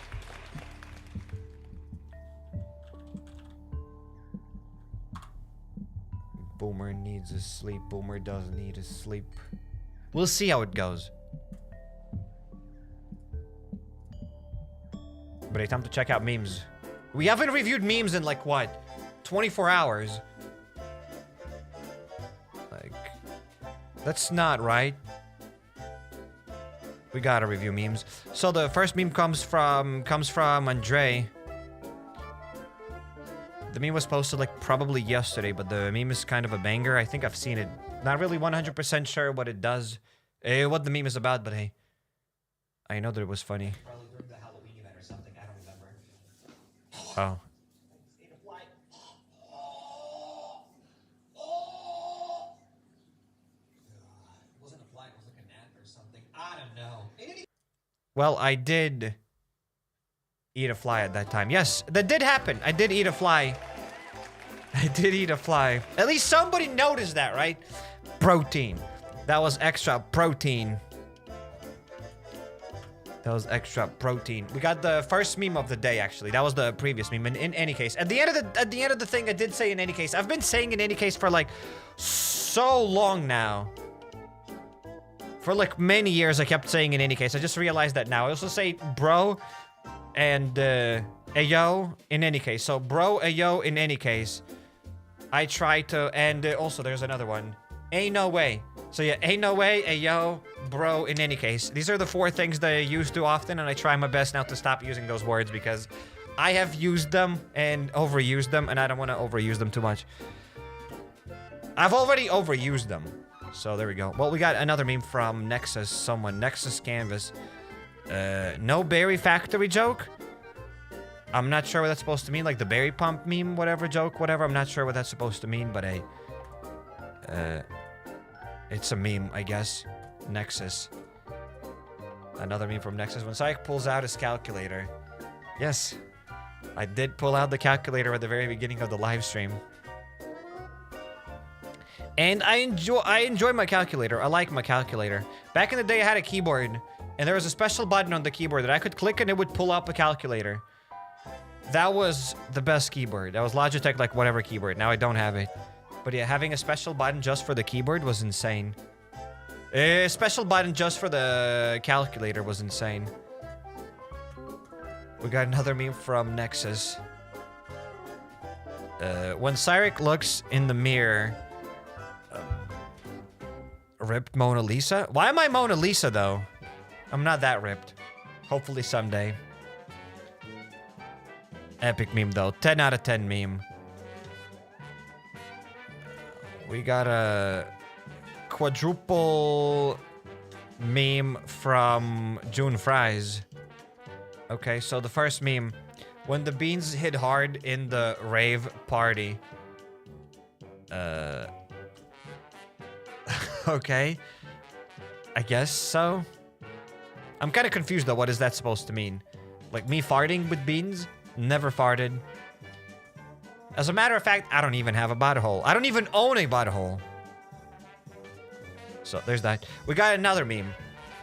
Boomer needs a sleep. Boomer doesn't need a sleep. We'll see how it goes. But it's time to check out memes. We haven't reviewed memes in like what? 24 hours. Like, that's not right. We gotta review memes. So the first meme comes from Andre. The meme was posted like probably yesterday, but the meme is kind of a banger. I think I've seen it. Not really 100% sure what it does, what the meme is about, but hey, I know that it was funny. Probably during the Halloween event or something. I don't remember. Oh. It wasn't a fly. It was like a gnat or something. I don't know. Well, I did eat a fly at that time. Yes, that did happen. I did eat a fly. I did eat a fly. At least somebody noticed that, right? Protein. That was extra protein. That was extra protein. We got the first meme of the day, actually. That was the previous meme. In any case, at the end of the thing, I did say in any case. I've been saying in any case for like so long now. For like many years, I kept saying in any case. I just realized that now. I also say bro and ayo in any case. So bro, ayo in any case. I try to, and also there's another one. Ain't no way. So yeah, ain't no way, ayo, bro, in any case. These are the 4 things that I use too often, and I try my best now to stop using those words because I have used them and overused them, and I don't want to overuse them too much. I've already overused them. So there we go. Well, we got another meme from Nexus, someone. Nexus Canvas. No berry factory joke? I'm not sure what that's supposed to mean. Like the berry pump meme, whatever joke, whatever. I'm not sure what that's supposed to mean, but hey. It's a meme, I guess. Nexus. Another meme from Nexus. When Syke pulls out his calculator. Yes. I did pull out the calculator at the very beginning of the live stream. And I enjoy my calculator. I like my calculator. Back in the day, I had a keyboard. And there was a special button on the keyboard that I could click and it would pull up a calculator. That was the best keyboard. That was Logitech, like whatever keyboard. Now I don't have it. But yeah, having a special button just for the keyboard was insane. A special button just for the calculator was insane. We got another meme from Nexus. When Cyrek looks in the mirror... ripped Mona Lisa? Why am I Mona Lisa, though? I'm not that ripped. Hopefully someday. Epic meme, though. 10 out of 10 meme. We got a quadruple meme from June Fries. Okay, so the first meme. When the beans hit hard in the rave party. Okay. I guess so. I'm kind of confused though. What is that supposed to mean? Like me farting with beans? Never farted. As a matter of fact, I don't even have a butthole. I don't even own a butthole. So there's that. We got another meme.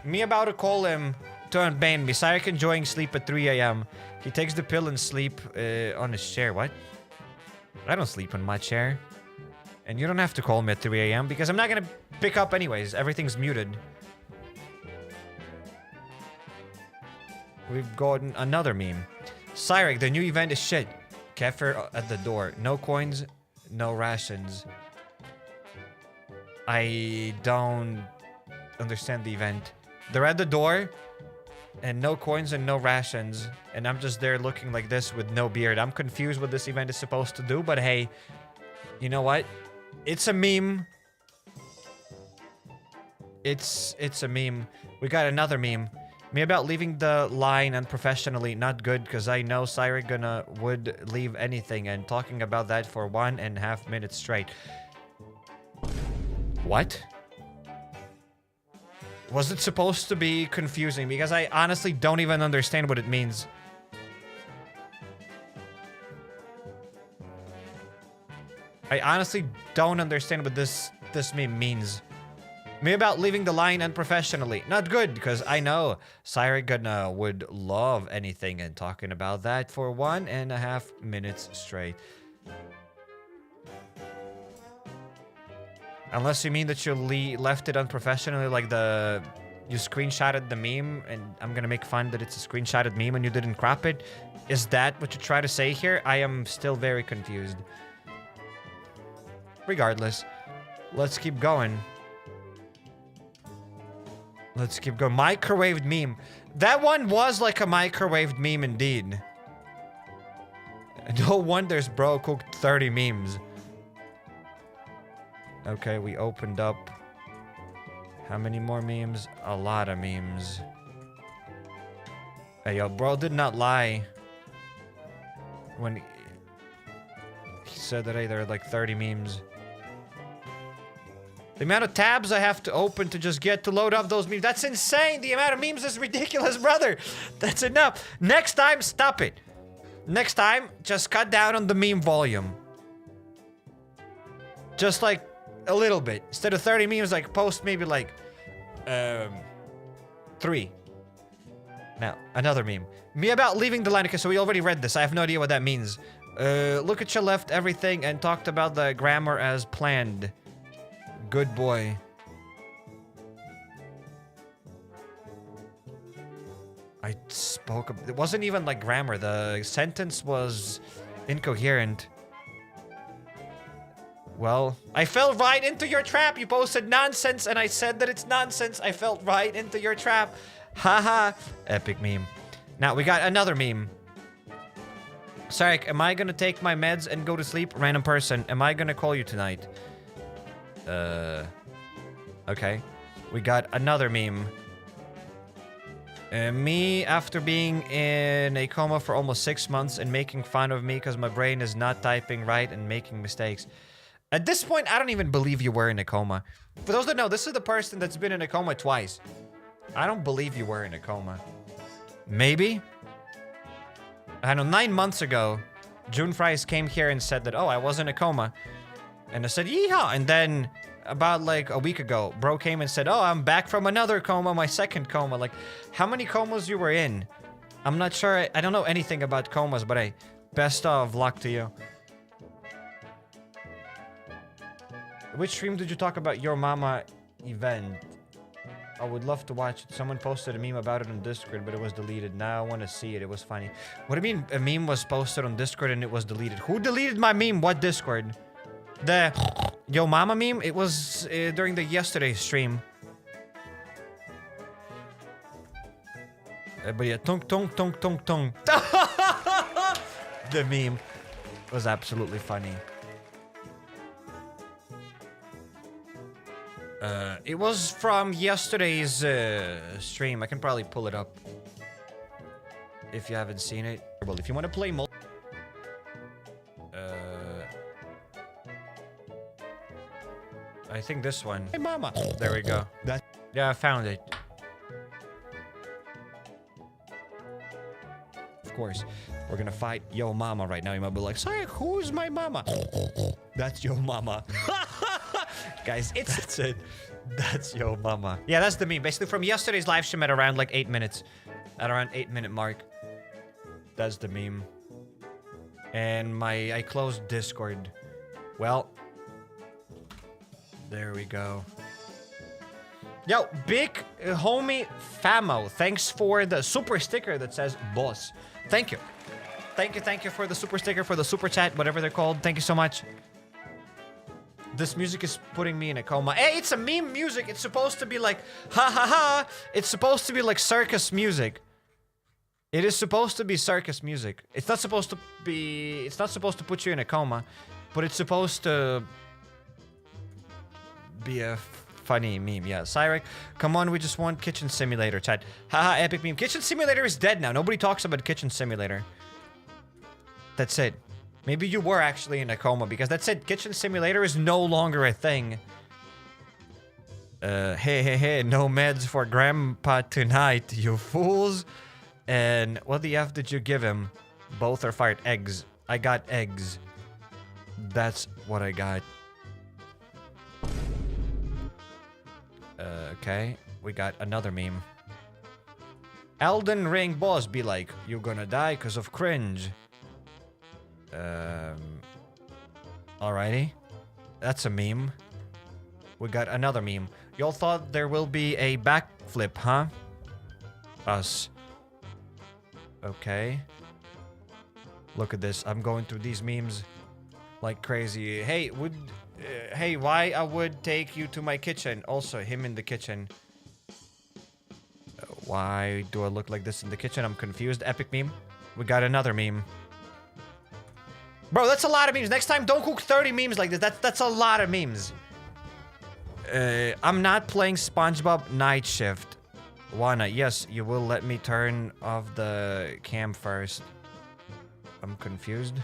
Me about to call him to unban me. Cyrek enjoying sleep at 3 a.m. He takes the pill and sleep on his chair. What? I don't sleep on my chair. And you don't have to call me at 3 a.m. because I'm not gonna pick up anyways. Everything's muted. We've gotten another meme. Cyrek, the new event is shit. Kefir at the door. No coins, no rations. I don't understand the event. They're at the door, and no coins and no rations. And I'm just there looking like this with no beard. I'm confused what this event is supposed to do, but hey, you know what? It's a meme. It's a meme. We got another meme. Me about leaving the line unprofessionally, not good, because I know Cyrek would leave anything, and talking about that for 1.5 minutes straight. What? Was it supposed to be confusing? Because I honestly don't even understand what it means. I honestly don't understand what this meme means. Me about leaving the line unprofessionally. Not good, because I know Cyrek would love anything, and talking about that for 1.5 minutes straight. Unless you mean that you left it unprofessionally, like you screenshotted the meme, and I'm gonna make fun that it's a screenshotted meme and you didn't crop it. Is that what you try to say here? I am still very confused. Regardless, let's keep going. Let's keep going. Microwaved meme. That one was like a microwaved meme indeed. No wonders bro cooked 30 memes. Okay, we opened up. How many more memes? A lot of memes. Hey, yo, bro did not lie when he said that, hey, there are like 30 memes. The amount of tabs I have to open to just get to load up those memes. That's insane. The amount of memes is ridiculous, brother. That's enough. Next time, stop it. Next time, just cut down on the meme volume. Just like a little bit. Instead of 30 memes, like post maybe like 3. Now, another meme. Me about leaving the line. Okay, so we already read this. I have no idea what that means. Look at your left everything and talked about the grammar as planned. Good boy. I spoke. It wasn't even like grammar. The sentence was incoherent. Well, I fell right into your trap. You posted nonsense and I said that it's nonsense. I fell right into your trap. Haha. Epic meme. Now we got another meme. Cyrek, am I gonna take my meds and go to sleep? Random person. Am I gonna call you tonight? Okay. We got another meme. Me after being in a coma for almost 6 months and making fun of me because my brain is not typing right and making mistakes. At this point, I don't even believe you were in a coma. For those that know, this is the person that's been in a coma twice. I don't believe you were in a coma. Maybe? I know 9 months ago, June Fries came here and said that, oh, I was in a coma. And I said, yeehaw. And then about like a week ago, bro came and said, oh, I'm back from another coma, my second coma. Like, how many comas you were in? I'm not sure. I don't know anything about comas, but hey, best of luck to you. Which stream did you talk about your mama event? I would love to watch it. Someone posted a meme about it on Discord, but it was deleted. Now I want to see it. It was funny. What do you mean a meme was posted on Discord and it was deleted? Who deleted my meme? What Discord? The Yo Mama meme? It was during the yesterday's stream. But yeah, tung tung tung tung tung. The meme was absolutely funny. It was from yesterday's stream. I can probably pull it up if you haven't seen it. Well, if you want to play I think this one. Hey, mama. There we go. Yeah, I found it. Of course, we're gonna fight Yo Mama right now. You might be like, sorry, who's my mama? That's Yo Mama. Guys, that's it. That's Yo Mama. Yeah, that's the meme. Basically from yesterday's live stream at around like 8 minutes. At around 8-minute mark. That's the meme. And I closed Discord. Well, there we go. Yo, big homie Famo, thanks for the super sticker that says boss. Thank you. Thank you for the super sticker, for the super chat, whatever they're called. Thank you so much. This music is putting me in a coma. Hey, it's a meme music. It's supposed to be like, ha ha ha. It's supposed to be like circus music. It is supposed to be circus music. It's not supposed to be... It's not supposed to put you in a coma. But it's supposed to... be a funny meme. Yeah, Cyrek, come on, we just want Kitchen Simulator, chat. Haha, epic meme. Kitchen Simulator is dead now. Nobody talks about Kitchen Simulator. That's it. Maybe you were actually in a coma because that's it. Kitchen Simulator is no longer a thing. Hey, no meds for Grandpa tonight, you fools. And what the F did you give him? Both are fired. Eggs. I got eggs. That's what I got. Okay. We got another meme. Elden Ring boss be like, you gonna die because of cringe. Alrighty. That's a meme. We got another meme. Y'all thought there will be a backflip, huh? Us. Okay. Look at this. I'm going through these memes like crazy. Hey, hey, why I would take you to my kitchen? Also, him in the kitchen. Why do I look like this in the kitchen? I'm confused. Epic meme. We got another meme. Bro, that's a lot of memes. Next time, don't cook 30 memes like this. That's a lot of memes. I'm not playing SpongeBob Night Shift. Wanna? Yes, you will let me turn off the cam first. I'm confused.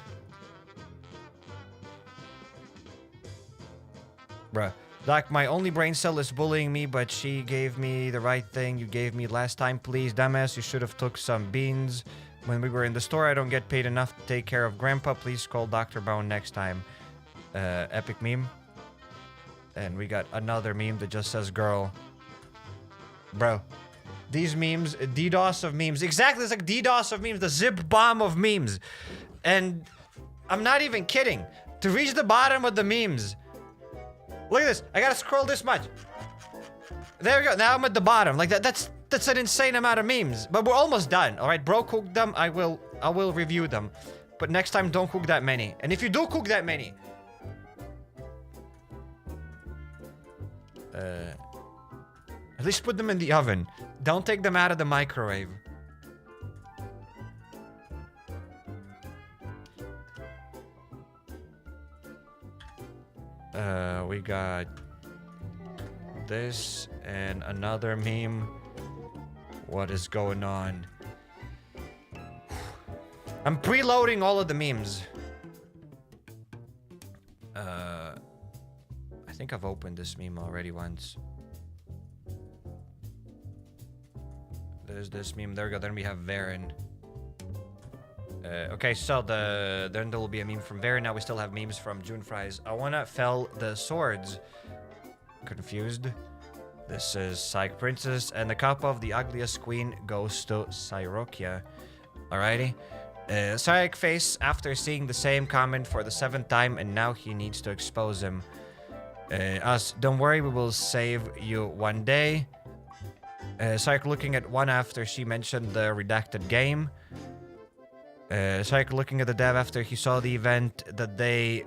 Bruh. Doc, my only brain cell is bullying me, but she gave me the right thing you gave me last time. Please, dumbass, you should have took some beans. When we were in the store, I don't get paid enough to take care of Grandpa. Please call Dr. Bone next time. Epic meme. And we got another meme that just says girl. Bro. These memes, DDoS of memes. Exactly, it's like DDoS of memes. The zip bomb of memes. And I'm not even kidding. To reach the bottom of the memes. Look at this. I gotta scroll this much. There we go. Now I'm at the bottom. Like that's an insane amount of memes. But we're almost done. All right, bro, cook them. I will review them. But next time, don't cook that many. And if you do cook that many, at least put them in the oven. Don't take them out of the microwave. We got this and another meme. What is going on? I'm preloading all of the memes. I think I've opened this meme already once. There's this meme. There we go. Then we have Varen. Okay, so then there will be a meme from Varen. Now we still have memes from June Fries. I wanna fell the swords. Confused. This is Psych Princess, and the cup of the ugliest queen goes to Cyrokia. Alrighty. Psych face after seeing the same comment for the 7th time, and now he needs to expose him. Us, don't worry, we will save you one day. Psych looking at one after she mentioned the redacted game. Psych looking at the dev after he saw the event that they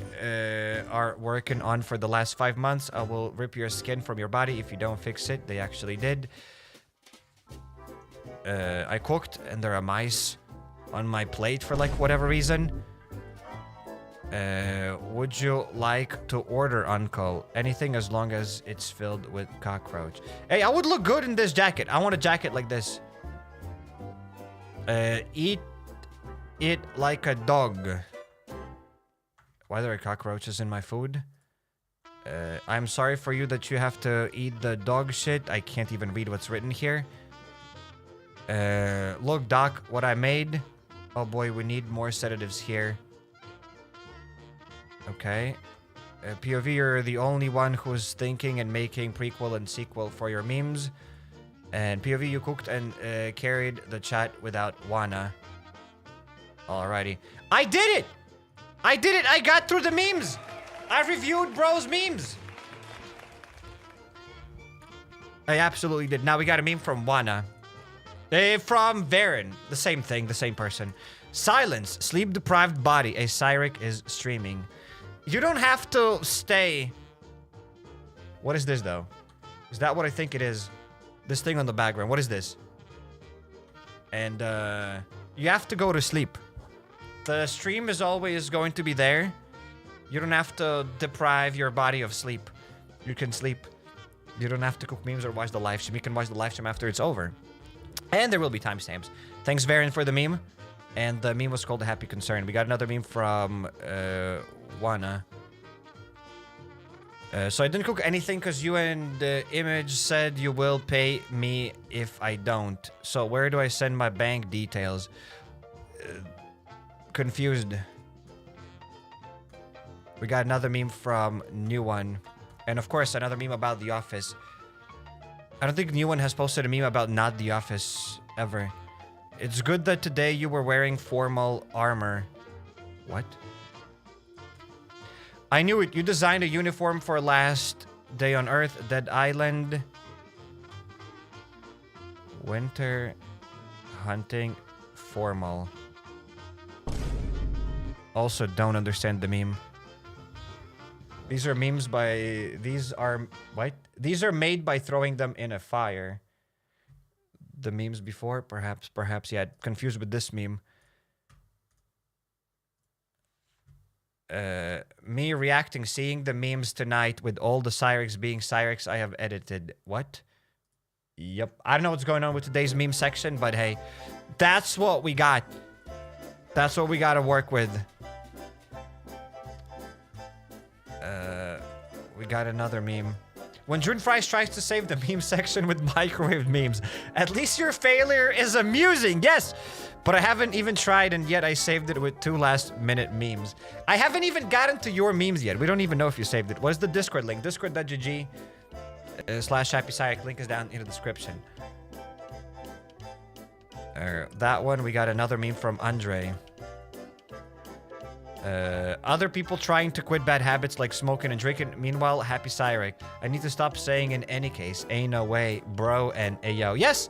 are working on for the last 5 months. I will rip your skin from your body if you don't fix it. They actually did. I cooked and there are mice on my plate for like whatever reason. Would you like to order, Uncle? Anything as long as it's filled with cockroach. Hey, I would look good in this jacket. I want a jacket like this. Eat it like a dog. Why are there cockroaches in my food? I'm sorry for you that you have to eat the dog shit. I can't even read what's written here. Look, Doc, what I made. Oh boy, we need more sedatives here. Okay. POV, you're the only one who's thinking and making prequel and sequel for your memes. And POV, you cooked and carried the chat without wanna. Alrighty. I did it! I did it! I got through the memes! I reviewed bro's memes! I absolutely did. Now we got a meme from Wanna. From Varen. The same thing, the same person. Silence. Sleep-deprived body. A Cyric is streaming. You don't have to stay... What is this, though? Is that what I think it is? This thing on the background. What is this? And, you have to go to sleep. The stream is always going to be there. You don't have to deprive your body of sleep. You can sleep. You don't have to cook memes or watch the live stream. You can watch the live stream after it's over. And there will be timestamps. Thanks, Varen, for the meme. And the meme was called A Happy Concern. We got another meme from, Wanna. So I didn't cook anything because you and the image said you will pay me if I don't. So where do I send my bank details? Confused. We got another meme from New One. And of course, another meme about The Office. I don't think New One has posted a meme about not The Office ever. It's good that today you were wearing formal armor. What? I knew it. You designed a uniform for Last Day on Earth, Dead Island. Winter hunting formal. Also don't understand the meme. These are memes by... These are... What? These are made by throwing them in a fire. The memes before? Perhaps, yeah. Confused with this meme. Me reacting, seeing the memes tonight with all the Cyrex being Cyrex I have edited. What? Yep. I don't know what's going on with today's meme section, but hey, that's what we got. That's what we got to work with. We got another meme. When June Fries tries to save the meme section with microwave memes, at least your failure is amusing. Yes, but I haven't even tried, and yet I saved it with 2 last-minute memes. I haven't even gotten to your memes yet. We don't even know if you saved it. What is the Discord link? Discord.gg / HappyCairek. Link is down in the description. That one, we got another meme from Andre. Other people trying to quit bad habits like smoking and drinking. Meanwhile, HappyCairek. I need to stop saying in any case. Ain't no way, bro, and ayo. Yes!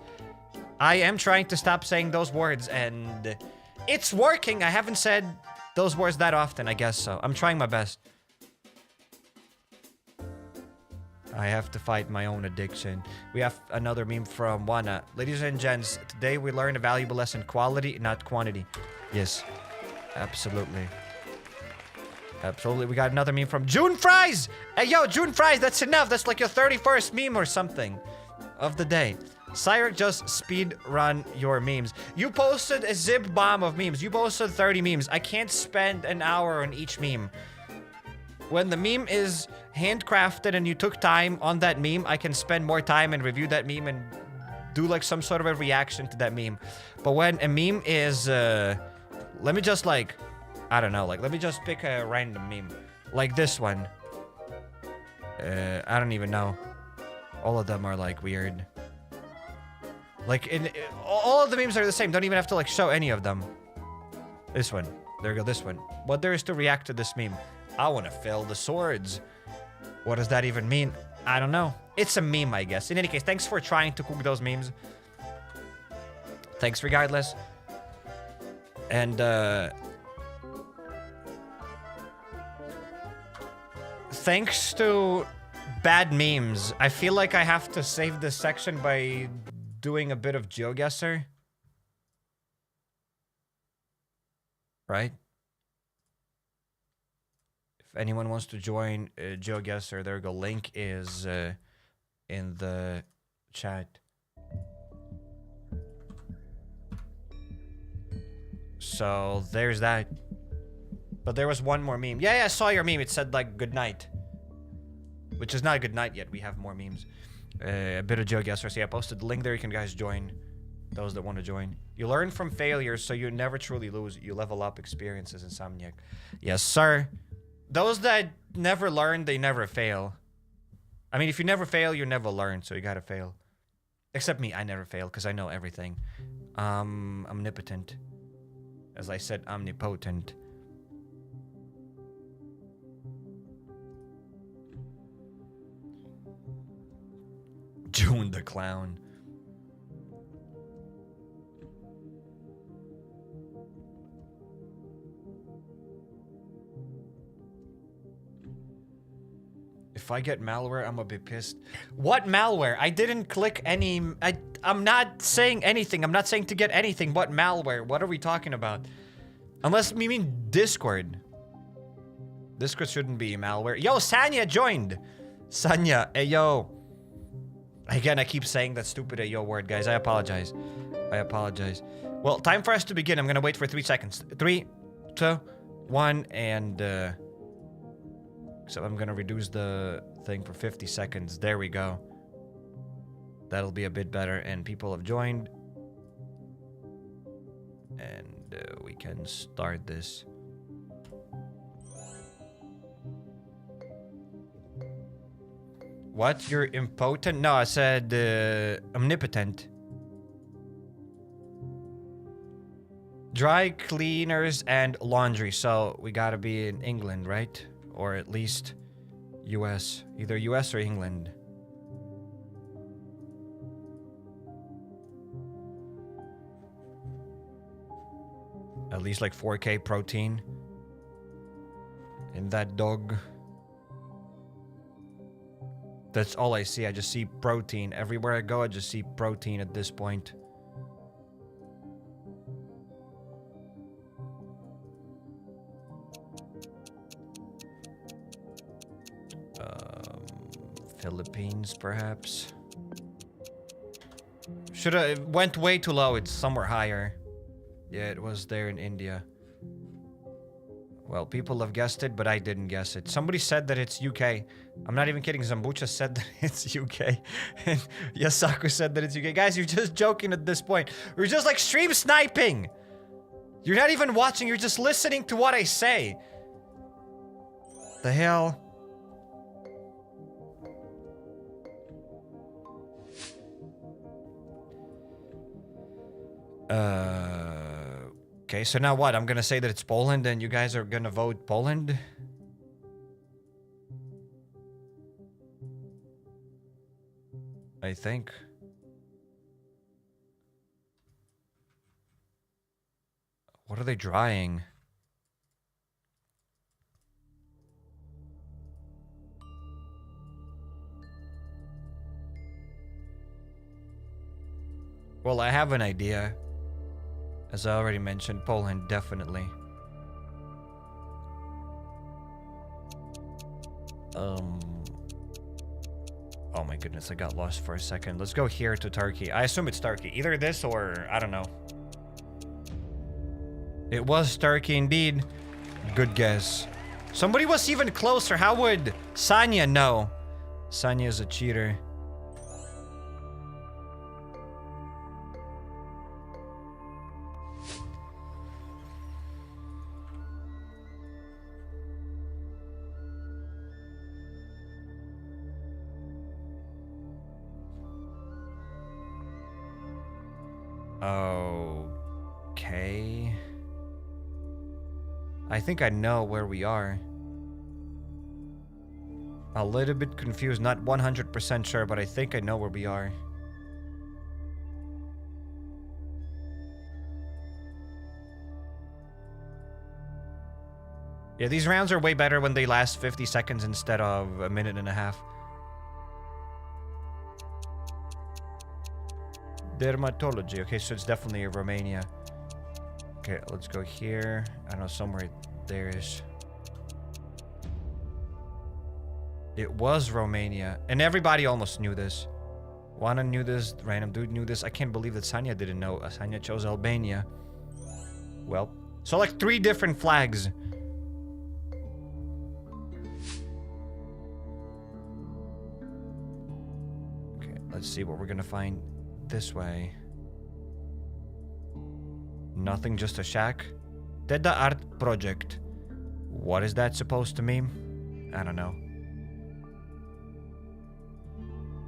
I am trying to stop saying those words, and it's working. I haven't said those words that often, I guess so. I'm trying my best. I have to fight my own addiction. We have another meme from Wanna. Ladies and gents, today we learned a valuable lesson. Quality, not quantity. Yes, absolutely. Absolutely. We got another meme from June Fries! Hey, yo, June Fries, that's enough. That's like your 31st meme or something of the day. Cyric just speed run your memes. You posted a zip bomb of memes. You posted 30 memes. I can't spend an hour on each meme. When the meme is handcrafted and you took time on that meme, I can spend more time and review that meme and do like some sort of a reaction to that meme. But when a meme is, let me just like, I don't know, like let me just pick a random meme. Like this one. I don't even know. All of them are like weird. Like all of the memes are the same. Don't even have to like show any of them. This one. There you go, this one. What there is to react to this meme? I want to fill the swords. What does that even mean? I don't know. It's a meme, I guess. In any case, thanks for trying to cook those memes. Thanks regardless. And, thanks to bad memes, I feel like I have to save this section by doing a bit of GeoGuessr. Right? If anyone wants to join GeoGuessr, there we go. Link is in the chat. So there's that. But there was one more meme. Yeah, I saw your meme. It said like good night. which is not a good night yet. We have more memes. A bit of GeoGuessr. So yeah, I posted the link there. You can guys join. Those that want to join. You learn from failures, so you never truly lose. You level up experiences, Insomniac. Yes, sir. Those that never learn, they never fail. I mean, if you never fail, you never learn, so you gotta fail. Except me, I never fail, because I know everything. Omnipotent. As I said, omnipotent. June the Clown. If I get malware, I'm gonna be pissed. What malware? I didn't click any... I'm not saying anything. I'm not saying to get anything. What malware? What are we talking about? Unless you mean Discord. Discord shouldn't be malware. Yo, Sanya joined. Sanya, hey yo. Again, I keep saying that stupid hey yo word, guys. I apologize. I apologize. Well, time for us to begin. I'm gonna wait for 3 seconds. 3, 2, 1, and... So I'm gonna reduce the thing for 50 seconds. There we go. That'll be a bit better. And people have joined. And we can start this. What? You're impotent? No, I said omnipotent. Dry cleaners and laundry. So we gotta be in England, right? Or at least US. Either US or England. At least like 4K protein in that dog. That's all I see. I just see protein. Everywhere I go, I just see protein at this point. Philippines, perhaps. Should have went way too low. It's somewhere higher. Yeah, it was there in India. Well, people have guessed it, but I didn't guess it. Somebody said that it's UK. I'm not even kidding. Zambucha said that it's UK. And Yasaku said that it's UK. Guys, you're just joking at this point. We're just like stream sniping. You're not even watching. You're just listening to what I say. The hell? Okay, so now what? I'm gonna say that it's Poland and you guys are gonna vote Poland? I think. What are they drying? Well, I have an idea. As I already mentioned, Poland, definitely. Oh my goodness, I got lost for a second. Let's go here to Turkey. I assume it's Turkey. Either this or, I don't know. It was Turkey indeed. Good guess. Somebody was even closer. How would Sanya know? Sanya is a cheater. Okay. I think I know where we are. A little bit confused, not 100% sure, but I think I know where we are. Yeah, these rounds are way better when they last 50 seconds instead of a minute and a half. Dermatology. Okay, so it's definitely Romania. Okay, let's go here. I don't know, somewhere there is. It was Romania. And everybody almost knew this. Wana knew this. Random dude knew this. I can't believe that Sanya didn't know. Sanya chose Albania. Well, so like 3 different flags. Let's see what we're gonna find this way. Nothing, just a shack. Deda Art Project. What is that supposed to mean? I don't know.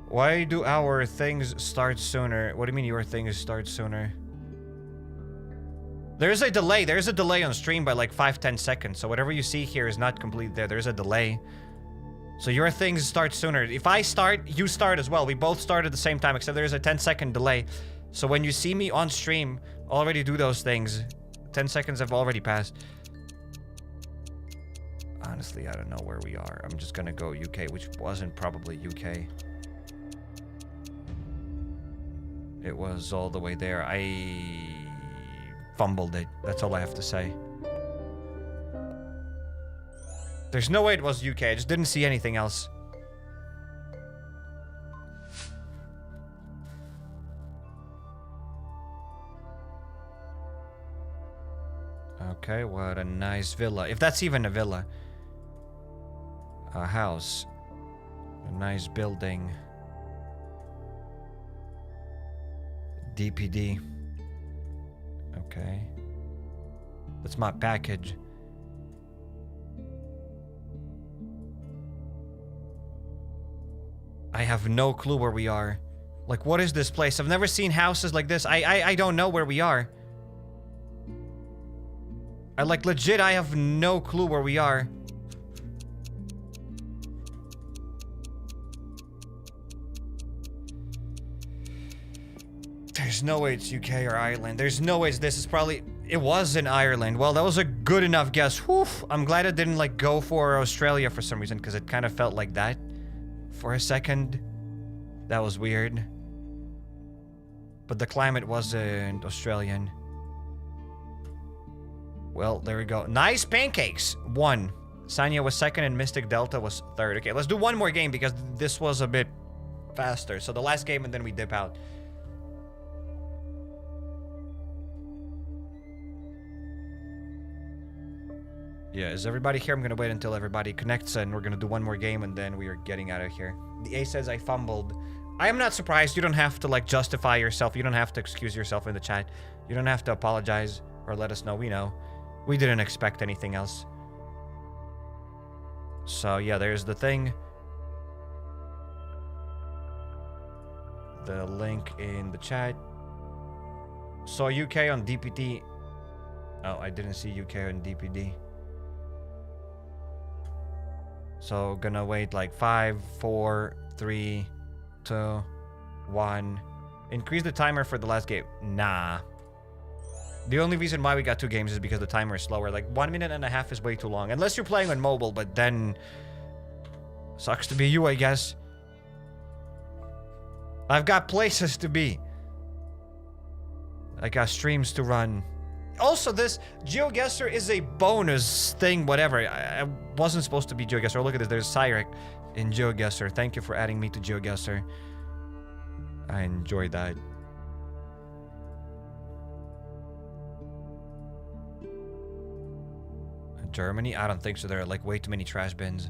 Why do our things start sooner? What do you mean your things start sooner? There's a delay. There's a delay on stream by like 5-10 seconds. So whatever you see here is not complete there. There's a delay. So your things start sooner. If I start, you start as well. We both start at the same time, except there's a 10-second delay. So when you see me on stream already do those things, 10 seconds have already passed. Honestly, I don't know where we are. I'm just gonna go UK, which wasn't probably UK. It was all the way there. I fumbled it. That's all I have to say. There's no way it was UK. I just didn't see anything else. Okay, what a nice villa. If that's even a villa. A house. A nice building. DPD. Okay. That's my package. I have no clue where we are. Like, what is this place? I've never seen houses like this. I don't know where we are. Like, legit, I have no clue where we are. There's no way it's UK or Ireland. There's no way it's this. Is probably... It was in Ireland. Well, that was a good enough guess. Whew. I'm glad I didn't, like, go for Australia for some reason, because it kind of felt like that for a second. That was weird. But the climate wasn't Australian. Well, there we go. Nice pancakes. 1. Sanya was 2nd and Mystic Delta was 3rd. Okay, let's do one more game because this was a bit faster. So the last game and then we dip out. Yeah, is everybody here? I'm gonna wait until everybody connects and we're gonna do one more game and then we are getting out of here. The A says I fumbled. I am not surprised. You don't have to, like, justify yourself. You don't have to excuse yourself in the chat. You don't have to apologize or let us know. We know. We didn't expect anything else. So, yeah, there's the thing. The link in the chat. So, UK on DPD. Oh, I didn't see UK on DPD. So, gonna wait like 5, 4, 3, 2, 1. Increase the timer for the last game. Nah. The only reason why we got 2 games is because the timer is slower. Like, 1.5 minutes is way too long. Unless you're playing on mobile, but then... Sucks to be you, I guess. I've got places to be. I got streams to run. Also, this GeoGuessr is a bonus thing, whatever. I wasn't supposed to be GeoGuessr. Look at this. There's HappyCairek in GeoGuessr. Thank you for adding me to GeoGuessr. I enjoyed that. Germany? I don't think so. There are like way too many trash bins.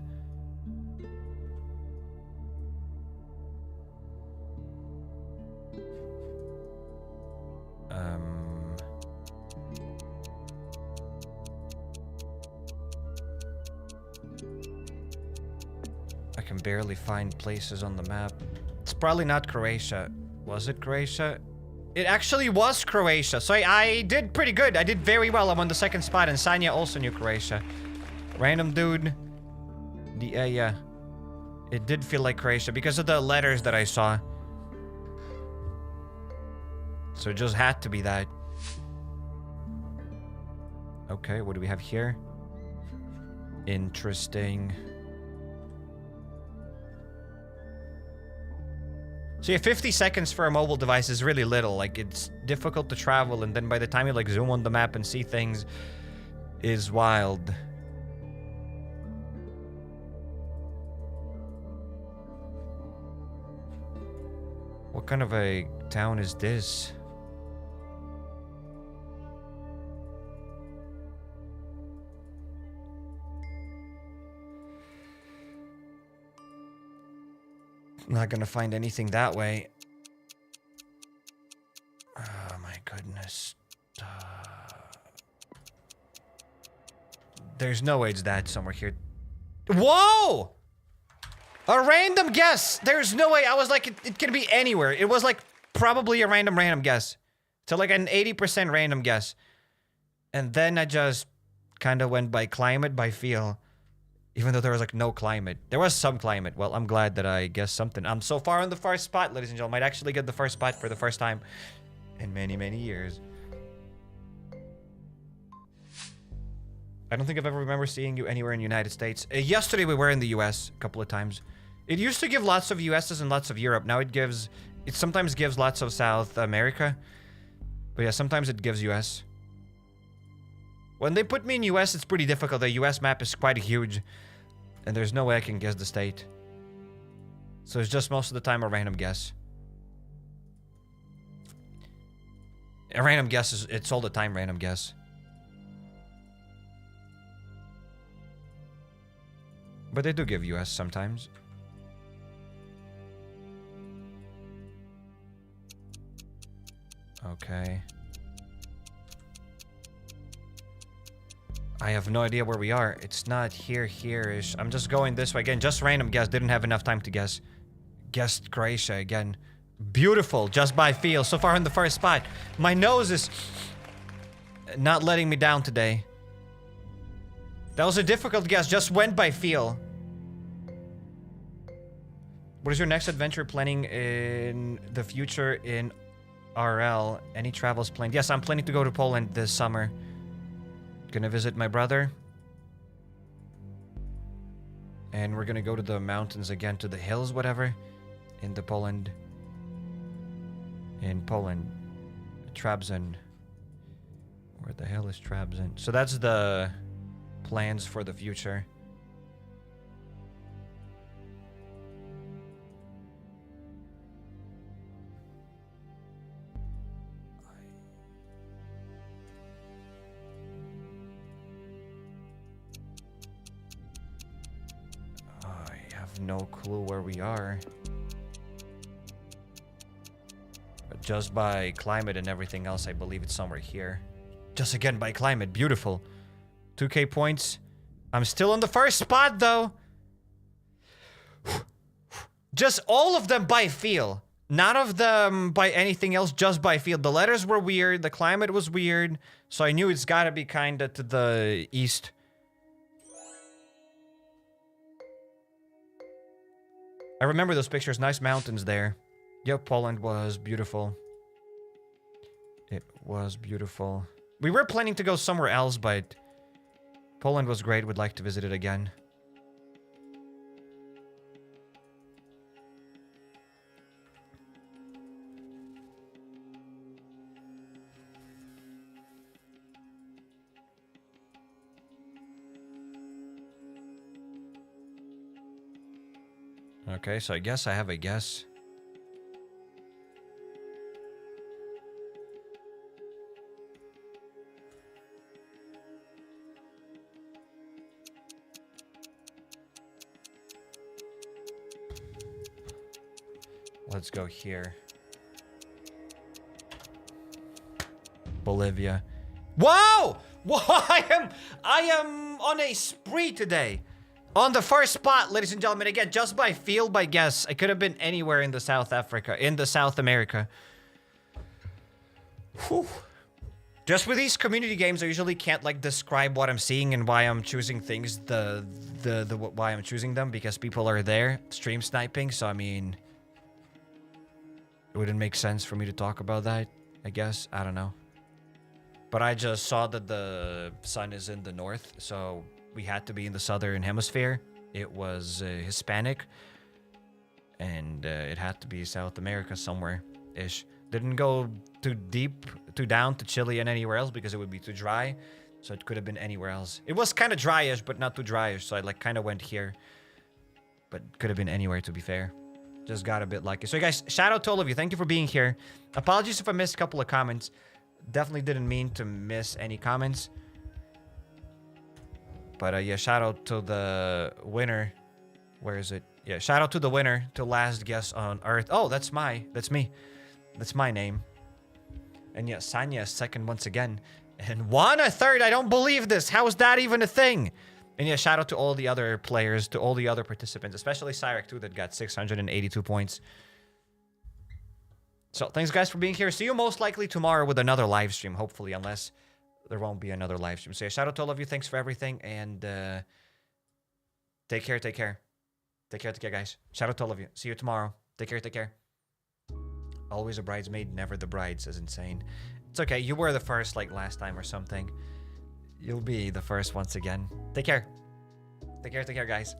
I can barely find places on the map. It's probably not Croatia. Was it Croatia? It actually was Croatia. So I did pretty good. I did very well. I'm on the 2nd spot, and Sanya also knew Croatia. Random dude. Yeah. It did feel like Croatia because of the letters that I saw. So it just had to be that. Okay, what do we have here? Interesting. So yeah, 50 seconds for a mobile device is really little. Like, it's difficult to travel, and then by the time you, like, zoom on the map and see things is wild. What kind of a town is this? Not gonna find anything that way. Oh my goodness. There's no way it's that somewhere here. Whoa! A random guess! There's no way. I was like, it can be anywhere. It was like probably a random guess. So like an 80% random guess. And then I just kind of went by climate, by feel. Even though there was like no climate. There was some climate. Well, I'm glad that I guessed something. I'm so far on the first spot, ladies and gentlemen. Might actually get the first spot for the first time in many, many years. I don't think I've ever remember seeing you anywhere in the United States. Yesterday we were in the US a couple of times. It used to give lots of US's and lots of Europe. Now it sometimes gives lots of South America. But yeah, sometimes it gives US. When they put me in US, it's pretty difficult. The US map is quite huge. And there's no way I can guess the state. So it's just most of the time a random guess. A random guess is, it's all the time random guess. But they do give US sometimes. Okay. I have no idea where we are. It's not here-ish. I'm just going this way again. Just random guess. Didn't have enough time to guess. Guessed Croatia again. Beautiful. Just by feel. So far in the first spot. My nose is not letting me down today. That was a difficult guess. Just went by feel. What is your next adventure planning in the future in RL? Any travels planned? Yes, I'm planning to go to Poland this summer. Gonna visit my brother. And we're gonna go to the mountains again, to the hills, whatever. In Poland. Trabzon. Where the hell is Trabzon? So that's the plans for the future. No clue where we are. But just by climate and everything else, I believe it's somewhere here. Just again by climate. Beautiful. 2k points. I'm still on the first spot though. Just all of them by feel. None of them by anything else, just by feel. The letters were weird. The climate was weird. So I knew it's gotta be kinda to the east. I remember those pictures. Nice mountains there. Yep, Poland was beautiful. It was beautiful. We were planning to go somewhere else, but Poland was great. Would like to visit it again. Okay, so I guess I have a guess. Let's go here. Bolivia. Whoa! Whoa! I am on a spree today. On the first spot, ladies and gentlemen, again, just by feel, by guess. I could have been anywhere in the South America. Whew. Just with these community games, I usually can't like describe what I'm seeing and why I'm choosing things, why I'm choosing them, because people are there stream sniping. So I mean, it wouldn't make sense for me to talk about that, I guess. I don't know. But I just saw that the sun is in the north, so we had to be in the southern hemisphere. It was Hispanic, and it had to be South America somewhere-ish. Didn't go too deep, too down to Chile and anywhere else because it would be too dry. So it could have been anywhere else. It was kind of dryish, but not too dryish. So I like kind of went here, but could have been anywhere to be fair. Just got a bit lucky. So guys, shout out to all of you. Thank you for being here. Apologies if I missed a couple of comments. Definitely didn't mean to miss any comments. But yeah, shout out to the winner. Where is it? Yeah, shout out to the winner, to last guest on Earth. Oh, that's me. That's my name. And yeah, Sanya is second once again. And Juana third. I don't believe this. How is that even a thing? And yeah, shout out to all the other players, to all the other participants, especially Cyrek too, that got 682 points. So thanks guys for being here. See you most likely tomorrow with another live stream, hopefully, unless there won't be another live stream. So yeah, shout out to all of you. Thanks for everything. And take care. Take care, guys. Shout out to all of you. See you tomorrow. Take care. Always a bridesmaid, never the bride, says Insane. It's okay. You were the first, like, last time or something. You'll be the first once again. Take care. Take care, guys.